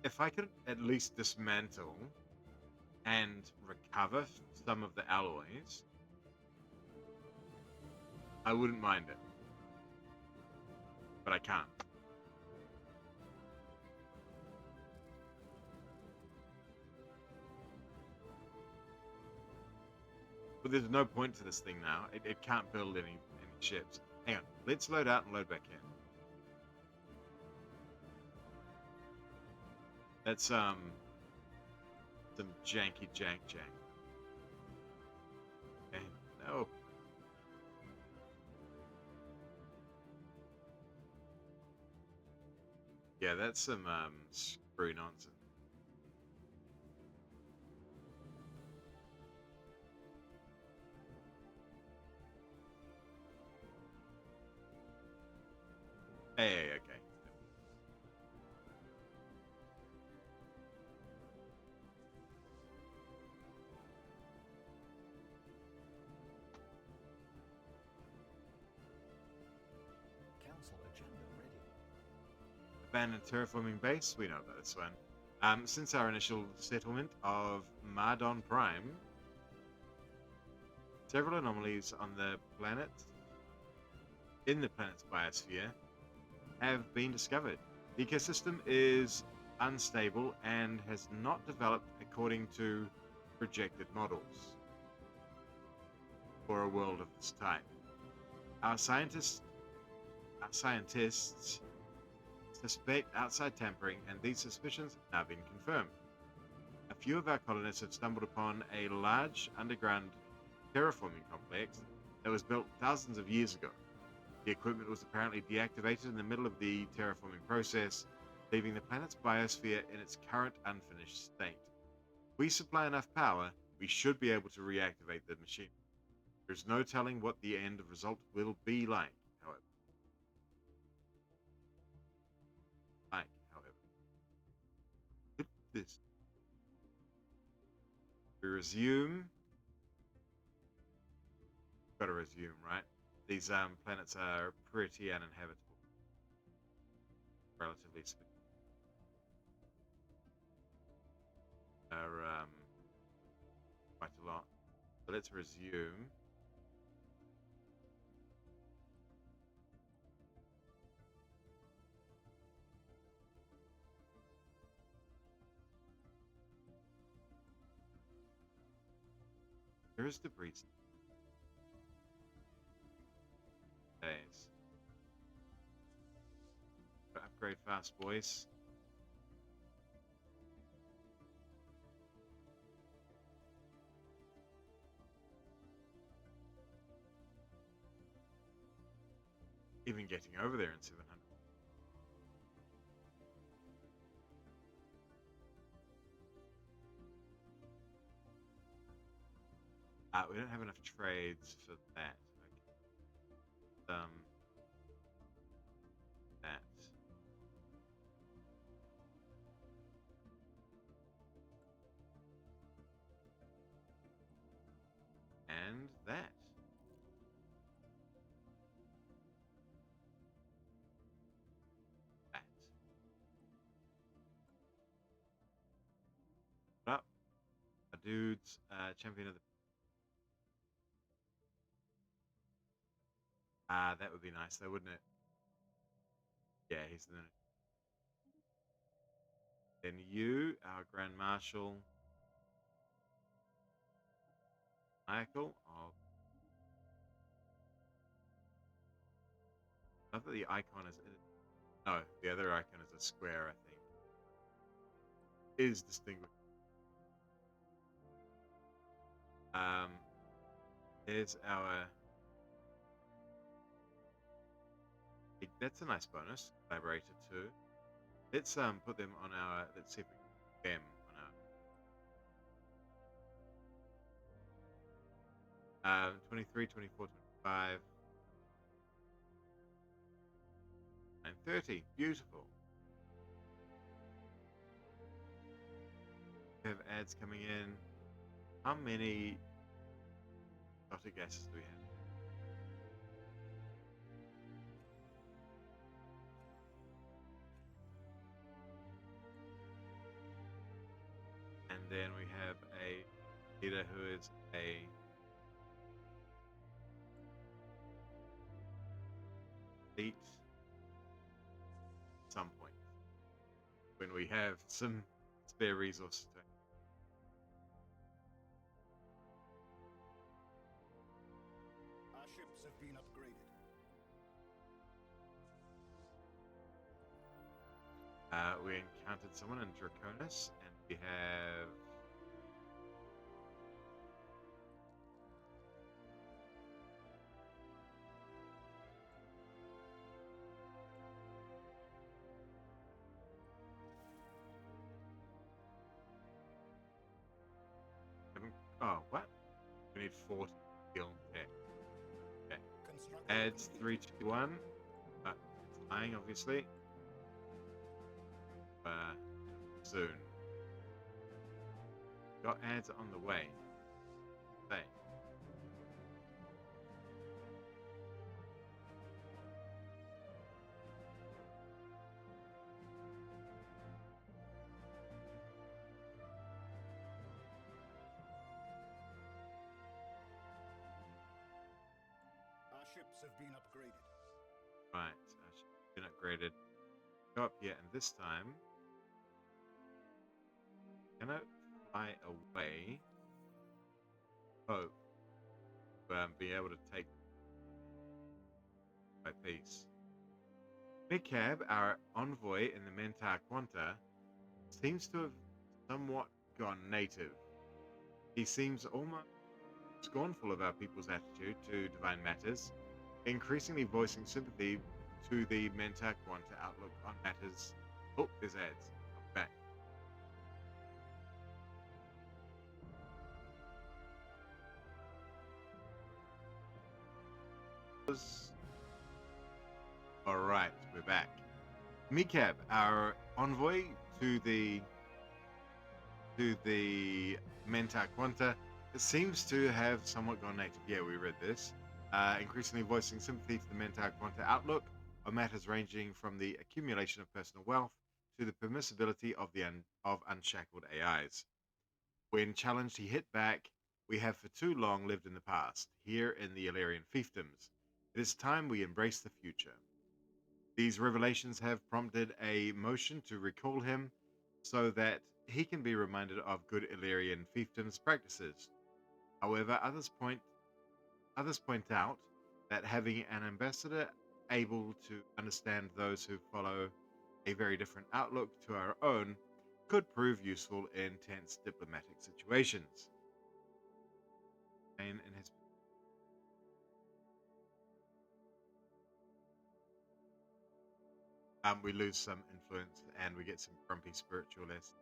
If I could at least dismantle and recover some of the alloys, I wouldn't mind it. But I can't. But there's no point to this thing now. It can't build any ships. Hang on. Let's load out and load back in. That's some janky jank. Okay. No. Yeah, that's some screw nonsense. Hey, okay. Council agenda ready. Abandoned terraforming base. We know about this one. Since our initial settlement of Mardon Prime, several anomalies on the planet, in the planet's biosphere, have been discovered. The ecosystem is unstable and has not developed according to projected models for a world of this type. Our scientists suspect outside tampering, and these suspicions have now been confirmed. A few of our colonists have stumbled upon a large underground terraforming complex that was built thousands of years ago. The equipment was apparently deactivated in the middle of the terraforming process, leaving the planet's biosphere in its current unfinished state. If we supply enough power, we should be able to reactivate the machine. There's no telling what the end result will be like, however. Look at this. We resume. Gotta resume, right? These planets are pretty uninhabitable, relatively speaking. Are quite a lot. So let's resume. There is debris. Days. Upgrade fast, boys. Even getting over there in 700. We don't have enough trades for that. Okay. That. And that. That. Up. Our dude's champion of the. That would be nice though, wouldn't it? Yeah, he's the. Then you, our Grand Marshal, Michael. Oh, I thought the icon is. No, the other icon is a square, I think. Is distinguished. There's our. That's a nice bonus. Collaborator 2. Let's put them on our. Let's see if we can them on our. 23, 24, 25, and 30. Beautiful. We have ads coming in. How many exotic gases do we have? And then we have a leader who is a elite at some point when we have some spare resources to. Our ships have been upgraded. We encountered someone in Draconis, and we have oh, what? We need 40 skill tech. Okay. Adds 3 to 1. It's lying, obviously. Soon. Got ads on the way. Hey. Our ships have been upgraded. Right. Been upgraded. Go up here, and this time, I'm gonna fly away. Hope to be able to take my piece. Mikab, our envoy in the Mentar Quanta, seems to have somewhat gone native. He seems almost scornful of our people's attitude to divine matters, increasingly voicing sympathy to the Mentar Quanta outlook on matters. Oh, there's ads. I'm back. Alright, we're back. Mikab, our envoy to the Mentar Quanta, seems to have somewhat gone native. Yeah, we read this. Increasingly voicing sympathy to the Mentar Quanta outlook on matters ranging from the accumulation of personal wealth to the permissibility of unshackled AIs. When challenged, he hit back, "We have for too long lived in the past, here in the Elerian Fiefdoms. It is time we embrace the future." These revelations have prompted a motion to recall him so that he can be reminded of good Elerian Fiefdoms practices. However, others point out that having an ambassador able to understand those who follow a very different outlook to our own could prove useful in tense diplomatic situations. And in his we lose some influence and we get some grumpy spiritualists.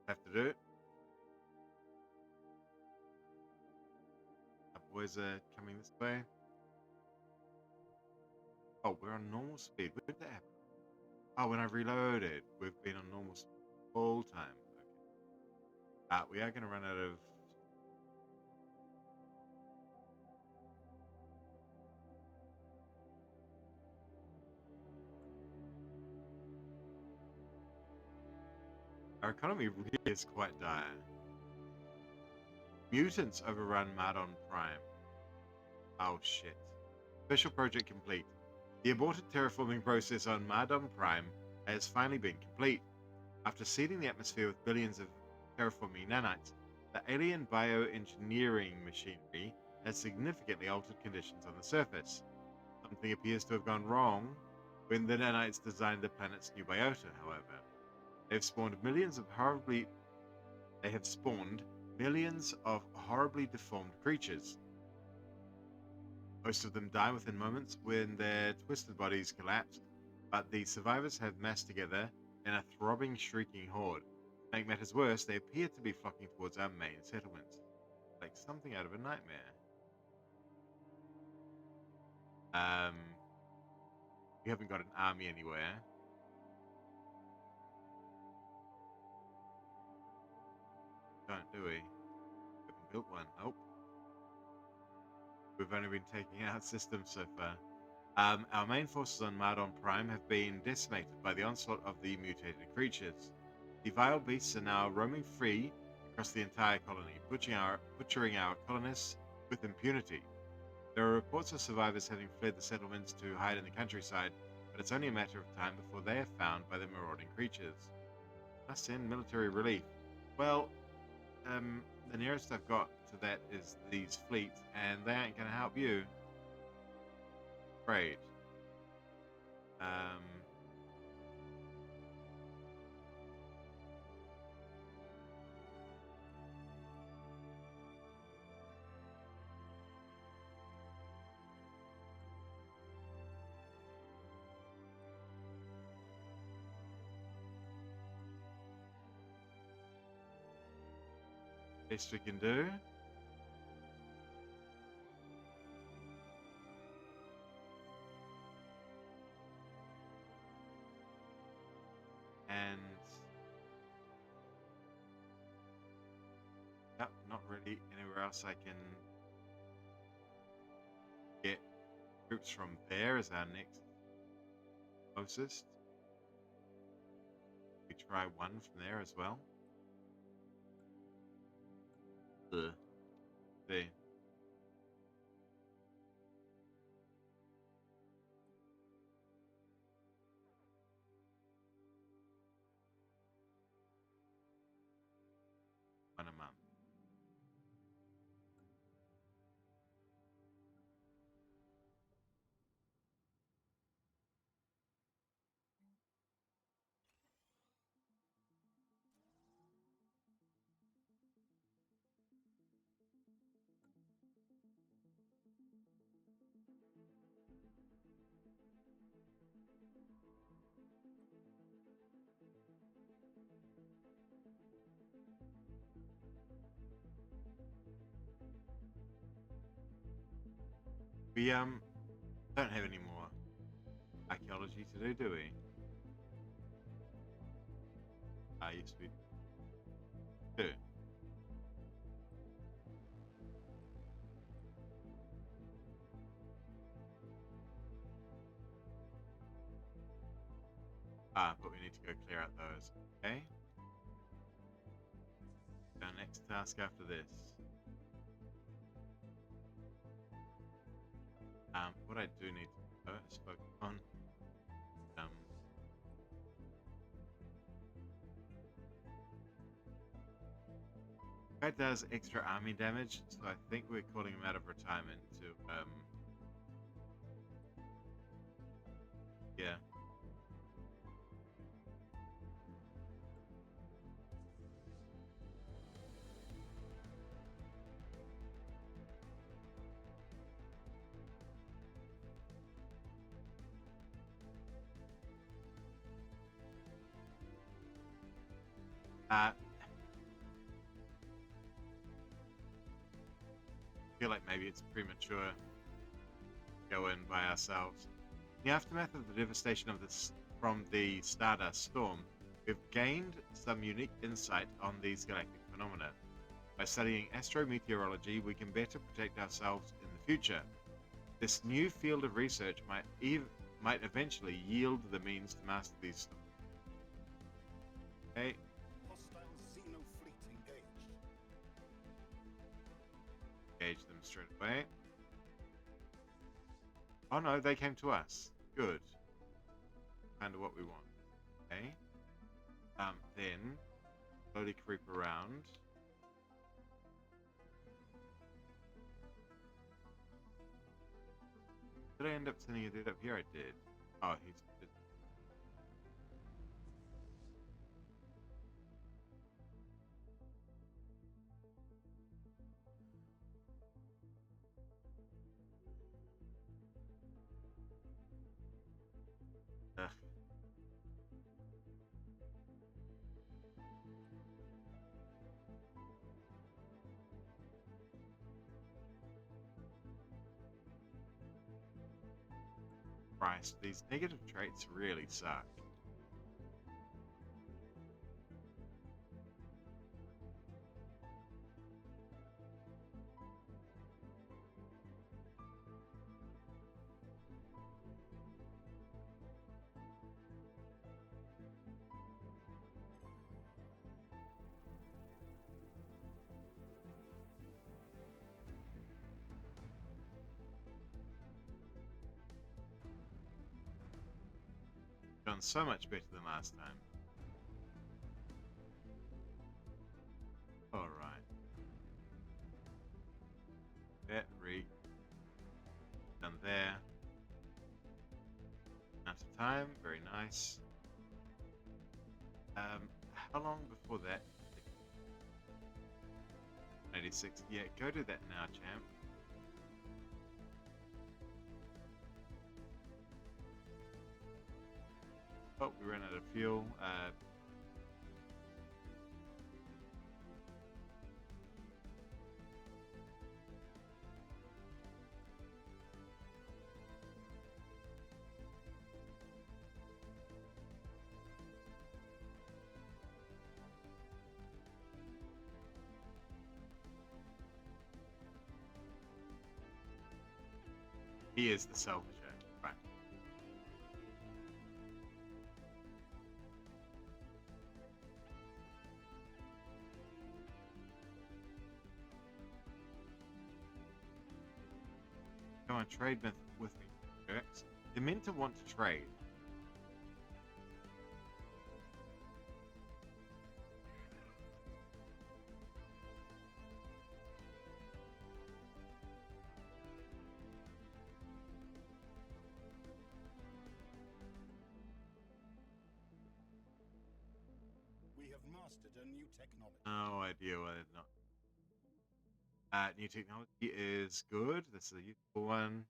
Have to do it. Our boys are coming this way. Oh, we're on normal speed. When did that happen? Oh, when I reloaded. We've been on normal speed all time. Okay. We are going to run out of... Our economy really is quite dire. Mutants overrun Mardon Prime. Oh shit. Special project complete. The aborted terraforming process on Mardon Prime has finally been complete. After seeding the atmosphere with billions of terraforming nanites, the alien bioengineering machinery has significantly altered conditions on the surface. Something appears to have gone wrong when the nanites designed the planet's new biota, however. They have spawned millions of horribly deformed creatures. Most of them die within moments when their twisted bodies collapse, but the survivors have massed together in a throbbing, shrieking horde. To make matters worse, they appear to be flocking towards our main settlement, like something out of a nightmare. We haven't got an army anywhere. Don't, do we? We haven't built one. Nope. We've only been taking out systems so far. Our main forces on Mardon Prime have been decimated by the onslaught of the mutated creatures. The vile beasts are now roaming free across the entire colony, butchering our colonists with impunity. There are reports of survivors having fled the settlements to hide in the countryside, but it's only a matter of time before they are found by the marauding creatures. Must send military relief. Well, the nearest I've got to that is these fleets, and they ain't going to help you. Afraid. Best we can do. And yep, not really anywhere else I can get troops from. There is our next closest. We try one from there as well. Ugh. See. One a month. We don't have any more archaeology to do we? Yes we do. But we need to go clear out those. Okay. Our next task after this. What I do need to do is focus on guy does extra army damage, so I think we're calling him out of retirement to yeah. I feel like maybe it's premature to go in by ourselves. In the aftermath of the devastation of this from the Stardust storm, we've gained some unique insight on these galactic phenomena. By studying astrometeorology, we can better protect ourselves in the future. This new field of research might eventually yield the means to master these storms. Okay. Hostile Xeno fleet engaged. Engage them straight away. Oh no, they came to us. Good. Kind of what we want. Okay. Then slowly creep around. Did I end up sending a dude up here? I did. Oh, he's. Ugh. Christ, these negative traits really suck. Done so much better than last time. Alright. Battery. Done there. Enough time, very nice. How long before that? 86. Yeah, go do that now, champ. Oh, we ran out of fuel. He is the salvager. Right. come on, trade with me, jerks. They're meant to want to trade. We have mastered a new technology. No idea why they're not. New technology is good. This is a useful one.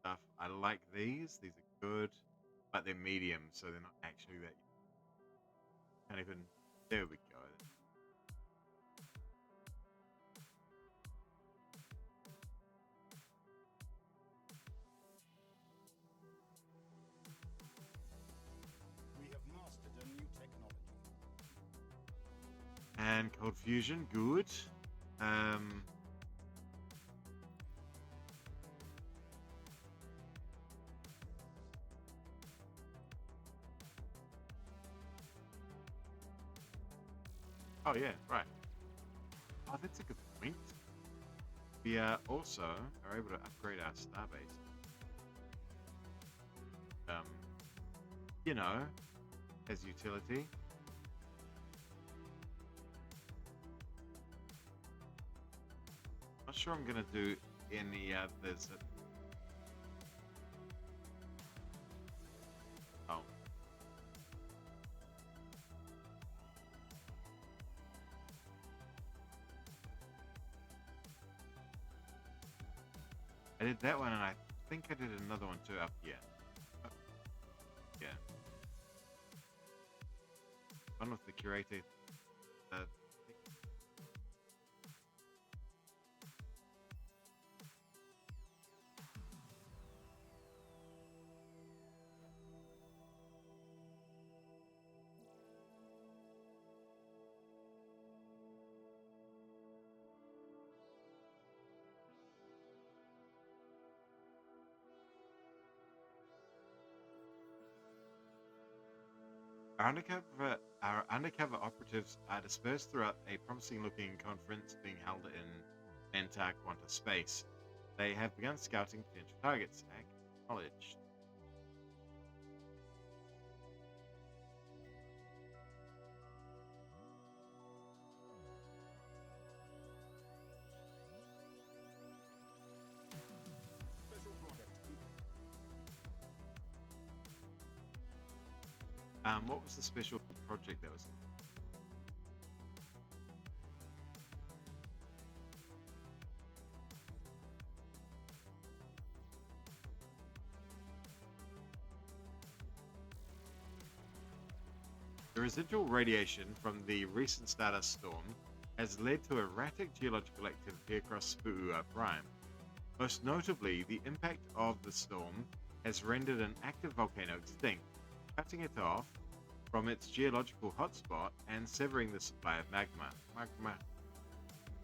Stuff. I like these. These are good, but they're medium, so they're not actually that. Can't even. There we go. We have mastered a new technology. And cold fusion, good. Oh yeah, right. Oh, that's a good point. We also are able to upgrade our starbase. You know, as utility. Not sure I'm gonna do any others. Oh. I did that one, and I think I did another one too up here. Oh, yeah. One with the curator. Our undercover operatives are dispersed throughout a promising-looking conference being held in Antar Quanta space. They have begun scouting potential targets. Acknowledged. Special product. What was the special project that was? The residual radiation from the recent Stardust storm has led to erratic geological activity across Spu'ua Prime. Most notably, the impact of the storm has rendered an active volcano extinct, cutting it off from its geological hotspot and severing the supply of magma.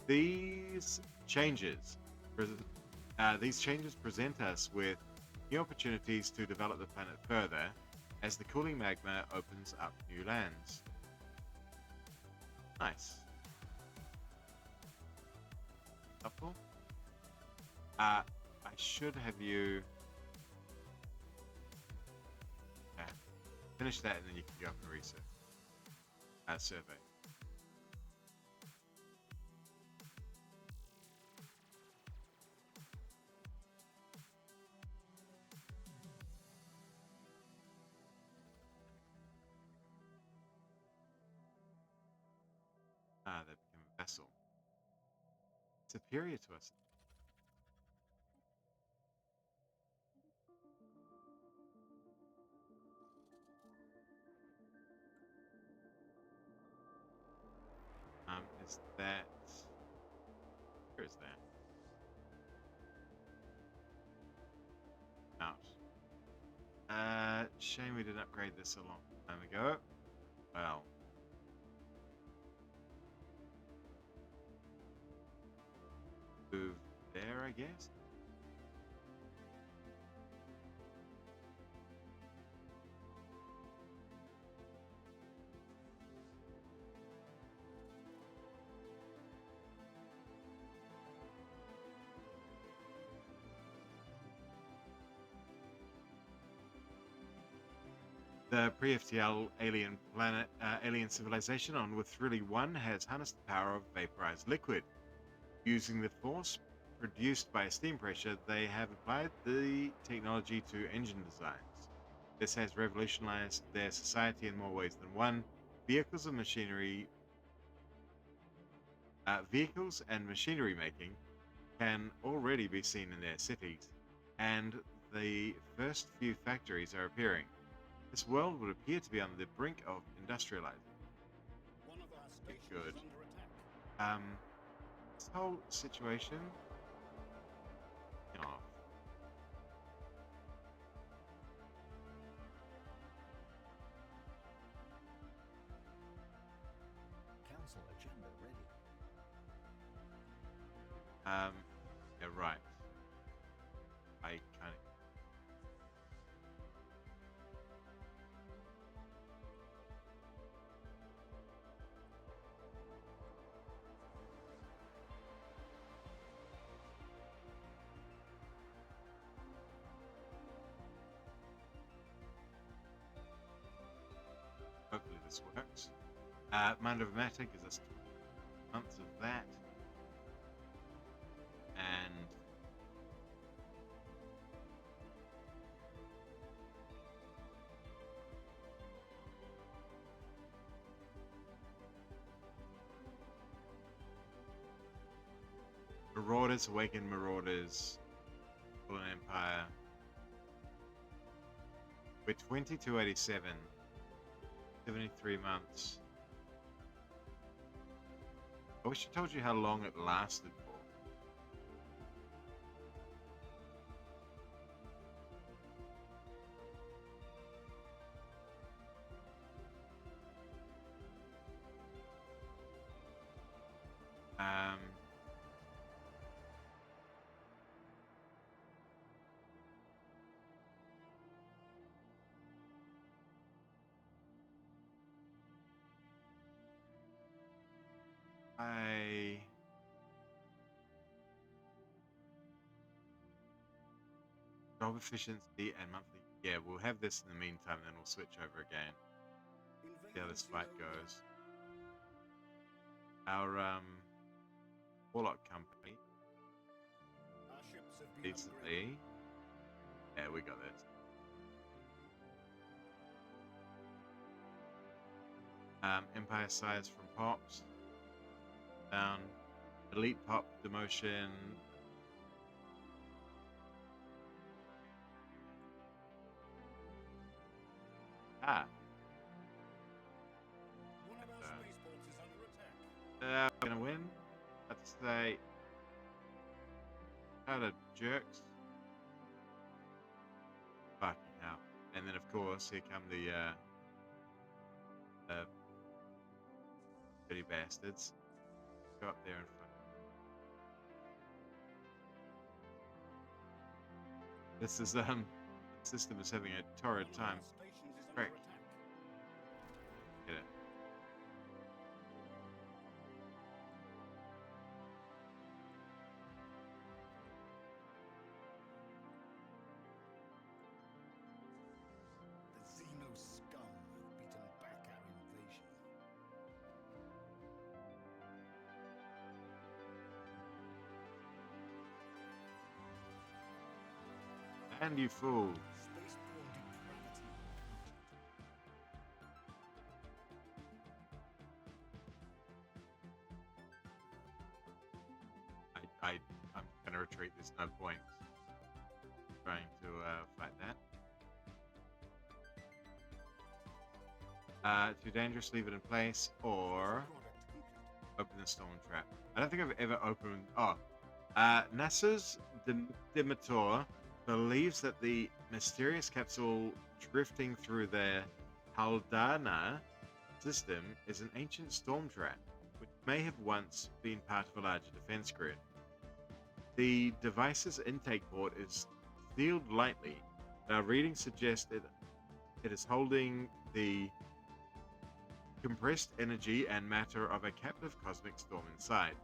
These changes present us with new opportunities to develop the planet further as the cooling magma opens up new lands. Nice. Helpful. I should have you finish that, and then you can go up and research. Survey. They become a vessel. Superior to us. Is that... Where is that? Out. Shame we didn't upgrade this a long time ago. Well. Move there, I guess. The pre-FTL alien civilization on Withrilly 1 has harnessed the power of vaporized liquid. Using the force produced by steam pressure, they have applied the technology to engine designs. This has revolutionized their society in more ways than one. Vehicles and machinery making can already be seen in their cities, and the first few factories are appearing. This world would appear to be on the brink of industrializing. One of our stations Good. is under attack. This whole situation. Oh. Council agenda ready. Yeah, right. I kind of. Hopefully this works. Mind of Matter gives us 2 months of that. And Marauders, Awakened Marauders, Fallen Empire. We're 2287. 73 months. I wish I told you how long it lasted for. Job efficiency and monthly. Yeah, we'll have this in the meantime, then we'll switch over again. See how this fight goes. Our Warlock company. Our ships have been upgraded. Decently. Yeah, we got this. Empire size from Pops. Down. Elite Pop demotion. One of our spaceports is under attack. We're gonna win. Let's say. How the jerks. Fucking hell. And then, of course, here come the dirty bastards. Go up there and fight. This is system is having a torrid time. Correct. Get it. The Xeno scum have beaten back our invasion. And you fool. Spaceborne depravity. I'm gonna retreat. There's no point trying to fight that. Too dangerous, leave it in place, or Product complete. open the storm trap. I don't think I've ever opened. NASA's Dimitor believes that the mysterious capsule drifting through the Haldana system is an ancient storm trap, which may have once been part of a larger defense grid. The device's intake port is sealed lightly. Our readings suggest that it is holding the compressed energy and matter of a captive cosmic storm inside.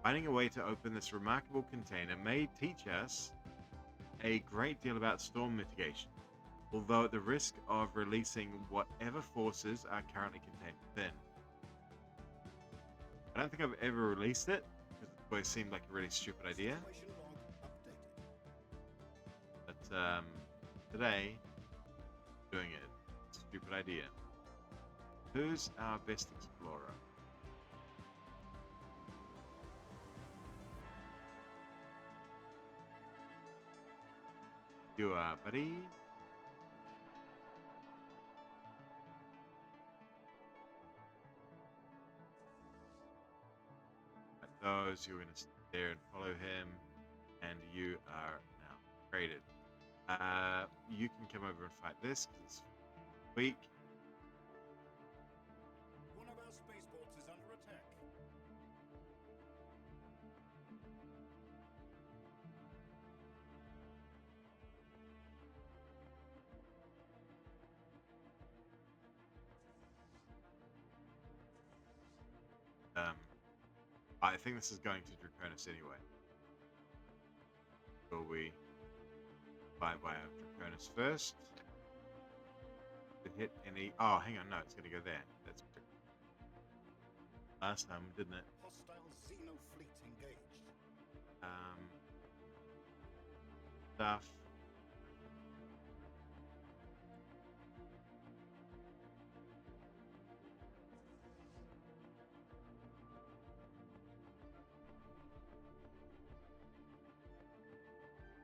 Finding a way to open this remarkable container may teach us a great deal about storm mitigation. although at the risk of releasing whatever forces are currently contained within. I don't think I've ever released it, because it always seemed like a really stupid idea. Situation log updated. But today, doing it. Stupid idea. Who's our best explorer? You are, buddy. At those, you're going to sit there and follow him, and you are now traded. You can come over and fight this because it's weak. One of our spaceports is under attack. I think this is going to Draconis anyway. Will we buy our Draconis first? To hit any... Oh, hang on, no, it's going to go there. That's last time, didn't it? Hostile Xeno fleet engaged. Stuff.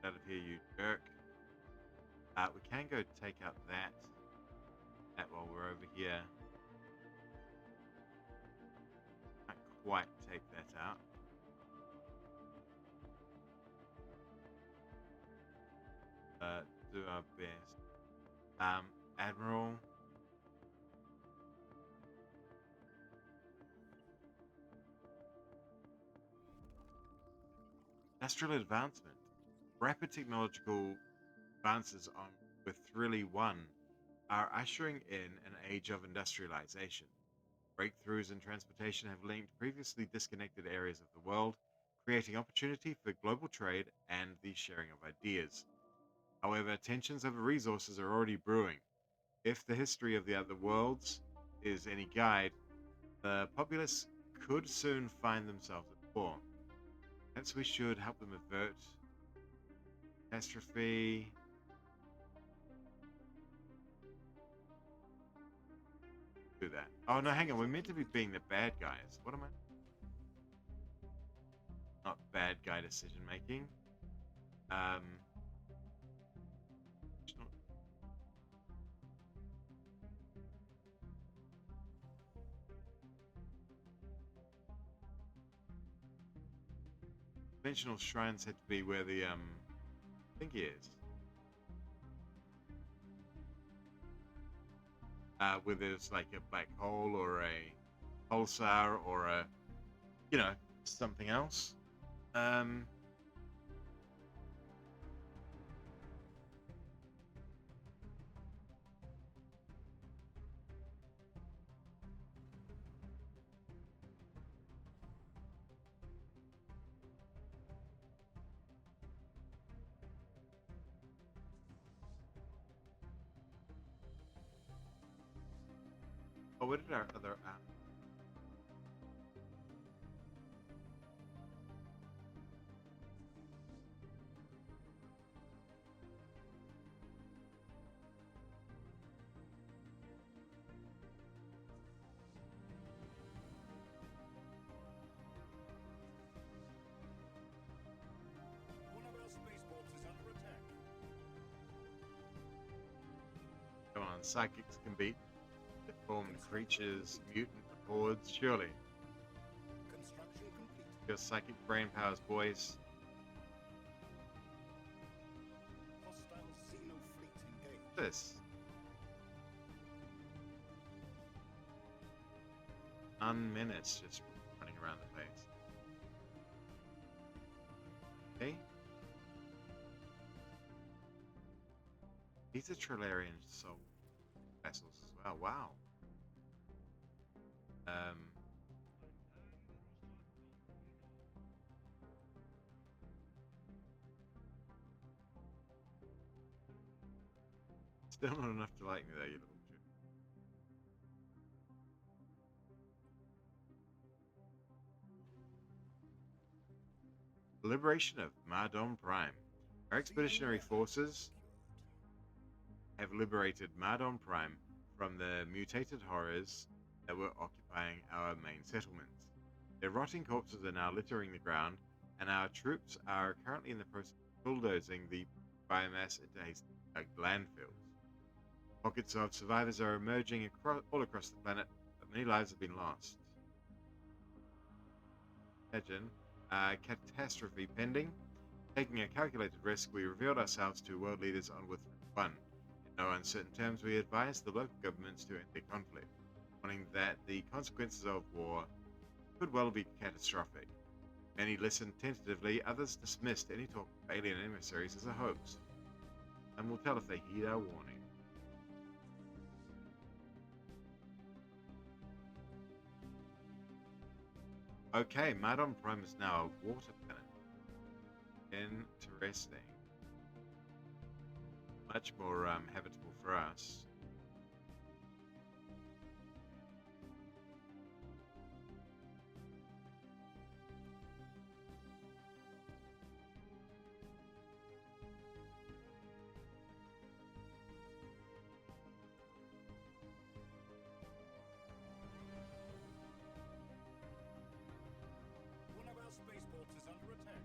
Out of here, you jerk. We can go take out that while we're over here. Can't quite take that out. Do our best. Admiral. Industrial advancement. Rapid technological advances on with Thrilly 1 are ushering in an age of industrialization. Breakthroughs in transportation have linked previously disconnected areas of the world, creating opportunity for global trade and the sharing of ideas. However, tensions over resources are already brewing. If the history of the other worlds is any guide, the populace could soon find themselves at war. Hence, we should help them avert catastrophe. Do that. Oh no, hang on. We're meant to be being the bad guys. What am I? Not bad guy decision making. Conventional shrines had to be where the thingy is. Where there's like a black hole or a pulsar or a, you know, something else. Oh, what did our other One of our spaceports is under attack. Come on, psychics can beat deformed creatures, mutant hordes, surely. Construction complete. Your psychic brain powers, boys. Hostile Xeno fleet engaged. This. Unmenace just running around the place. Okay. These are Trillarian soul vessels as well. Wow. Still not enough to like me though, you little jerk. Liberation of Mardon Prime. Our expeditionary forces have liberated Mardon Prime from the mutated horrors that were occupying our main settlements. Their rotting corpses are now littering the ground, and our troops are currently in the process of bulldozing the biomass into landfills. Pockets of survivors are emerging all across the planet, but many lives have been lost. Imagine catastrophe pending. Taking a calculated risk, we revealed ourselves to world leaders on with 1. In no uncertain terms, we advised the local governments to end the conflict, warning that the consequences of war could well be catastrophic. Many listened tentatively, others dismissed any talk of alien emissaries as a hoax. And will tell if they heed our warning. Okay, Mardon Prime is now a water planet. Interesting. Much more habitable for us. One of our spaceports is under attack.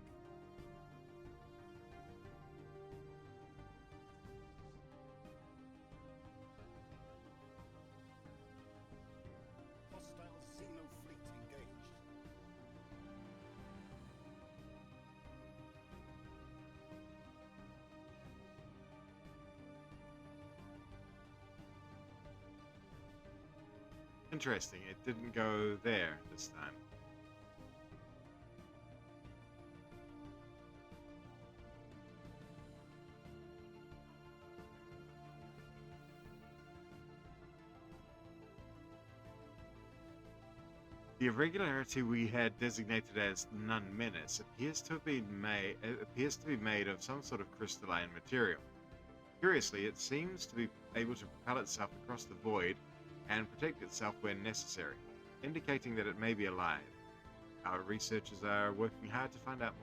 Hostile Xeno fleet engaged. Interesting, it didn't go there this time. The irregularity we had designated as Nun Menace appears to be made of some sort of crystalline material. Curiously, it seems to be able to propel itself across the void and protect itself when necessary, indicating that it may be alive. Our researchers are working hard to find out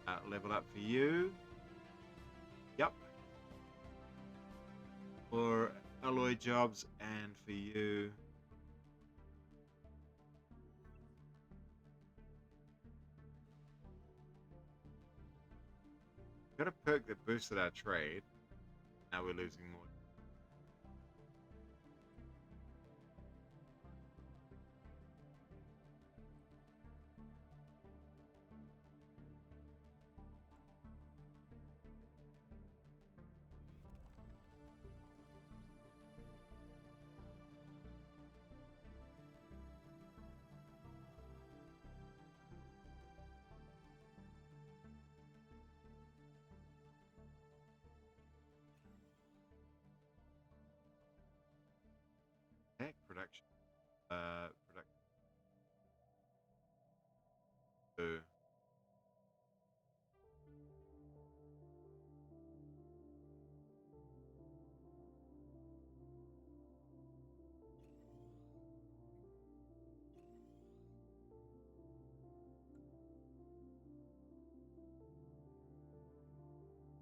more. Level up for you. Yup. For alloy jobs and for you. Got a perk that boosted our trade. Now we're losing more. Tech production. Production.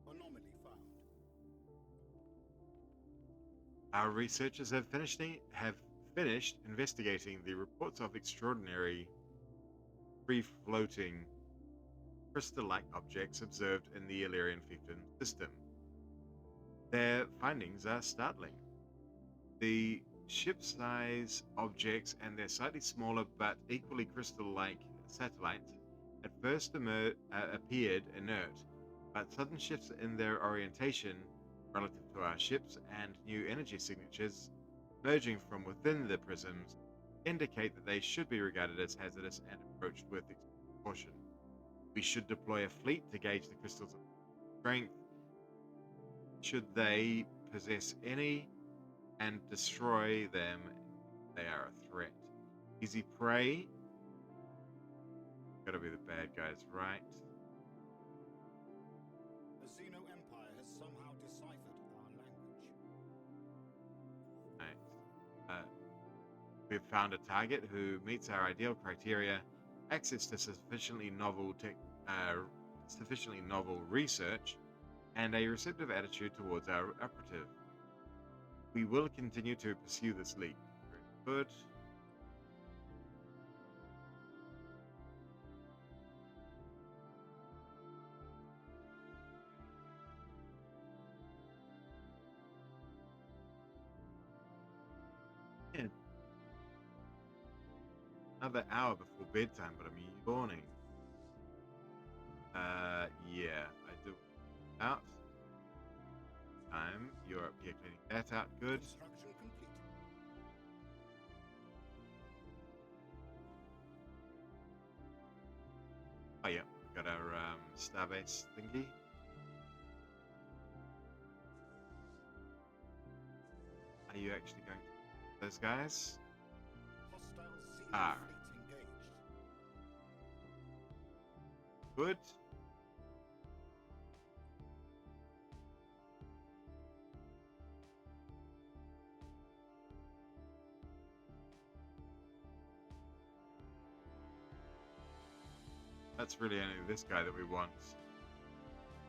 Anomaly found. Our researchers have finished investigating the reports of extraordinary free-floating crystal-like objects observed in the Elerian Fiefdoms system. Their findings are startling. The ship-size objects and their slightly smaller but equally crystal-like satellites at first appeared inert, but sudden shifts in their orientation relative to our ships and new energy signatures emerging from within the prisms indicate that they should be regarded as hazardous and approached with caution. We should deploy a fleet to gauge the crystals' strength should they possess any and destroy them if they are a threat. Easy prey. Gotta be the bad guys, right? A Xeno We've found a target who meets our ideal criteria, access to sufficiently novel research, and a receptive attitude towards our operative. We will continue to pursue this lead. Very good. Yeah. Another hour before bedtime, but I'm yawning. Yeah, I do. Out. Time. You're up here cleaning that out. Good. Construction complete. Oh yeah, we got our starbase thingy. Are you actually going to those guys? Hostile Xeno Ah. fleet engaged. Good. That's really only this guy that we want.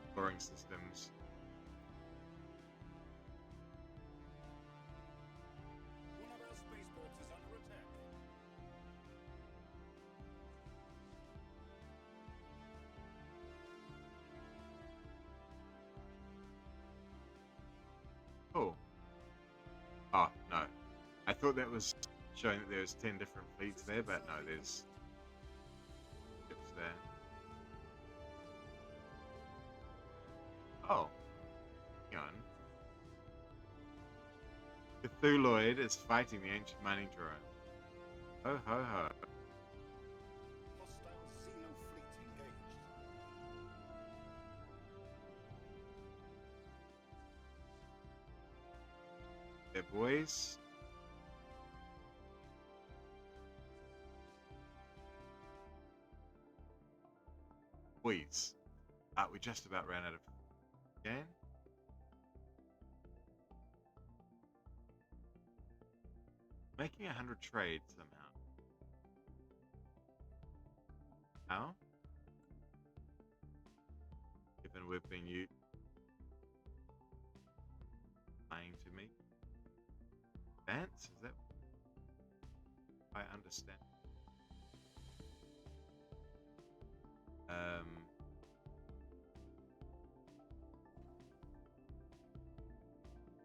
Exploring systems. One of our spaceports is under attack. Oh. Oh, no. I thought that was showing that there was 10 different fleets there, but no, there's ships there. Oh. Hang on. Cthulhuid is fighting the ancient mining drone. Ho ho ho. Hostile Xeno fleet engaged. There, boys. Boys. We just about ran out of again. Making 100 trades somehow. How? Given we've been lying to me. Vance? Is that? I understand.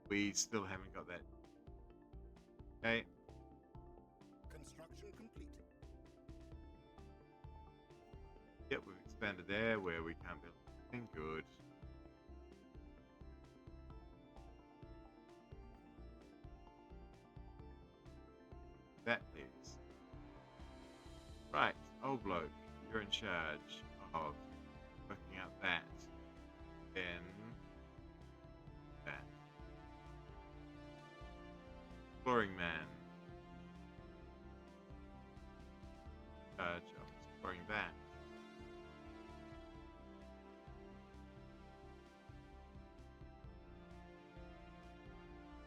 We still haven't got that. Okay. Construction complete. Yep, we've expanded there where we can't build anything. Good. That please. Right, old bloke, you're in charge of working out that. Then that. Exploring man. Charge of exploring that.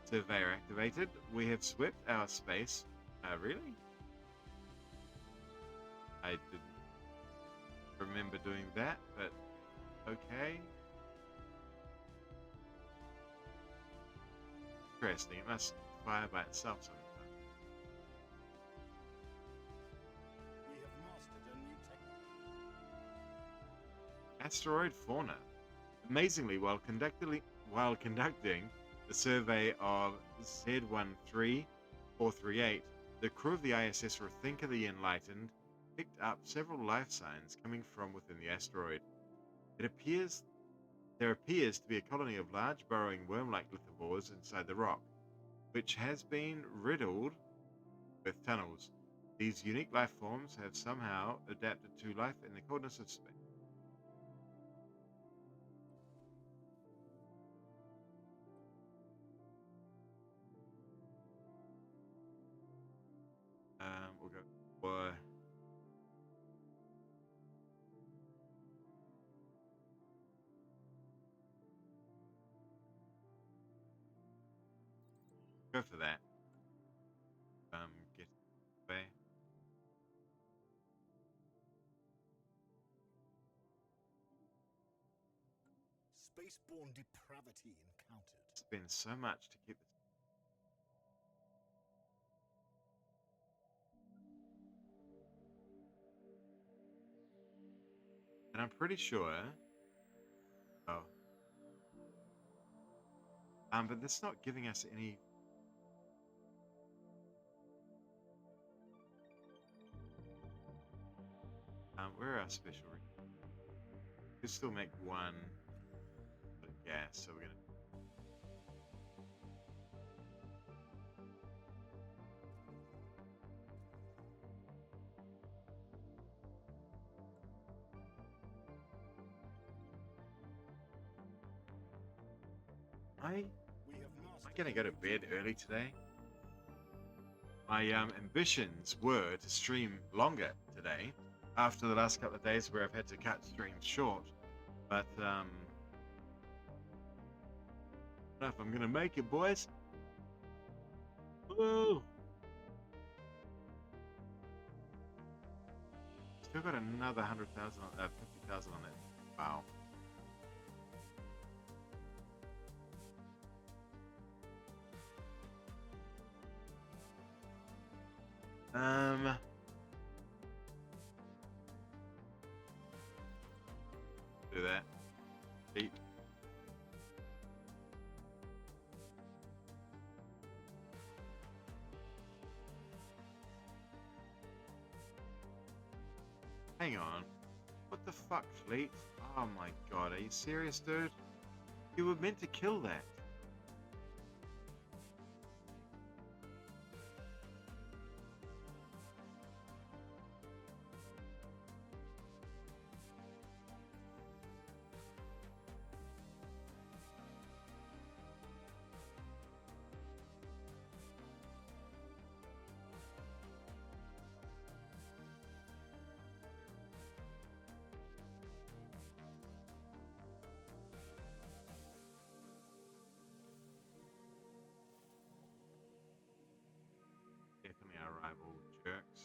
Surveyor activated. We have swept our space. Really? I didn't remember doing that, but okay. Interesting. It must fire by itself sometimes. We have mastered a new technique. Asteroid fauna. Amazingly, while conducting the survey of Z13438, the crew of the ISS Rethinker the Enlightened picked up several life signs coming from within the asteroid. There appears to be a colony of large burrowing worm-like lithivores inside the rock, which has been riddled with tunnels. These unique life forms have somehow adapted to life in the coldness of space. We'll go for that. Get Spaceborne depravity encountered. It's been so much to keep this. And I'm pretty sure. Oh. But that's not giving us any. Where are our special? We could still make one gas, so we're gonna. Am I gonna go to bed early today? My ambitions were to stream longer today, after the last couple of days where I've had to cut streams short. But I don't know if I'm gonna make it, boys. Woo! Still got another 100,000, 50,000 on it. Wow. Do that. Beep. Hang on. What the fuck, Fleet? Oh my god, are you serious, dude? You were meant to kill that. Definitely our rival jerks.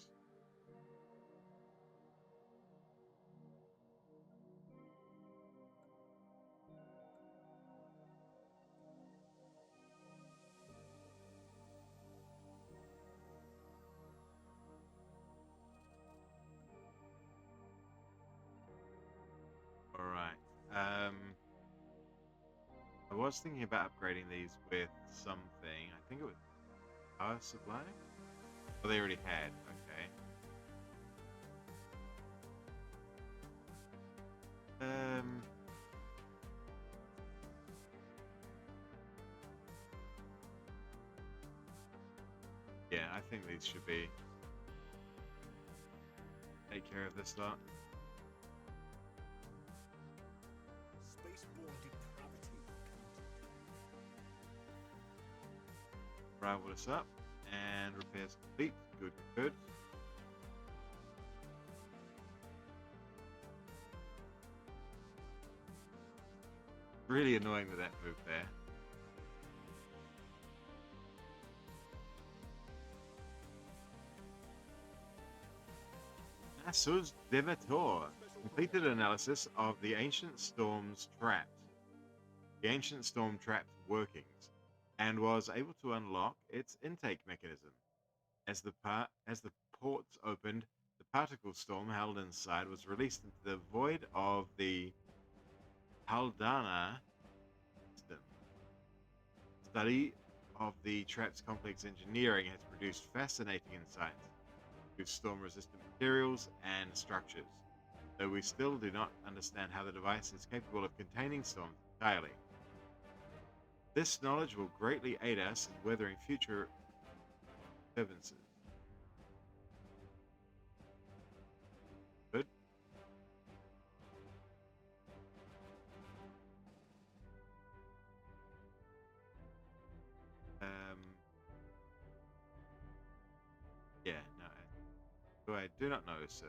All right. I was thinking about upgrading these with something. I think it was power supply. Oh, they already had. Okay. Yeah, I think these should be take care of this lot. Spaceborne depravity encountered. Rival this up and repairs complete. Good, good. Really annoying that moved there. Nasus Devator completed analysis of the Ancient Storm's trapped workings, and was able to unlock its intake mechanism. As the ports opened, the particle storm held inside was released into the void of the Haldana system. Study of the trap's complex engineering has produced fascinating insights into storm-resistant materials and structures, though we still do not understand how the device is capable of containing storms entirely. This knowledge will greatly aid us in weathering future disturbances. Good. Yeah, no. I do not know, sir.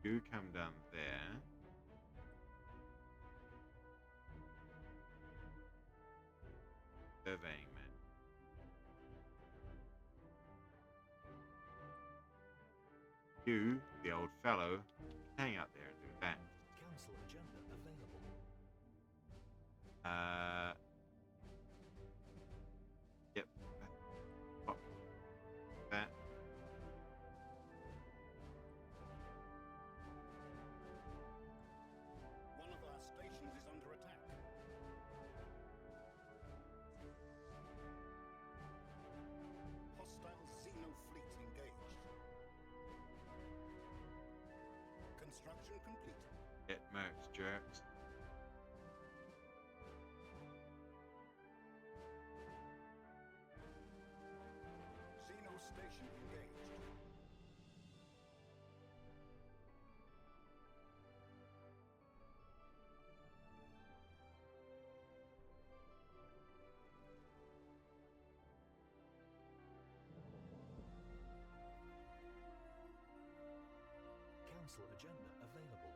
You come down there. Surveying man. You, the old fellow, hang out there and do that. Council agenda available. Yep. Pop that. One of our stations is under attack. Hostile Xeno fleet engaged. Construction complete. Get mercs, jerks. Xeno station engaged. Council agenda available.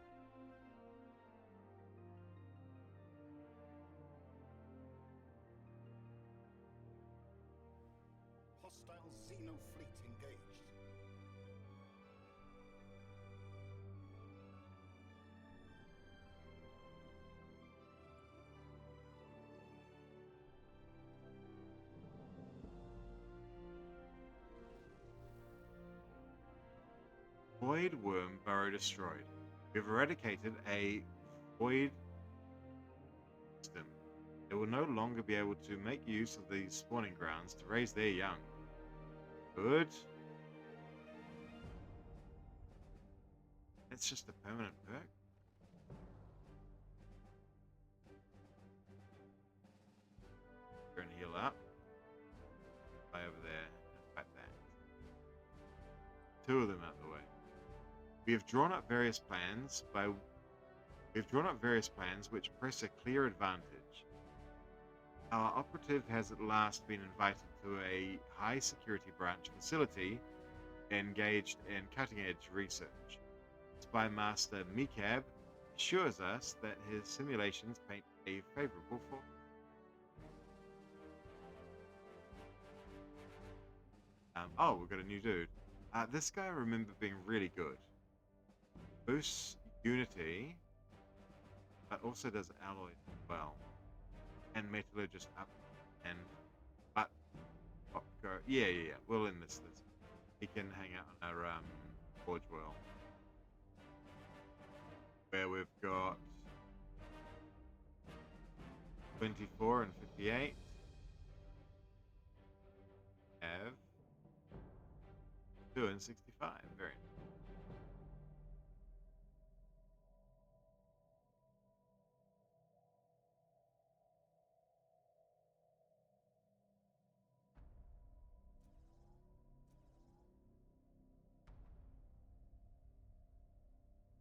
Hostile Xeno fleet engaged. Void worm burrow destroyed. We've eradicated a void system. They will no longer be able to make use of these spawning grounds to raise their young. Good. It's just a permanent perk. We're gonna heal up. Fly over there and fight that. Two of them out of the way. We have drawn up various plans which press a clear advantage. Our operative has at last been invited to a high security branch facility engaged in cutting edge research. Spy Master Mikab assures us that his simulations paint a favorable for. Oh, we've got a new dude. This guy I remember being really good. Boosts Unity, but also does alloy as well. And Metallurgist up and yeah. We'll enlist this. He can hang out on our Forge World. Where we've got 24 and 58. Have 2 and 65. Very nice.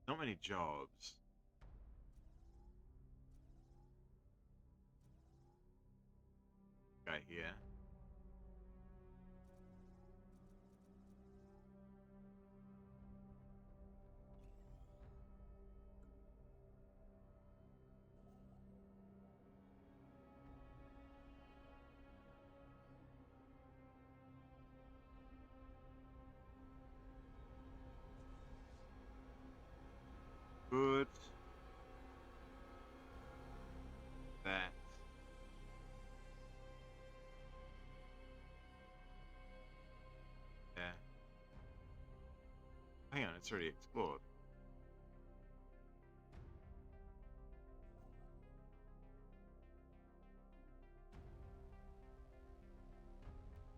Not many jobs. Guy here. Good. That. Yeah. Hang on, it's already explored.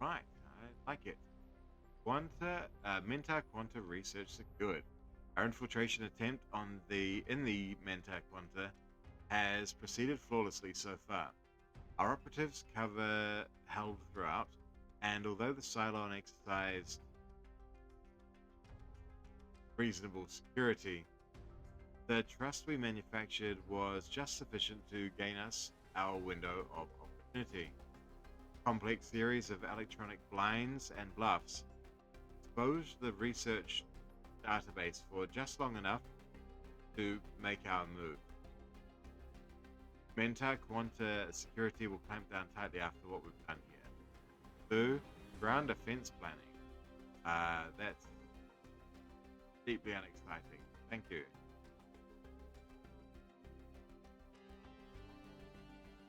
Right, I like it. Menta Quanta research is good. Our infiltration attempt in the Menta Quanta has proceeded flawlessly so far. Our operatives cover held throughout, and although the Cylon exercised reasonable security, the trust we manufactured was just sufficient to gain us our window of opportunity. Complex series of electronic blinds and bluffs exposed the research database for just long enough to make our move. Menta Quanta security will clamp down tightly after what we've done here. 2. Ground defense planning. That's Deeply unexciting. Thank you.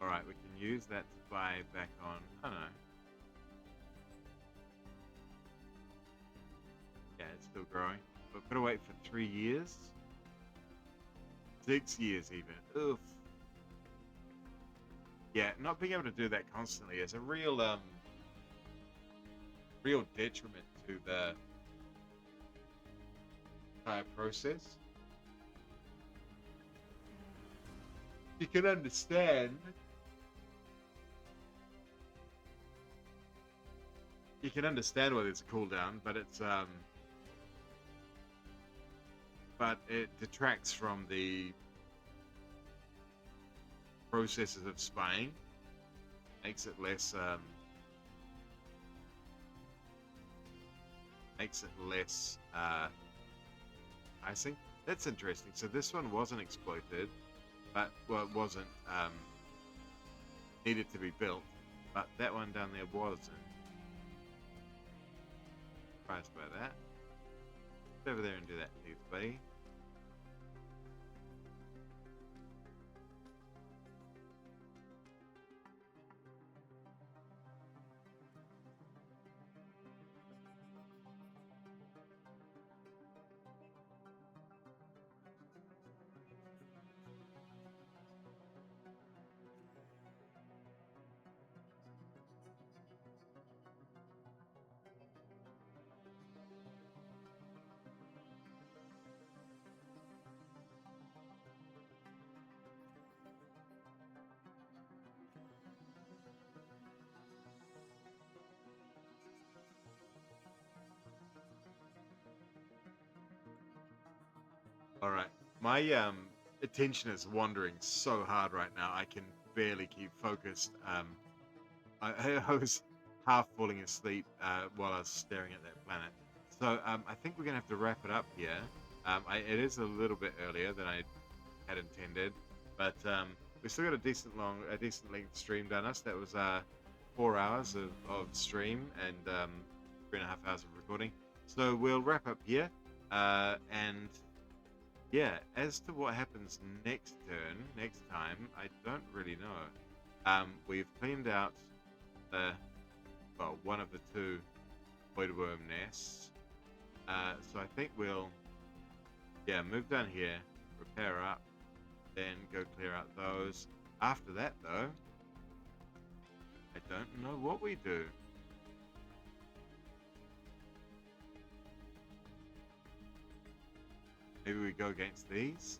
Alright, we can use that to buy back on. I don't know. Yeah, it's still growing. But we've got to wait for 3 years. 6 years even. Oof. Yeah, not being able to do that constantly is a real detriment to the entire process. You can understand why there's a cooldown, but it's but it detracts from the processes of spying, makes it less icing. That's interesting. So this one wasn't exploited, but well, it wasn't needed to be built, but that one down there wasn't. Surprised by that. Go over there and do that, please, buddy. All right, my attention is wandering so hard right now. I can barely keep focused. I was half falling asleep while I was staring at that planet. So I think we're gonna have to wrap it up here. It is a little bit earlier than I had intended, but we still got a decent length stream done us. That was 4 hours of stream and 3.5 hours of recording. So we'll wrap up here, and yeah, as to what happens next time, I don't really know. We've cleaned out one of the 2 void worm nests. So I think we'll, move down here, repair up, then go clear out those. After that, though, I don't know what we do. Maybe we go against these?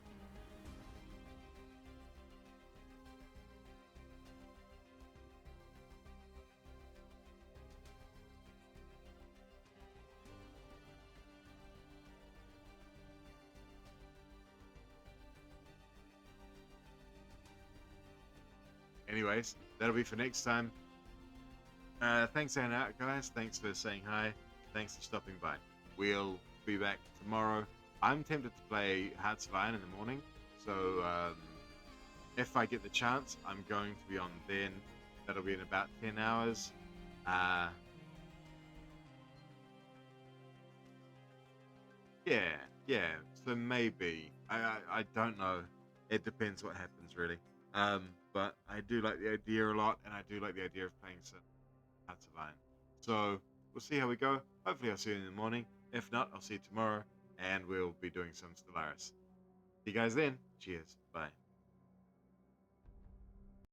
Anyways, that'll be for next time. Thanks for hanging out, guys. Thanks for saying hi. Thanks for stopping by. We'll be back tomorrow. I'm tempted to play Hearts of Iron in the morning, so if I get the chance, I'm going to be on then. That'll be in about 10 hours. Yeah, so maybe. I don't know. It depends what happens, really. But I do like the idea a lot, and I do like the idea of playing some Hearts of Iron. So we'll see how we go. Hopefully I'll see you in the morning. If not, I'll see you tomorrow, and we'll be doing some Stellaris. See you guys then. Cheers. Bye.